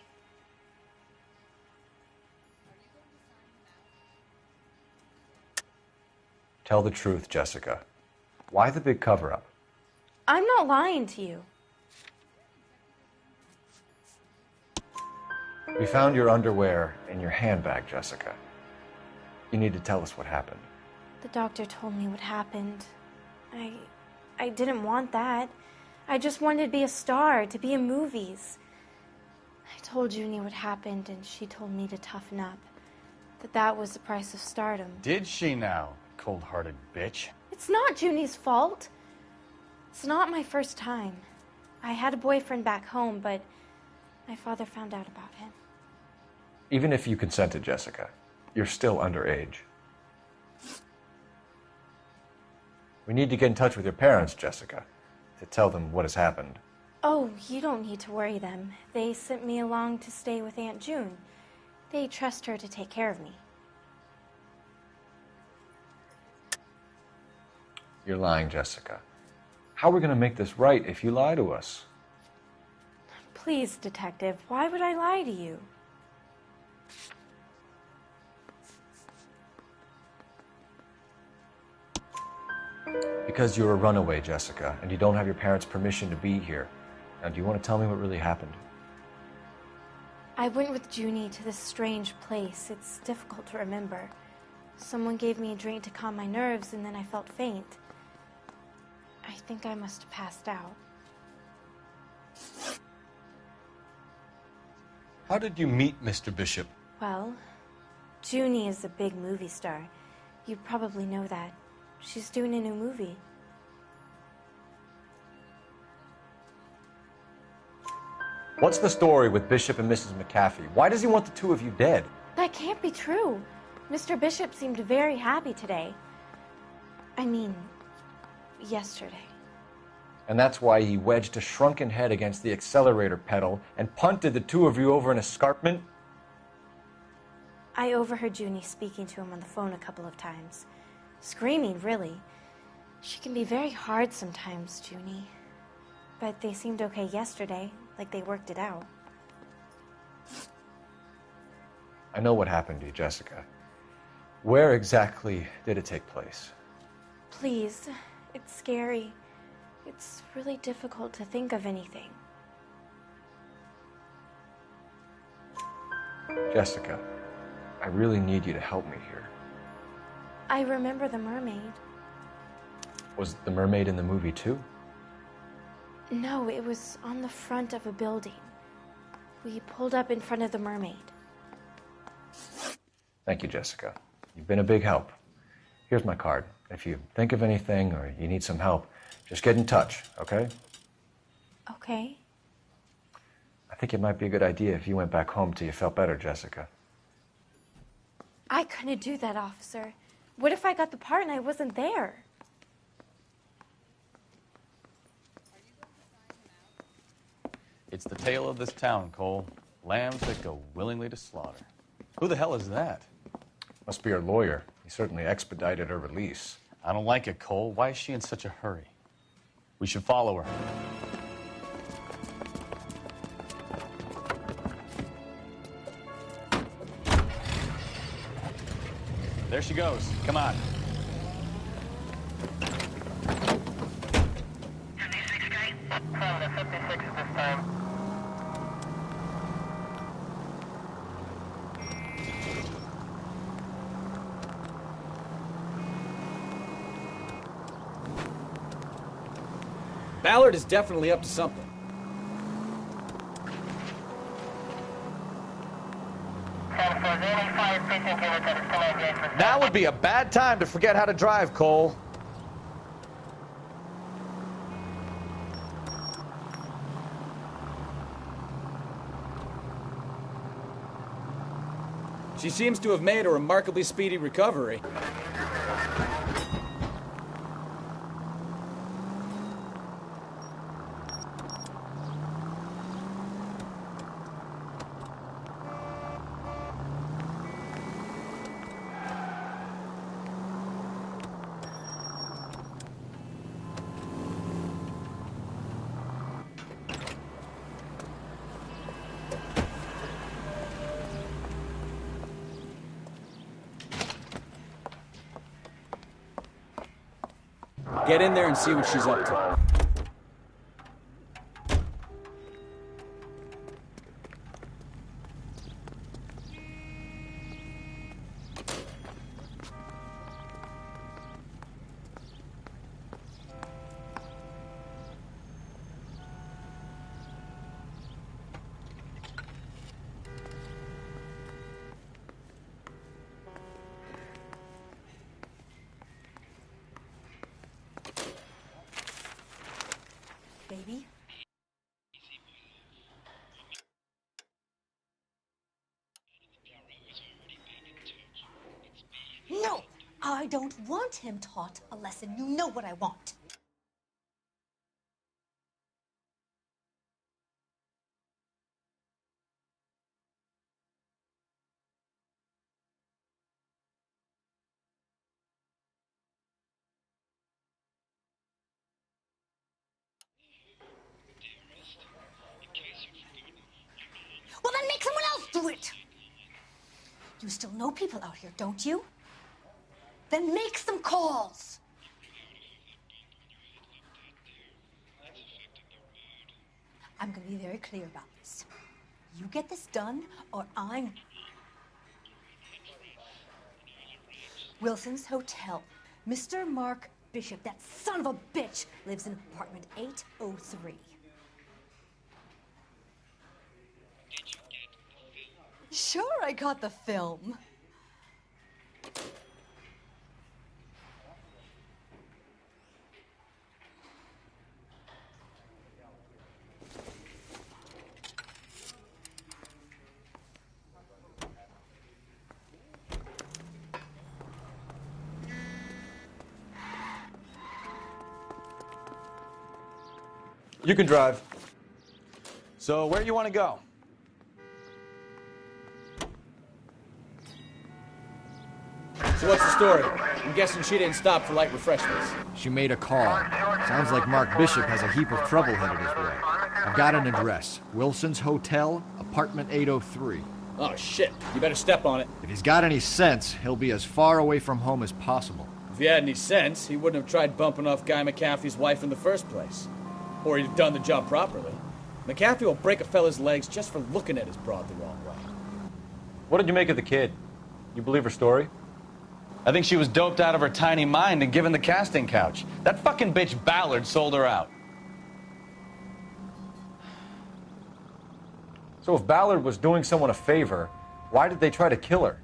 Tell the truth, Jessica. Why the big cover-up? I'm not lying to you. We found your underwear in your handbag, Jessica. You need to tell us what happened. The doctor told me what happened. I didn't want that. I just wanted to be a star, to be in movies. I told Junie what happened, and she told me to toughen up. That was the price of stardom. Did she now, cold-hearted bitch? It's not Junie's fault. It's not my first time. I had a boyfriend back home, but my father found out about him. Even if you consented, Jessica, you're still underage. We need to get in touch with your parents, Jessica, to tell them what has happened. Oh, you don't need to worry them. They sent me along to stay with Aunt June. They trust her to take care of me. You're lying, Jessica. How are we going to make this right if you lie to us? Please, Detective, why would I lie to you? Because you're a runaway, Jessica, and you don't have your parents' permission to be here. Now, do you want to tell me what really happened? I went with Junie to this strange place. It's difficult to remember. Someone gave me a drink to calm my nerves, and then I felt faint. I think I must have passed out. How did you meet Mr. Bishop? Well, Junie is a big movie star. You probably know that. She's doing a new movie. What's the story with Bishop and Mrs. McAfee? Why does he want the two of you dead? That can't be true. Mr. Bishop seemed very happy today. I mean, yesterday. And that's why he wedged a shrunken head against the accelerator pedal and punted the two of you over an escarpment? I overheard Junie speaking to him on the phone a couple of times. Screaming, really. She can be very hard sometimes, Junie. But they seemed okay yesterday, like they worked it out. I know what happened to you, Jessica. Where exactly did it take place? Please, it's scary. It's really difficult to think of anything. Jessica, I really need you to help me here. I remember the mermaid. Was the mermaid in the movie too? No, it was on the front of a building. We pulled up in front of the mermaid. Thank you, Jessica. You've been a big help. Here's my card. If you think of anything or you need some help, just get in touch, okay? Okay. I think it might be a good idea if you went back home till you felt better, Jessica. I couldn't do that, officer. What if I got the part and I wasn't there? It's the tale of this town, Cole. Lambs that go willingly to slaughter. Who the hell is that? Must be her lawyer. He certainly expedited her release. I don't like it, Cole. Why is she in such a hurry? We should follow her. There she goes. Come on. Ballard is definitely up to something. Now would be a bad time to forget how to drive, Cole. She seems to have made a remarkably speedy recovery. Get in there and see what she's up to. Baby? No! I don't want him taught a lesson. You know what I want. Well, then make someone else do it! You still know people out here, don't you? Then make some calls! I'm gonna be very clear about this. You get this done, or I'm... Wilson's Hotel. Mr. Mark Bishop, that son of a bitch, lives in apartment 803. Sure, I got the film. You can drive. So, where do you want to go? So what's the story? I'm guessing she didn't stop for light refreshments. She made a call. Sounds like Mark Bishop has a heap of trouble headed his way. I've got an address. Wilson's Hotel, apartment 803. Oh, shit. You better step on it. If he's got any sense, he'll be as far away from home as possible. If he had any sense, he wouldn't have tried bumping off Guy McAfee's wife in the first place. Or he'd have done the job properly. McAfee will break a fella's legs just for looking at his broad the wrong way. What did you make of the kid? You believe her story? I think she was doped out of her tiny mind and given the casting couch. That fucking bitch Ballard sold her out. So if Ballard was doing someone a favor, why did they try to kill her?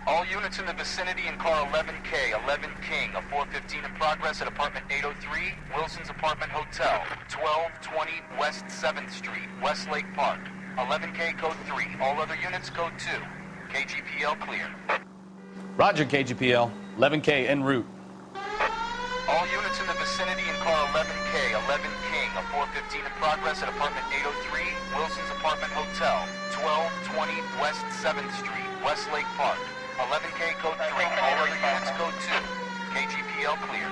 All units in the vicinity in car 11K, 11 King, a 415 in progress at apartment 803, Wilson's Apartment Hotel, 1220 West 7th Street, Westlake Park. 11K code 3, all other units code 2. KGPL clear. Roger, KGPL. 11K en route. All units in the vicinity in car 11K, 11 King, a 415 in progress at apartment 803, Wilson's Apartment Hotel, 1220 West 7th Street, Westlake Park. 11K code 3, all other units code 2. KGPL clear.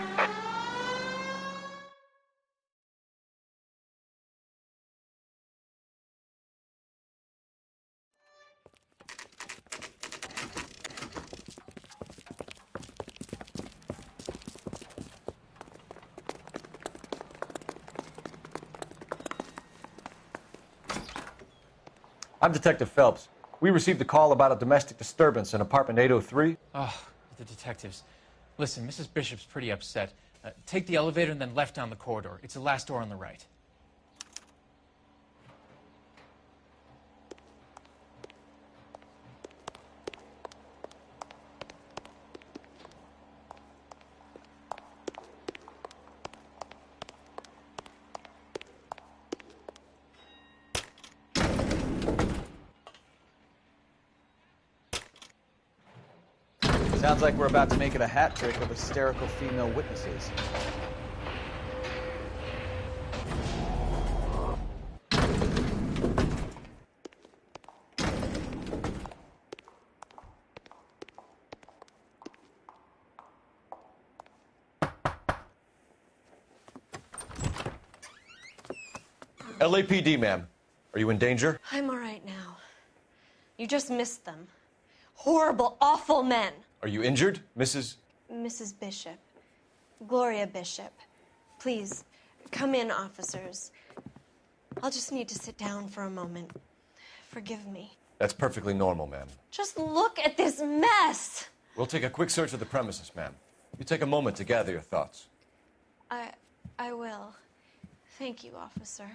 I'm Detective Phelps. We received a call about a domestic disturbance in apartment 803. Oh, the detectives. Listen, Mrs. Bishop's pretty upset. Take the elevator and then left down the corridor. It's the last door on the right. Sounds like we're about to make it a hat trick of hysterical female witnesses. LAPD, ma'am. Are you in danger? I'm all right now. You just missed them. Horrible, awful men. Are you injured, Mrs.? Mrs. Bishop. Gloria Bishop. Please, come in, officers. I'll just need to sit down for a moment. Forgive me. That's perfectly normal, ma'am. Just look at this mess. We'll take a quick search of the premises, ma'am. You take a moment to gather your thoughts. I will. Thank you, officer.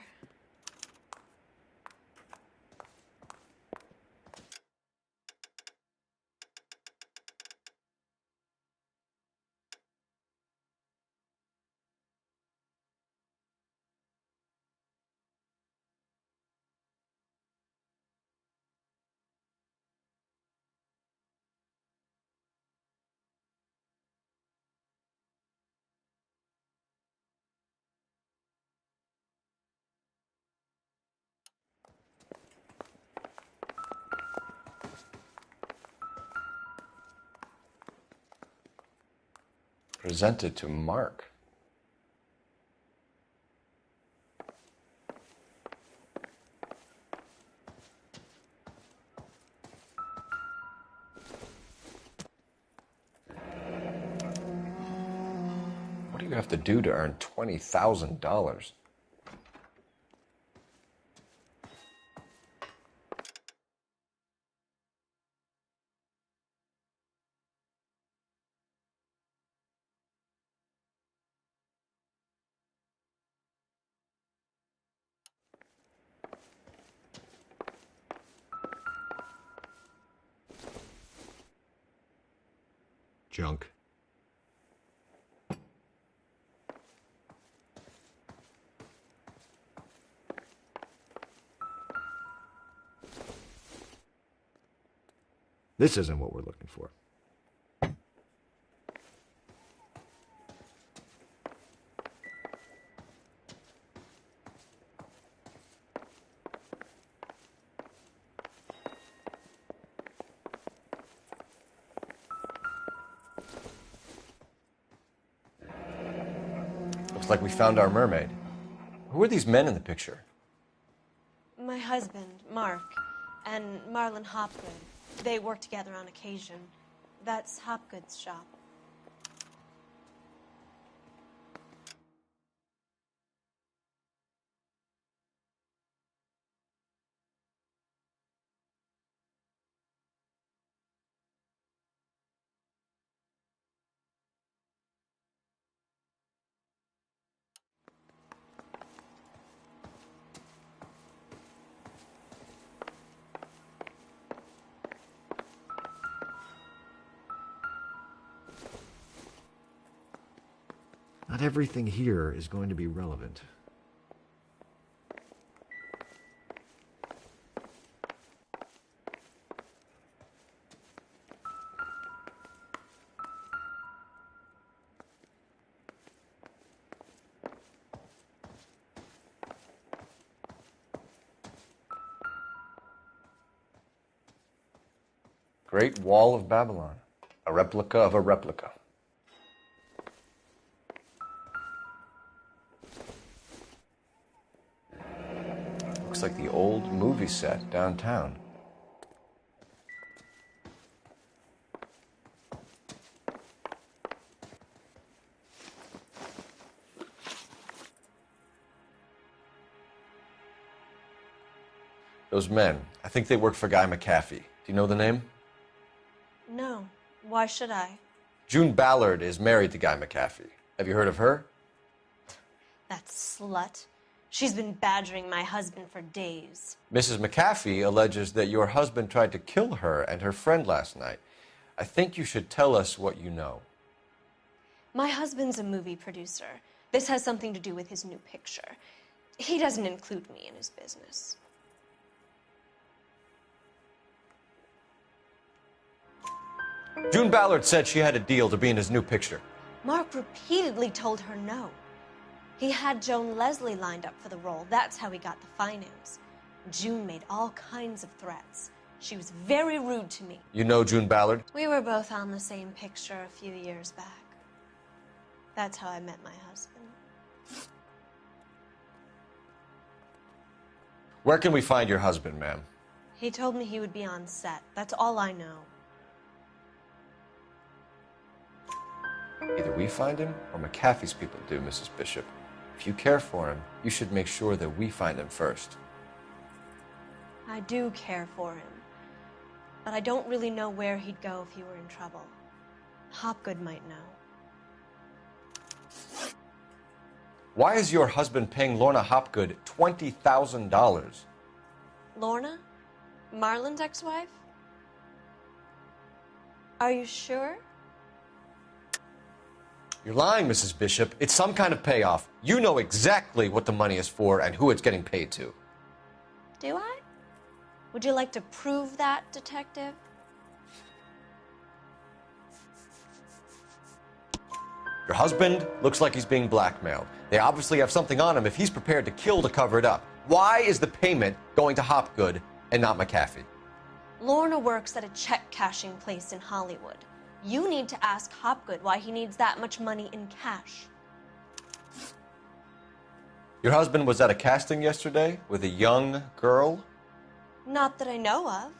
Presented to Mark. What do you have to do to earn $20,000? Junk. This isn't what we're looking for. Looks like we found our mermaid. Who are these men in the picture? My husband, Mark, and Marlon Hopgood. They work together on occasion. That's Hopgood's shop. Not everything here is going to be relevant. Great Wall of Babylon. A replica of a replica. Looks like the old movie set downtown. Those men, I think they work for Guy McAfee. Do you know the name? No. Why should I? June Ballard is married to Guy McAfee. Have you heard of her? That slut. She's been badgering my husband for days. Mrs. McAfee alleges that your husband tried to kill her and her friend last night. I think you should tell us what you know. My husband's a movie producer. This has something to do with his new picture. He doesn't include me in his business. June Ballard said she had a deal to be in his new picture. Mark repeatedly told her no. He had Joan Leslie lined up for the role. That's how he got the finance. June made all kinds of threats. She was very rude to me. You know June Ballard? We were both on the same picture a few years back. That's how I met my husband. Where can we find your husband, ma'am? He told me he would be on set. That's all I know. Either we find him or McAfee's people do, Mrs. Bishop. If you care for him, you should make sure that we find him first. I do care for him. But I don't really know where he'd go if he were in trouble. Hopgood might know. Why is your husband paying Lorna Hopgood $20,000? Lorna? Marlon's ex-wife? Are you sure? You're lying, Mrs. Bishop. It's some kind of payoff. You know exactly what the money is for and who it's getting paid to. Do I? Would you like to prove that, Detective? Your husband looks like he's being blackmailed. They obviously have something on him if he's prepared to kill to cover it up. Why is the payment going to Hopgood and not McAfee? Lorna works at a check-cashing place in Hollywood. You need to ask Hopgood why he needs that much money in cash. Your husband was at a casting yesterday with a young girl? Not that I know of.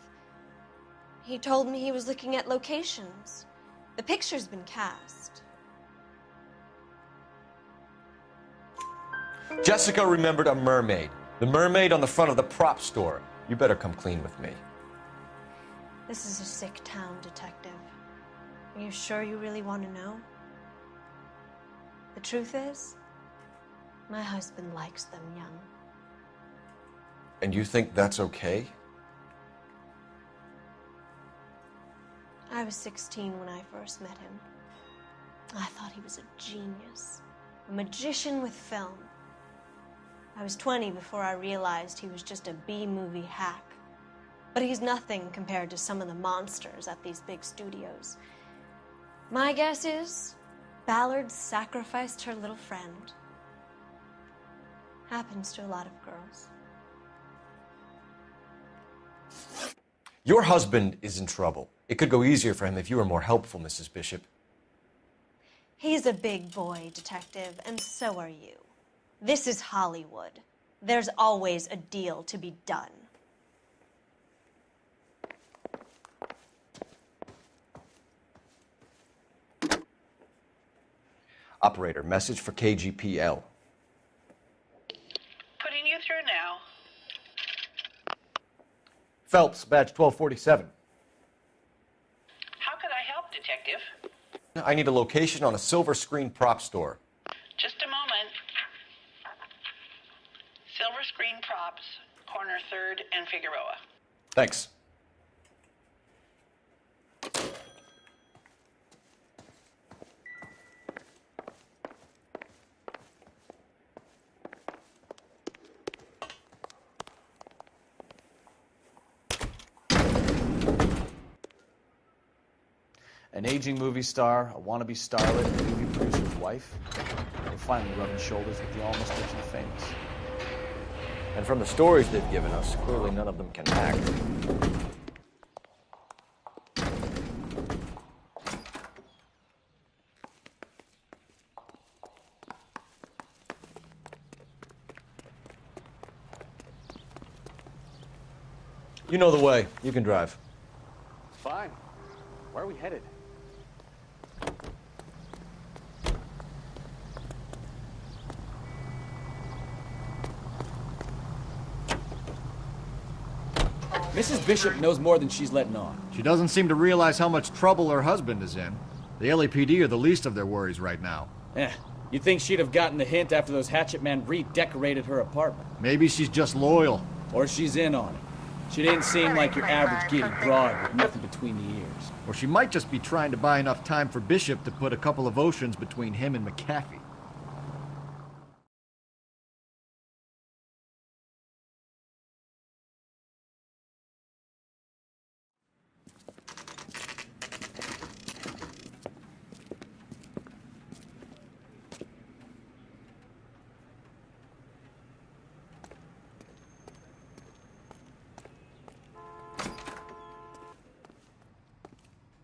He told me he was looking at locations. The picture's been cast. Jessica remembered a mermaid. The mermaid on the front of the prop store. You better come clean with me. This is a sick town, Detective. Are you sure you really want to know? The truth is, my husband likes them young. And you think that's okay? I was 16 when I first met him. I thought he was a genius, a magician with film. I was 20 before I realized he was just a B-movie hack. But he's nothing compared to some of the monsters at these big studios. My guess is Ballard sacrificed her little friend. Happens to a lot of girls. Your husband is in trouble. It could go easier for him if you were more helpful, Mrs. Bishop. He's a big boy, Detective, and so are you. This is Hollywood. There's always a deal to be done. Operator, message for KGPL. Putting you through now. Phelps, badge 1247. How could I help, Detective? I need a location on a silver screen prop store. Just a moment. Silver Screen Props, corner 3rd and Figueroa. Thanks. An aging movie star, a wannabe starlet, and a movie producer's wife. They're finally rubbing shoulders with the almost rich and famous. And from the stories they've given us, clearly none of them can act. You know the way. You can drive. Fine. Where are we headed? Mrs. Bishop knows more than she's letting on. She doesn't seem to realize how much trouble her husband is in. The LAPD are the least of their worries right now. You'd think she'd have gotten the hint after those hatchet men redecorated her apartment. Maybe she's just loyal. Or she's in on it. She didn't seem like your average giddy broad with nothing between the ears. Or she might just be trying to buy enough time for Bishop to put a couple of oceans between him and McAfee.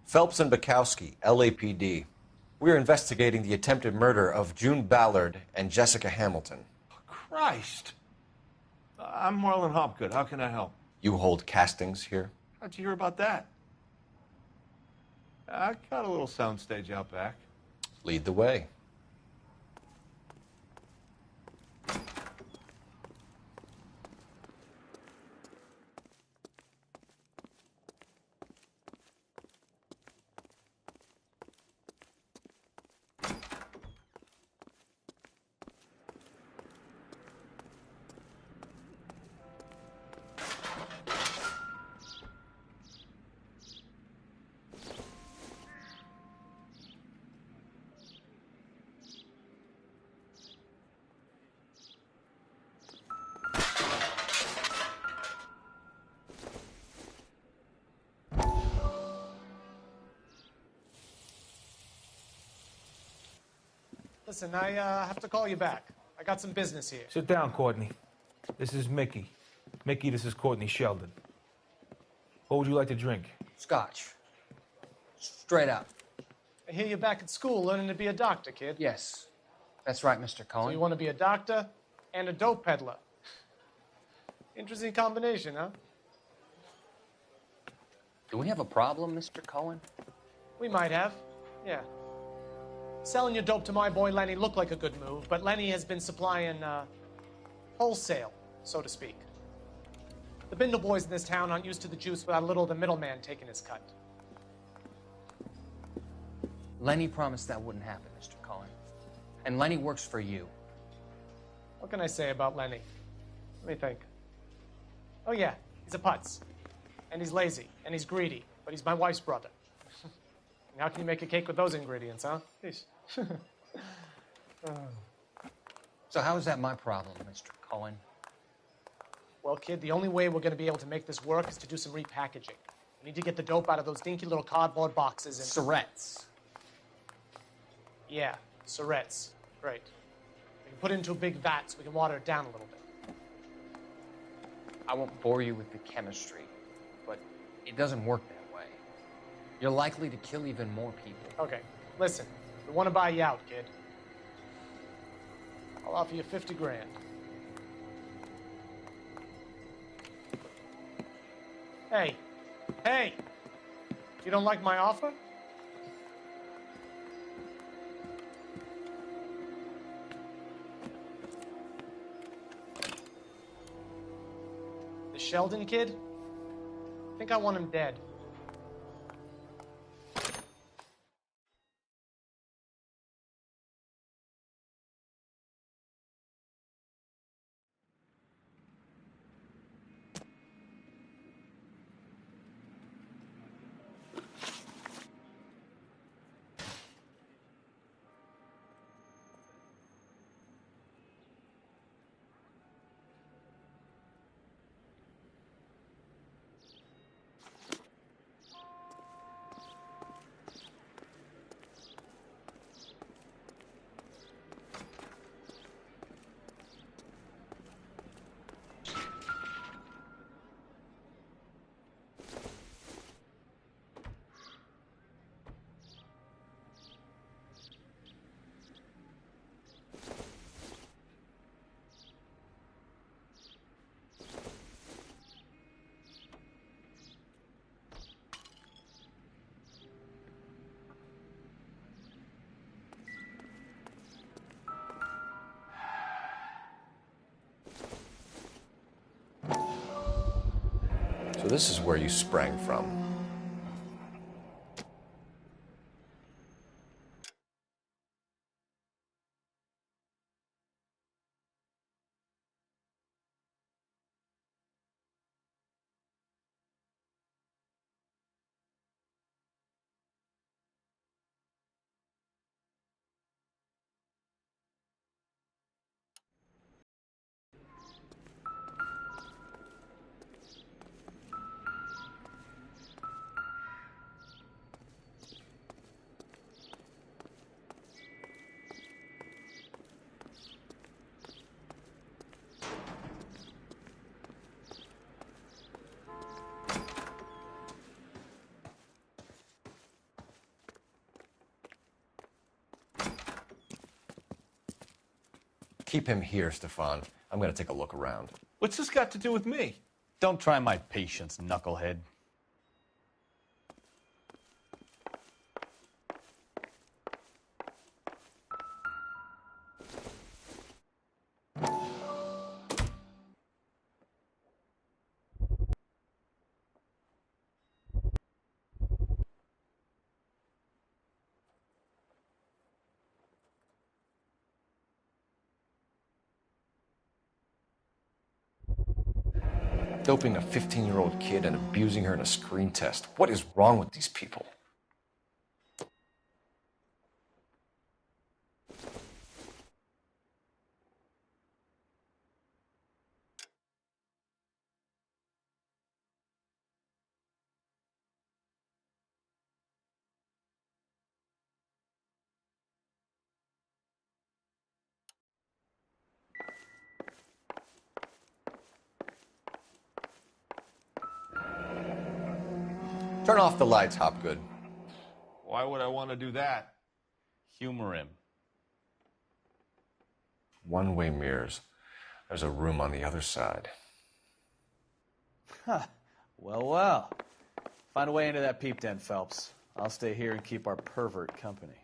Phelps and Bukowski, LAPD. We're investigating the attempted murder of June Ballard and Jessica Hamilton. Christ. I'm Marlon Hopgood. How can I help? You hold castings here? How'd you hear about that? I got a little soundstage out back. Lead the way. Listen, I have to call you back. I got some business here. Sit down, Courtney. This is Mickey. Mickey, this is Courtney Sheldon. What would you like to drink? Scotch. Straight out. I hear you're back at school learning to be a doctor, kid. Yes. That's right, Mr. Cohen. So you want to be a doctor and a dope peddler. Interesting combination, huh? Do we have a problem, Mr. Cohen? We might have, yeah. Selling your dope to my boy Lenny looked like a good move, but Lenny has been supplying, wholesale, so to speak. The Bindle boys in this town aren't used to the juice without a little of the middleman taking his cut. Lenny promised that wouldn't happen, Mr. Cohen. And Lenny works for you. What can I say about Lenny? Let me think. Oh yeah, he's a putz. And he's lazy, and he's greedy, but he's my wife's brother. And how can you make a cake with those ingredients, huh? Jeez. So how is that my problem, Mr. Cohen? Well, kid, the only way we're going to be able to make this work is to do some repackaging. We need to get the dope out of those dinky little cardboard boxes and... Syrettes. Yeah, syrettes. Great. We can put it into a big vat so we can water it down a little bit. I won't bore you with the chemistry, but it doesn't work that way. You're likely to kill even more people. Okay, listen. We want to buy you out, kid. I'll offer you 50 grand. Hey. Hey! You don't like my offer? The Sheldon kid? I think I want him dead. this is where you sprang from. Keep him here, Stefan. I'm going to take a look around. What's this got to do with me? Don't try my patience, knucklehead. Doping a 15-year-old kid and abusing her in a screen test. What is wrong with these people? Turn off the lights, Hopgood. Why would I want to do that? Humor him. One-way mirrors. There's a room on the other side. Huh. Well, well. Find a way into that peep den, Phelps. I'll stay here and keep our pervert company.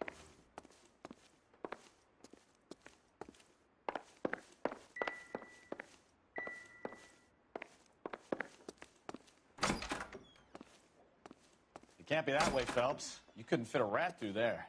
It can't be that way, Phelps. You couldn't fit a rat through there.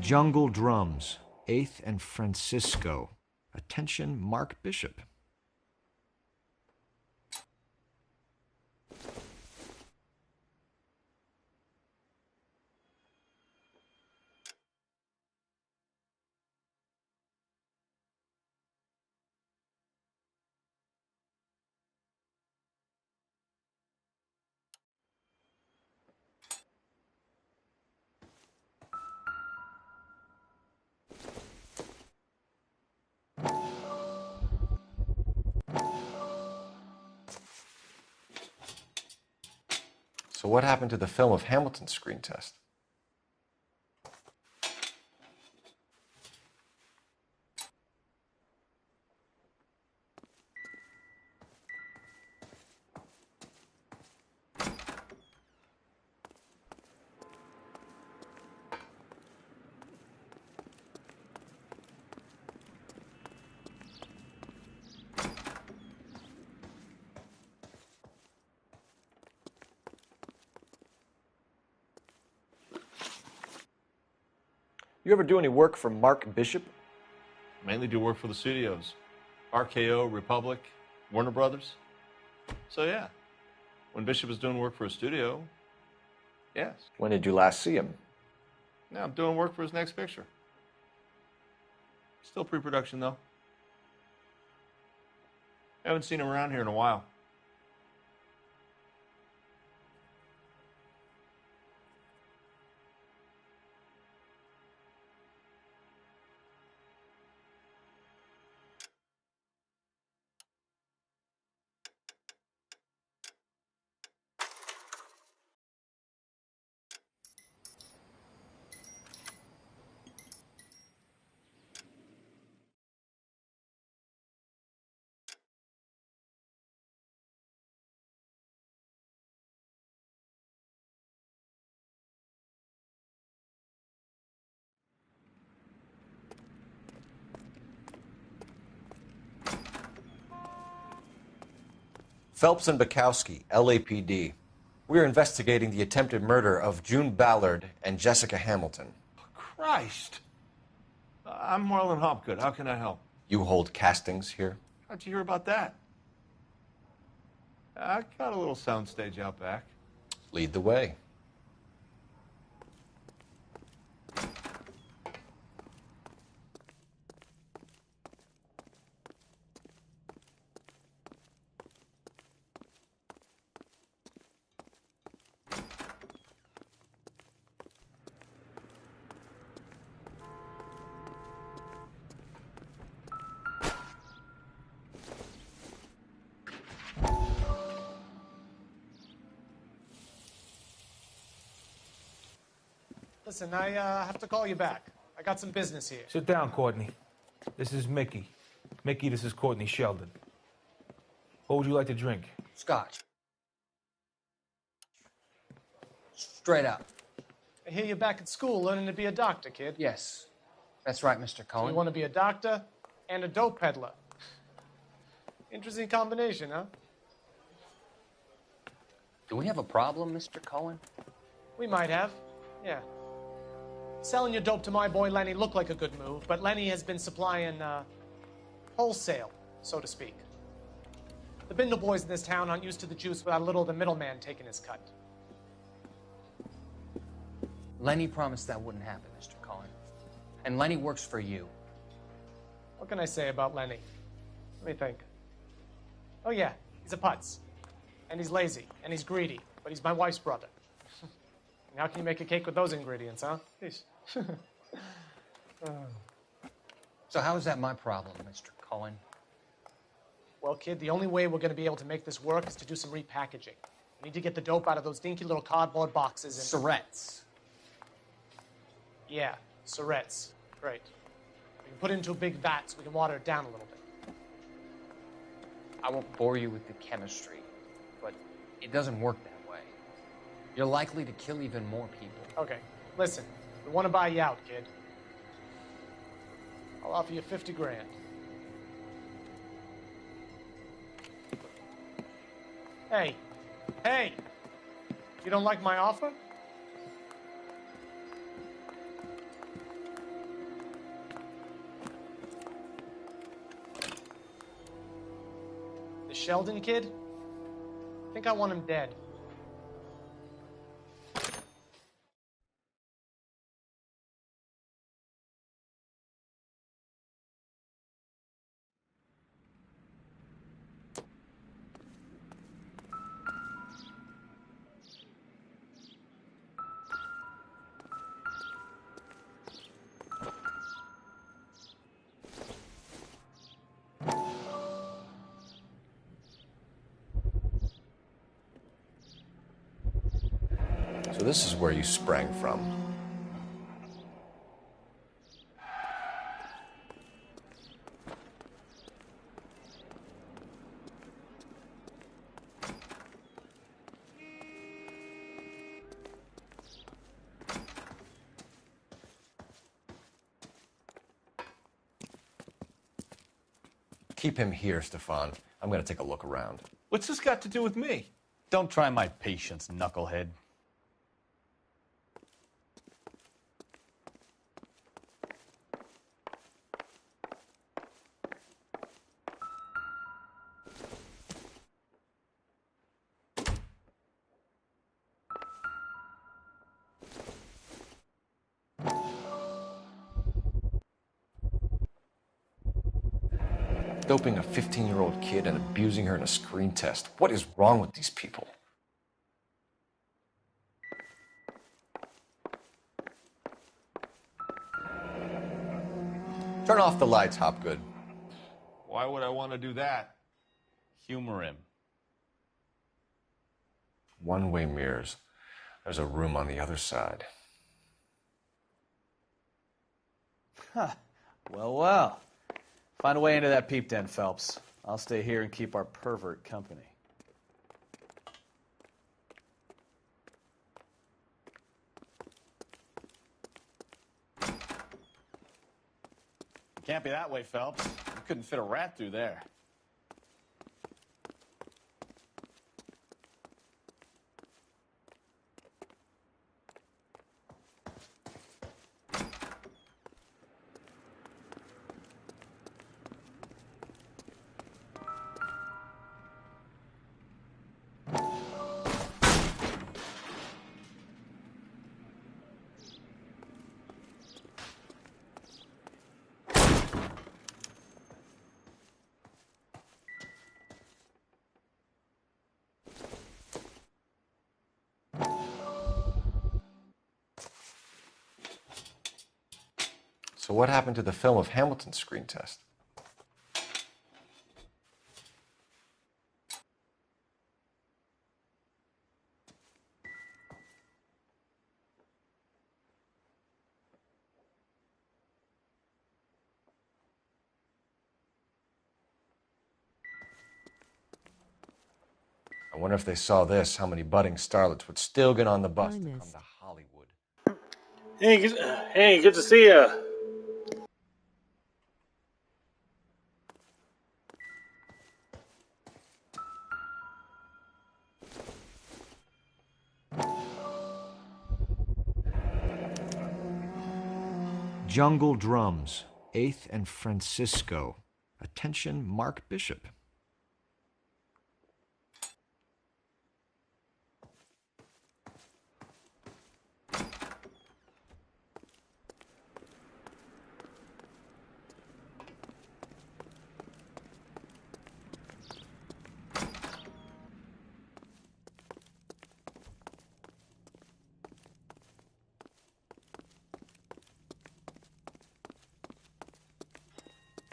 Jungle Drums, 8th and Francisco. Attention, Mark Bishop. So what happened to the film of Hamilton's screen test? You ever do any work for Mark Bishop? Mainly do work for the studios. RKO, Republic, Warner Brothers. So yeah, when Bishop is doing work for a studio, yes. When did you last see him? Now I'm doing work for his next picture. Still pre-production, though. Haven't seen him around here in a while. Phelps and Bukowski, LAPD. We are investigating the attempted murder of June Ballard and Jessica Hamilton. Christ! I'm Marlon Hopgood. How can I help? You hold castings here? How'd you hear about that? I got a little soundstage out back. Lead the way. Listen, I have to call you back. I got some business here. Sit down, Courtney. This is Mickey. Mickey, this is Courtney Sheldon. What would you like to drink? Scotch. Straight up. I hear you're back at school learning to be a doctor, kid. Yes. That's right, Mr. So Cohen. you want to be a doctor and a dope peddler. Interesting combination, huh? Do we have a problem, Mr. Cohen? We might have, yeah. Selling your dope to my boy Lenny looked like a good move, but Lenny has been supplying, wholesale, so to speak. The Bindle boys in this town aren't used to the juice without a little of the middleman taking his cut. Lenny promised that wouldn't happen, Mr. Cohen. And Lenny works for you. What can I say about Lenny? Let me think. Oh yeah, he's a putz. And he's lazy, and he's greedy, but he's my wife's brother. And how can you make a cake with those ingredients, huh? Jeez. So how is that my problem, Mr. Cohen? Well, kid, the only way we're going to be able to make this work is to do some repackaging. We need to get the dope out of those dinky little cardboard boxes and... Surrettes. Yeah, Surrettes. Great. We can put it into a big vat so we can water it down a little bit. I won't bore you with the chemistry, but it doesn't work that way. You're likely to kill even more people. Okay, listen. We want to buy you out, kid. I'll offer you 50 grand. Hey. Hey! You don't like my offer? The Sheldon kid? I think I want him dead. So this is where you sprang from. Keep him here, Stefan. I'm going to take a look around. What's this got to do with me? Don't try my patience, knucklehead. Doping a 15-year-old kid and abusing her in a screen test. What is wrong with these people? Turn off the lights, Hopgood. Why would I want to do that? Humor him. One-way mirrors. There's a room on the other side. Huh. Well, well. Find a way into that peep den, Phelps. I'll stay here and keep our pervert company. Can't be that way, Phelps. You couldn't fit a rat through there. So what happened to the film of Hamilton's screen test? I wonder if they saw this, how many budding starlets would still get on the bus to come to Hollywood. Hey, good to see ya. Jungle Drums, 8th and Francisco. Attention, Mark Bishop.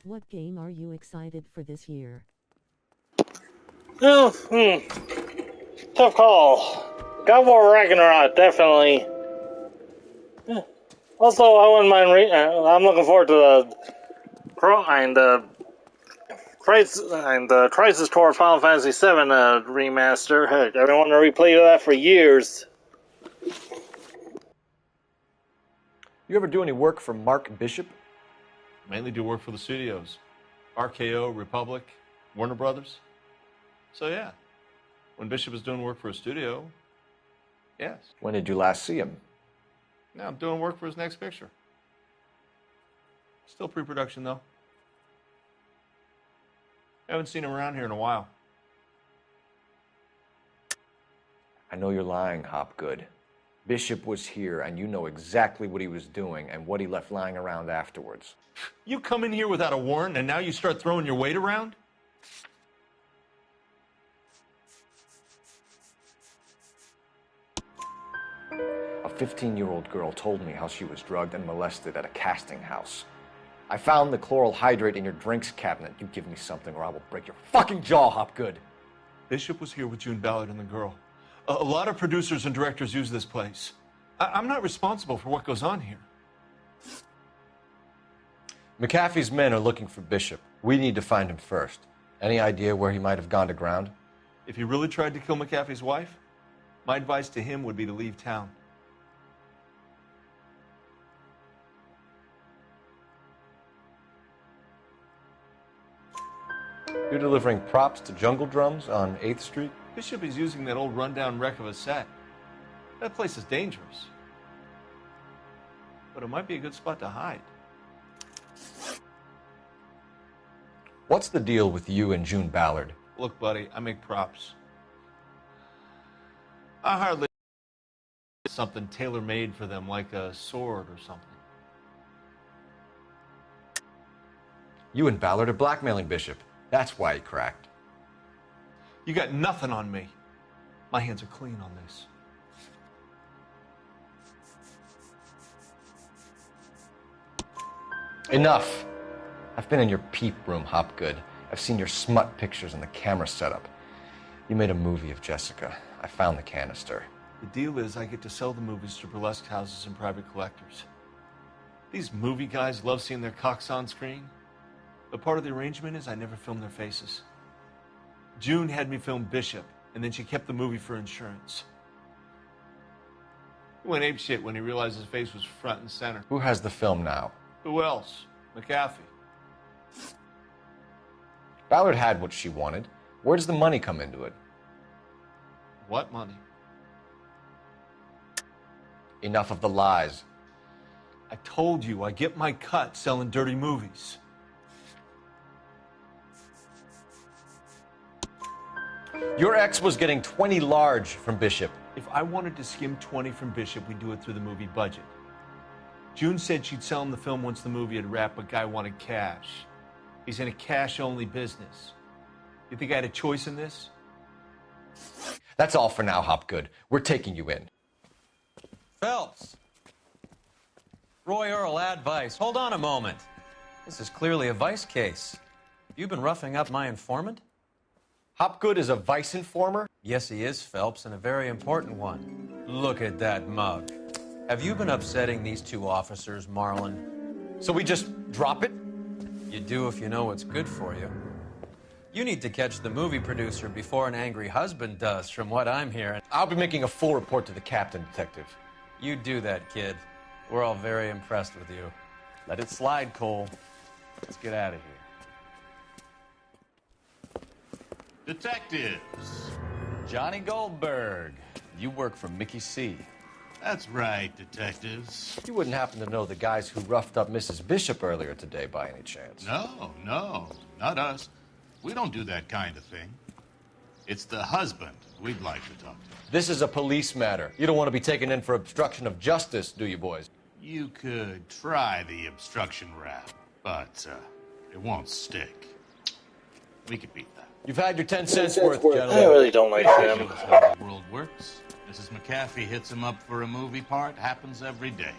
What game are you excited for this year? Well, tough call. God of War Ragnarok, definitely. Also, I wouldn't mind. I'm looking forward to the Crisis Core Final Fantasy VII remaster. Heck, I've been wanting to replay that for years. You ever do any work for Mark Bishop? Mainly do work for the studios. RKO, Republic, Warner Brothers. So yeah, when Bishop is doing work for a studio, yes. When did you last see him? Now I'm doing work for his next picture. Still pre-production though. Haven't seen him around here in a while. I know you're lying, Hopgood. Bishop was here, and you know exactly what he was doing and what he left lying around afterwards. You come in here without a warrant, and now you start throwing your weight around? A 15-year-old girl told me how she was drugged and molested at a casting house. I found the chloral hydrate in your drinks cabinet. You give me something or I will break your fucking jaw, Hopgood. Bishop was here with June Ballard and the girl. A lot of producers and directors use this place. I'm not responsible for what goes on here. McAfee's men are looking for Bishop. We need to find him first. Any idea where he might have gone to ground? If he really tried to kill McAfee's wife, my advice to him would be to leave town. You're delivering props to Jungle Drums on 8th Street? Bishop is using that old rundown wreck of a set. That place is dangerous. But it might be a good spot to hide. What's the deal with you and June Ballard? Look, buddy, I make props. I hardly something tailor-made for them, like a sword or something. You and Ballard are blackmailing Bishop. That's why he cracked. You got nothing on me. My hands are clean on this. Enough. I've been in your peep room, Hopgood. I've seen your smut pictures and the camera setup. You made a movie of Jessica. I found the canister. The deal is I get to sell the movies to burlesque houses and private collectors. These movie guys love seeing their cocks on screen. But part of the arrangement is I never film their faces. June had me film Bishop, and then she kept the movie for insurance. He went apeshit when he realized his face was front and center. Who has the film now? Who else? McAfee. Ballard had what she wanted. Where does the money come into it? What money? Enough of the lies. I told you I get my cut selling dirty movies. Your ex was getting 20 large from Bishop. If I wanted to skim 20 from Bishop, we'd do it through the movie budget. June said she'd sell him the film once the movie had wrapped, but Guy wanted cash. He's in a cash-only business. You think I had a choice in this? That's all for now, Hopgood. We're taking you in. Phelps. Roy Earl, advice. Hold on a moment. This is clearly a vice case. You've been roughing up my informant? Hopgood is a vice informer? Yes, he is, Phelps, and a very important one. Look at that mug. Have you been upsetting these two officers, Marlin? So we just drop it? You do if you know what's good for you. You need to catch the movie producer before an angry husband does, from what I'm hearing. I'll be making a full report to the captain, Detective. You do that, kid. We're all very impressed with you. Let it slide, Cole. Let's get out of here. Detectives. Johnny Goldberg. You work for Mickey C. That's right, detectives. You wouldn't happen to know the guys who roughed up Mrs. Bishop earlier today by any chance? No, not us. We don't do that kind of thing. It's the husband we'd like to talk to. This is a police matter. You don't want to be taken in for obstruction of justice, do you, boys? You could try the obstruction rap, but it won't stick. We could beat that. You've had your 10 cents worth, gentlemen. I really don't like him. How the world works. Mrs. McAfee hits him up for a movie part. Happens every day.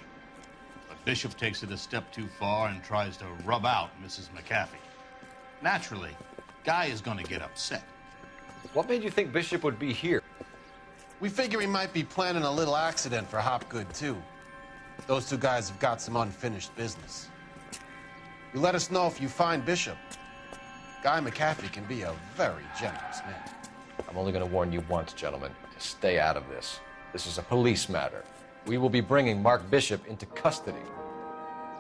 But Bishop takes it a step too far and tries to rub out Mrs. McAfee. Naturally, Guy is going to get upset. What made you think Bishop would be here? We figure he might be planning a little accident for Hopgood, too. Those two guys have got some unfinished business. You let us know if you find Bishop. Guy McAfee can be a very generous man. I'm only going to warn you once, gentlemen, to stay out of this. This is a police matter. We will be bringing Mark Bishop into custody.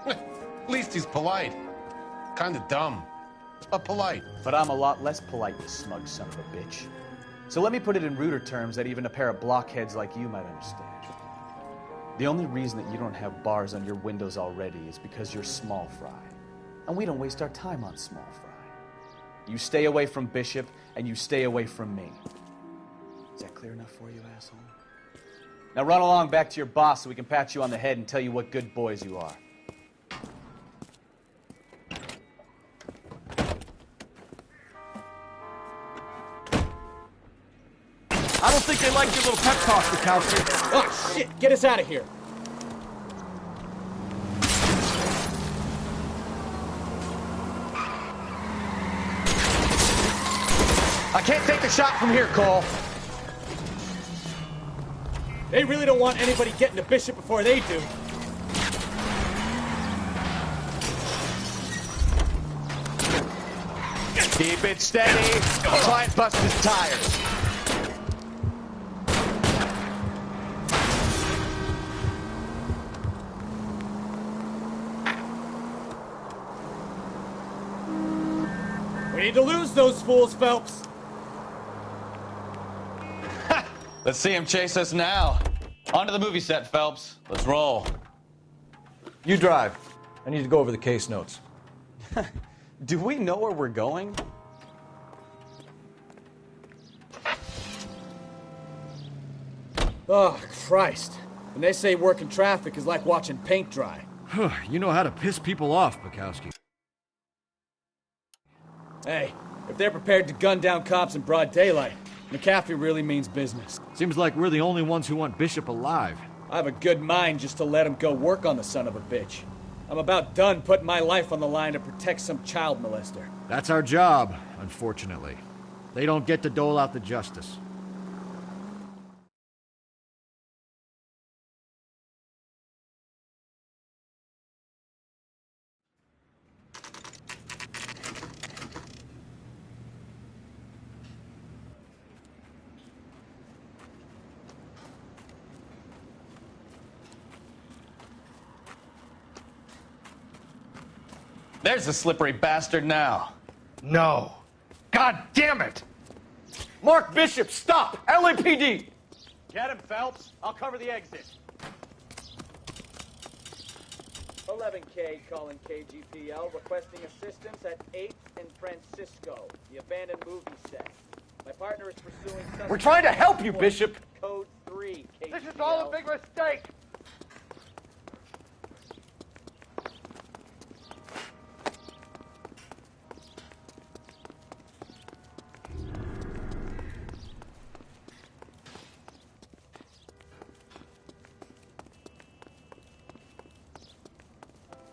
At least he's polite. Kind of dumb, but polite. But I'm a lot less polite, you smug son of a bitch. So let me put it in ruder terms that even a pair of blockheads like you might understand. The only reason that you don't have bars on your windows already is because you're small fry. And we don't waste our time on small fry. You stay away from Bishop, and you stay away from me. Is that clear enough for you, asshole? Now run along back to your boss so we can pat you on the head and tell you what good boys you are. I don't think they like your little pep talk, Bukowski. Oh, shit! Get us out of here! I can't take the shot from here, Cole. They really don't want anybody getting to Bishop before they do. Keep it steady. I'll try and bust his tires. We need to lose those fools, Phelps. Let's see him chase us now. Onto the movie set, Phelps. Let's roll. You drive. I need to go over the case notes. Do we know where we're going? Oh, Christ. When they say working traffic is like watching paint dry. You know how to piss people off, Bukowski. Hey, if they're prepared to gun down cops in broad daylight, McAfee really means business. Seems like we're the only ones who want Bishop alive. I have a good mind just to let him go work on the son of a bitch. I'm about done putting my life on the line to protect some child molester. That's our job, unfortunately. They don't get to dole out the justice. There's the slippery bastard now. No. God damn it! Mark Bishop, stop! LAPD! Get him, Phelps. I'll cover the exit. 11K calling KGPL, requesting assistance at 8th and Francisco, the abandoned movie set. My partner is pursuing... We're trying to help you, Bishop! Code 3, KGPL. This is all a big mistake!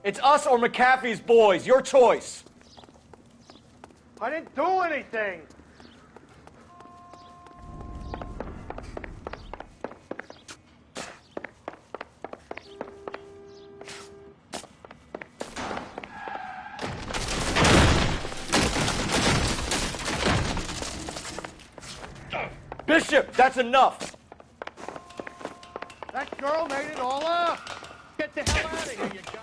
It's us or McAfee's boys. Your choice. I didn't do anything! Bishop, that's enough! That girl made it all up! Get the hell out of here, you goddamn...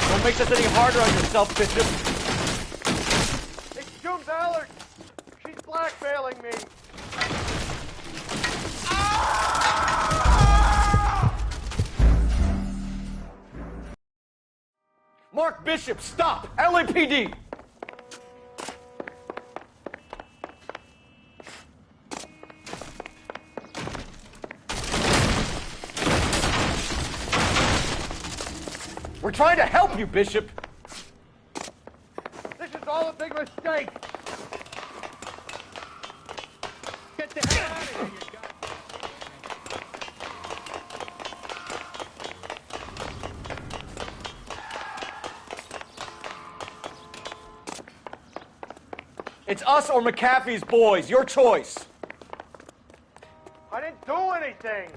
Don't make this any harder on yourself, Bishop. It's June Ballard! She's blackmailing me! Mark Bishop, stop! LAPD! We're trying to help you, Bishop! This is all a big mistake! Get the hell out of here, you It's us or McAfee's boys. Your choice. I didn't do anything!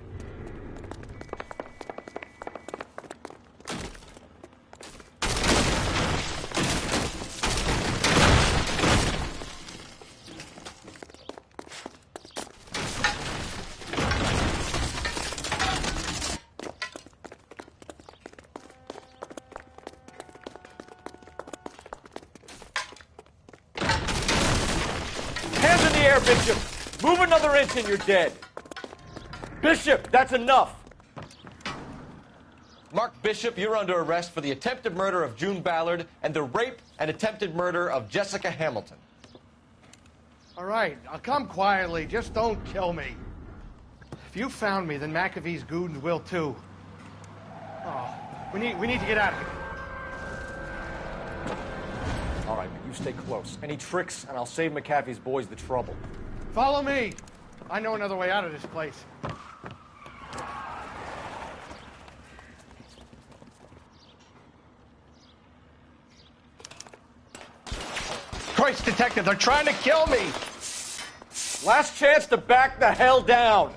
Hands in the air, Bishop. Move another inch and you're dead. Bishop, that's enough. Mark Bishop, you're under arrest for the attempted murder of June Ballard and the rape and attempted murder of Jessica Hamilton. All right, I'll come quietly. Just don't kill me. If you found me, then McAfee's goons will too. Oh, we need to get out of here. All right, but you stay close. Any tricks, and I'll save McAfee's boys the trouble. Follow me. I know another way out of this place. Christ, Detective, they're trying to kill me! Last chance to back the hell down.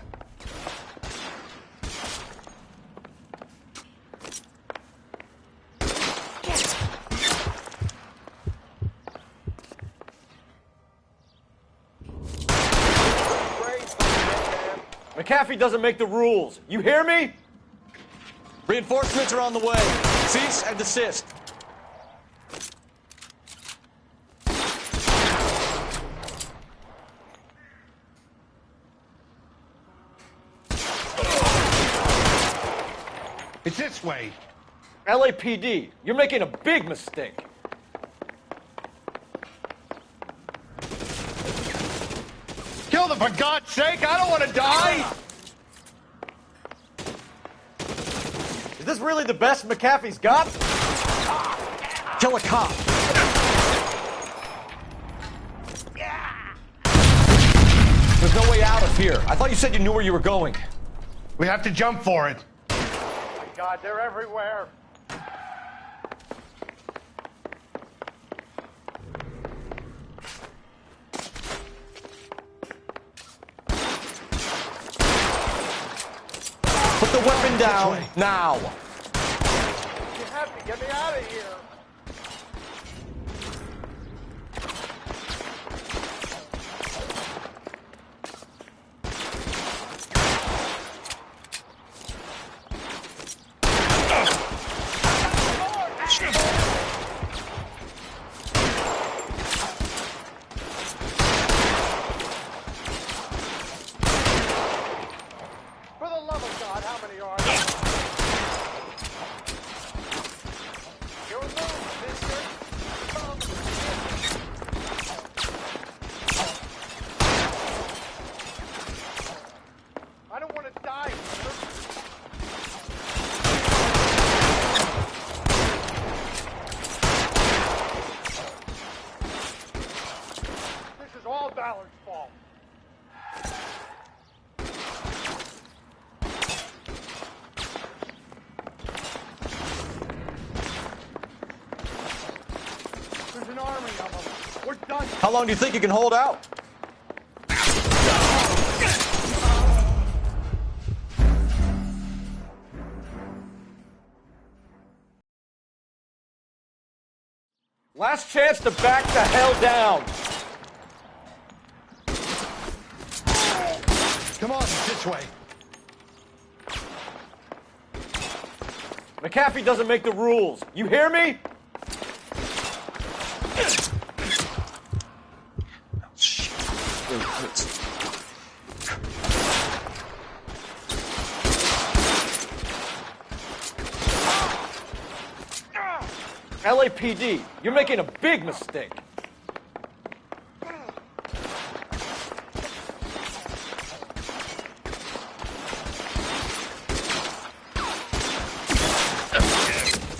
McAfee doesn't make the rules. You hear me? Reinforcements are on the way. Cease and desist. It's this way. LAPD, you're making a big mistake. Kill them, for God's sake! I don't want to die! Is this really the best McAfee's got? Kill a cop. There's no way out of here. I thought you said you knew where you were going. We have to jump for it. Oh my God, they're everywhere. Put the weapon down now. You have to get me out of here. For the love of God, how many are there? Your move, mister. I don't want to die, mister. This is all Ballard's fault. There's an army of them. We're done. How long do you think you can hold out? Last chance to back the hell down. Come on, this way. McAfee doesn't make the rules. You hear me? Really hurts. LAPD, you're making a big mistake.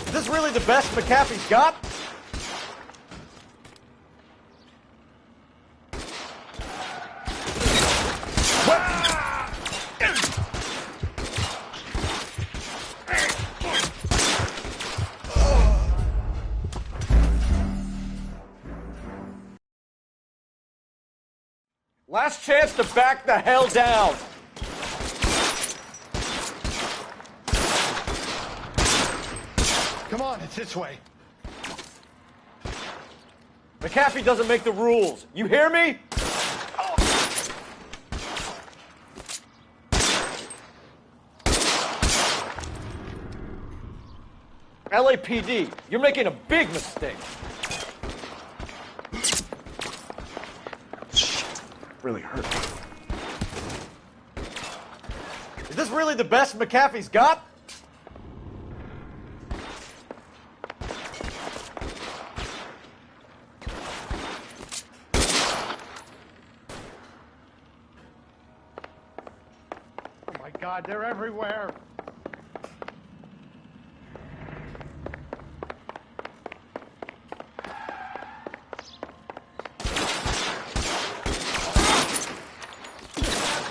Is this really the best McAfee's got? Last chance to back the hell down. Come on, it's this way. McAfee doesn't make the rules. You hear me? LAPD, you're making a big mistake. Really hurt. Is this really the best McAfee's got? Oh my God, they're everywhere.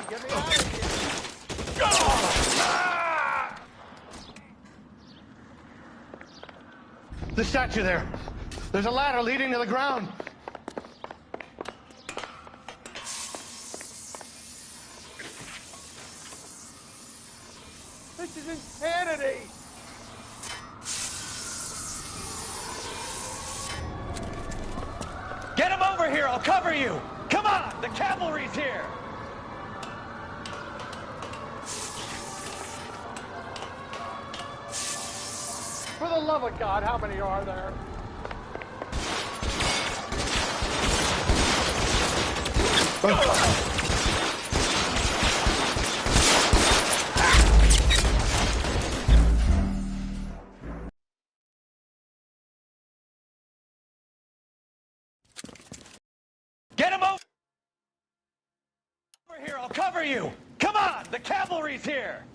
Get me out of here. The statue there. There's a ladder leading to the ground. This is insanity. Get him over here. I'll cover you. Come on. The cavalry's here. For the love of God, how many are there? cover you! Come on! The cavalry's here!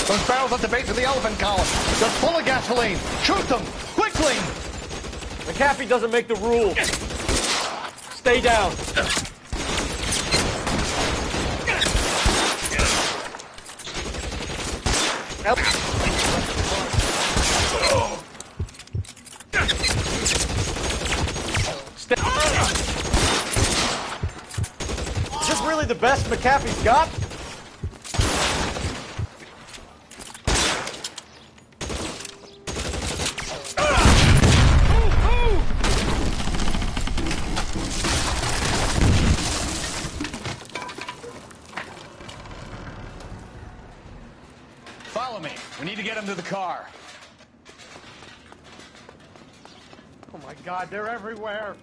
Those barrels at the base of the elephant column. They're full of gasoline. Shoot them! Quickly! McAfee doesn't make the rules. Stay down. Is this really the best McAfee's got? Follow me. We need to get him to the car. Oh my God, they're everywhere.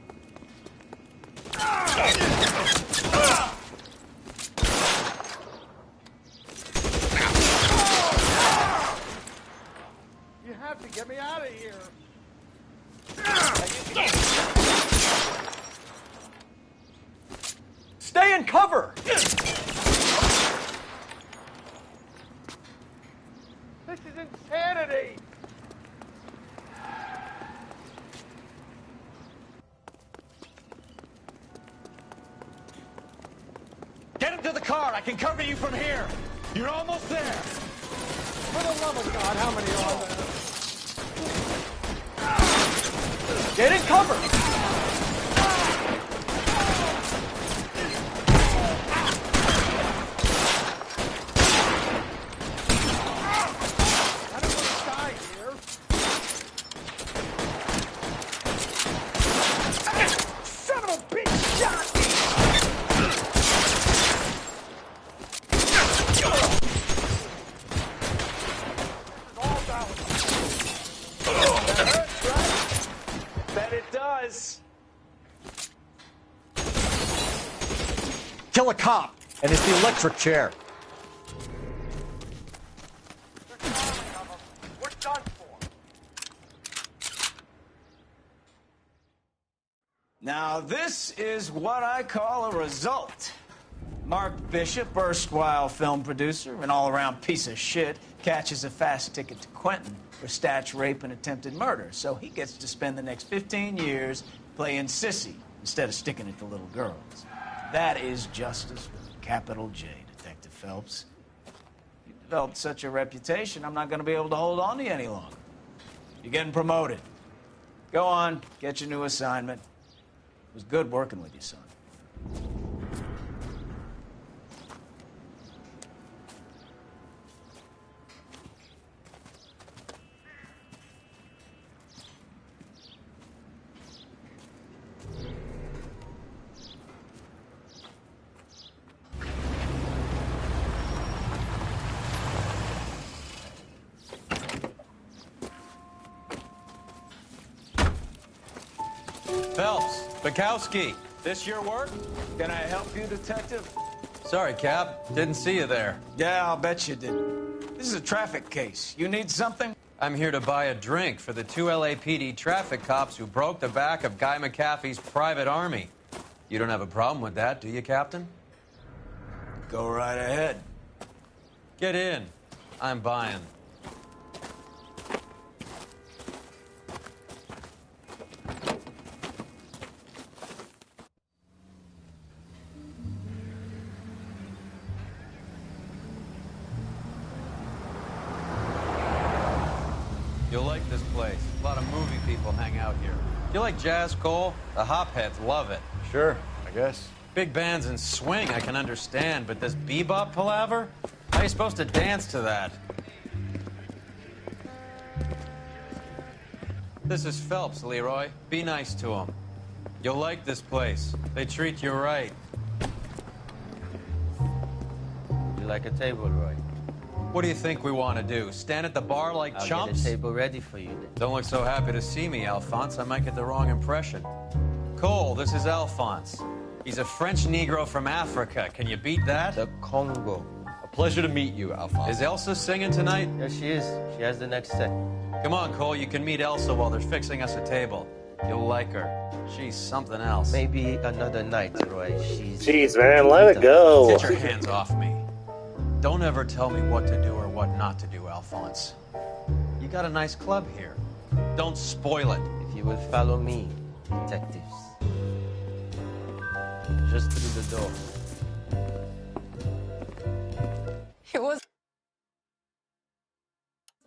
You have to get me out of here. Stay in cover. This is insanity. Get him to the car. I can cover you from here. You're almost there. For the love of God, how many are there? Get in cover. Kill a cop, and it's the electric chair. We're done for. Now, this is what I call a result. Mark Bishop, erstwhile film producer, an all-around piece of shit, catches a fast ticket to Quentin for statch, rape, and attempted murder. So he gets to spend the next 15 years playing sissy instead of sticking it to little girls. That is justice with a capital J, Detective Phelps. You developed such a reputation, I'm not going to be able to hold on to you any longer. You're getting promoted. Go on, get your new assignment. It was good working with you, son. Phelps, Bukowski, this your work? Can I help you, Detective? Sorry, Cap. Didn't see you there. Yeah, I'll bet you didn't. This is a traffic case. You need something? I'm here to buy a drink for the 2 LAPD traffic cops who broke the back of Guy McAfee's private army. You don't have a problem with that, do you, Captain? Go right ahead. Get in. I'm buying. You'll like this place. A lot of movie people hang out here. You like jazz, Cole? The hopheads love it. Sure, I guess. Big bands and swing, I can understand, but this bebop palaver? How are you supposed to dance to that? This is Phelps, Leroy. Be nice to him. You'll like this place. They treat you right. You like a table, Roy? What do you think we want to do? Stand at the bar like I'll chumps? get a table ready for you then. Don't look so happy to see me, Alphonse. I might get the wrong impression. Cole, this is Alphonse. He's a French Negro from Africa. Can you beat that? The Congo. Pleasure to meet you, Alphonse. Is Elsa singing tonight? Yes, she is. She has the next set. Come on, Cole, you can meet Elsa while they're fixing us a table. You'll like her. She's something else. Maybe another night, Roy. Jeez, man, let it go. Get your hands off me. Don't ever tell me what to do or what not to do, Alphonse. You got a nice club here. Don't spoil it. If you will follow me, detectives. Just through the door. He was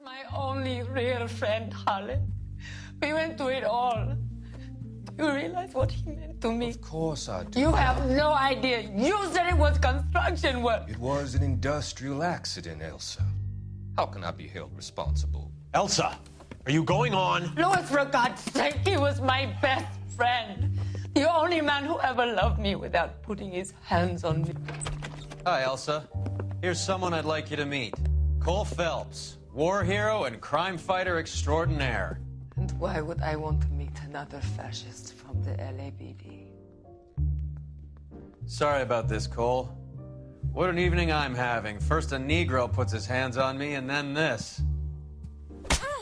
my only real friend, Harlan. We went through it all. Do you realize what he meant to me? Of course I do. You have no idea. You said it was construction work. It was an industrial accident, Elsa. How can I be held responsible? Elsa, are you going on? Louis, for God's sake, he was my best friend. The only man who ever loved me without putting his hands on me. Hi, Elsa. Here's someone I'd like you to meet. Cole Phelps, war hero and crime fighter extraordinaire. And why would I want to meet another fascist from the LAPD? Sorry about this, Cole. What an evening I'm having. First a Negro puts his hands on me, and then this.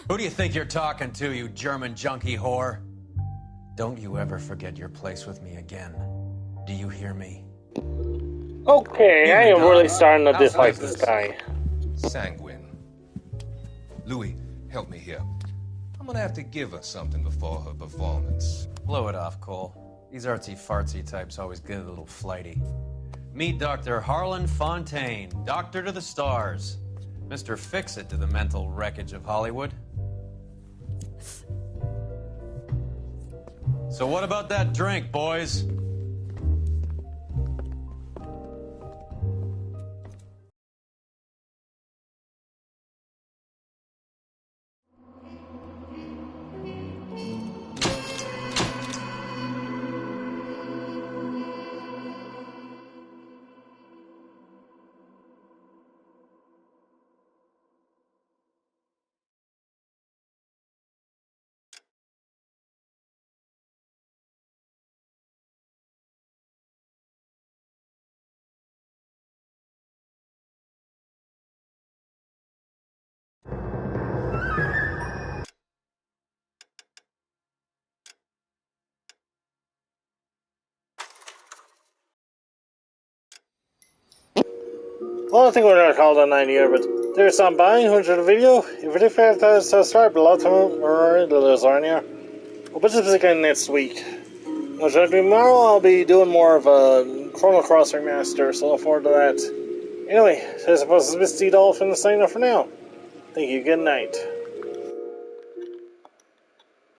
Who do you think you're talking to, you German junkie whore? Don't you ever forget your place with me again. Do you hear me? Okay, I am really starting to dislike this guy. Sanguine. Louis, help me here. I'm gonna have to give her something before her performance. Blow it off, Cole. These artsy-fartsy types always get a little flighty. Meet Dr. Harlan Fontaine, doctor to the stars. Mr. Fix-It to the mental wreckage of Hollywood. So what about that drink, boys? Well, I think we're going to call it a night here, but there's some buying who enjoyed the video. If you did fail to subscribe, below to the lasagna. We'll put this again next week. Tomorrow I'll be doing more of a Chrono Cross remaster, so look forward to that. Anyway, I suppose this is Mistydolphin signing off for now. Thank you, good night.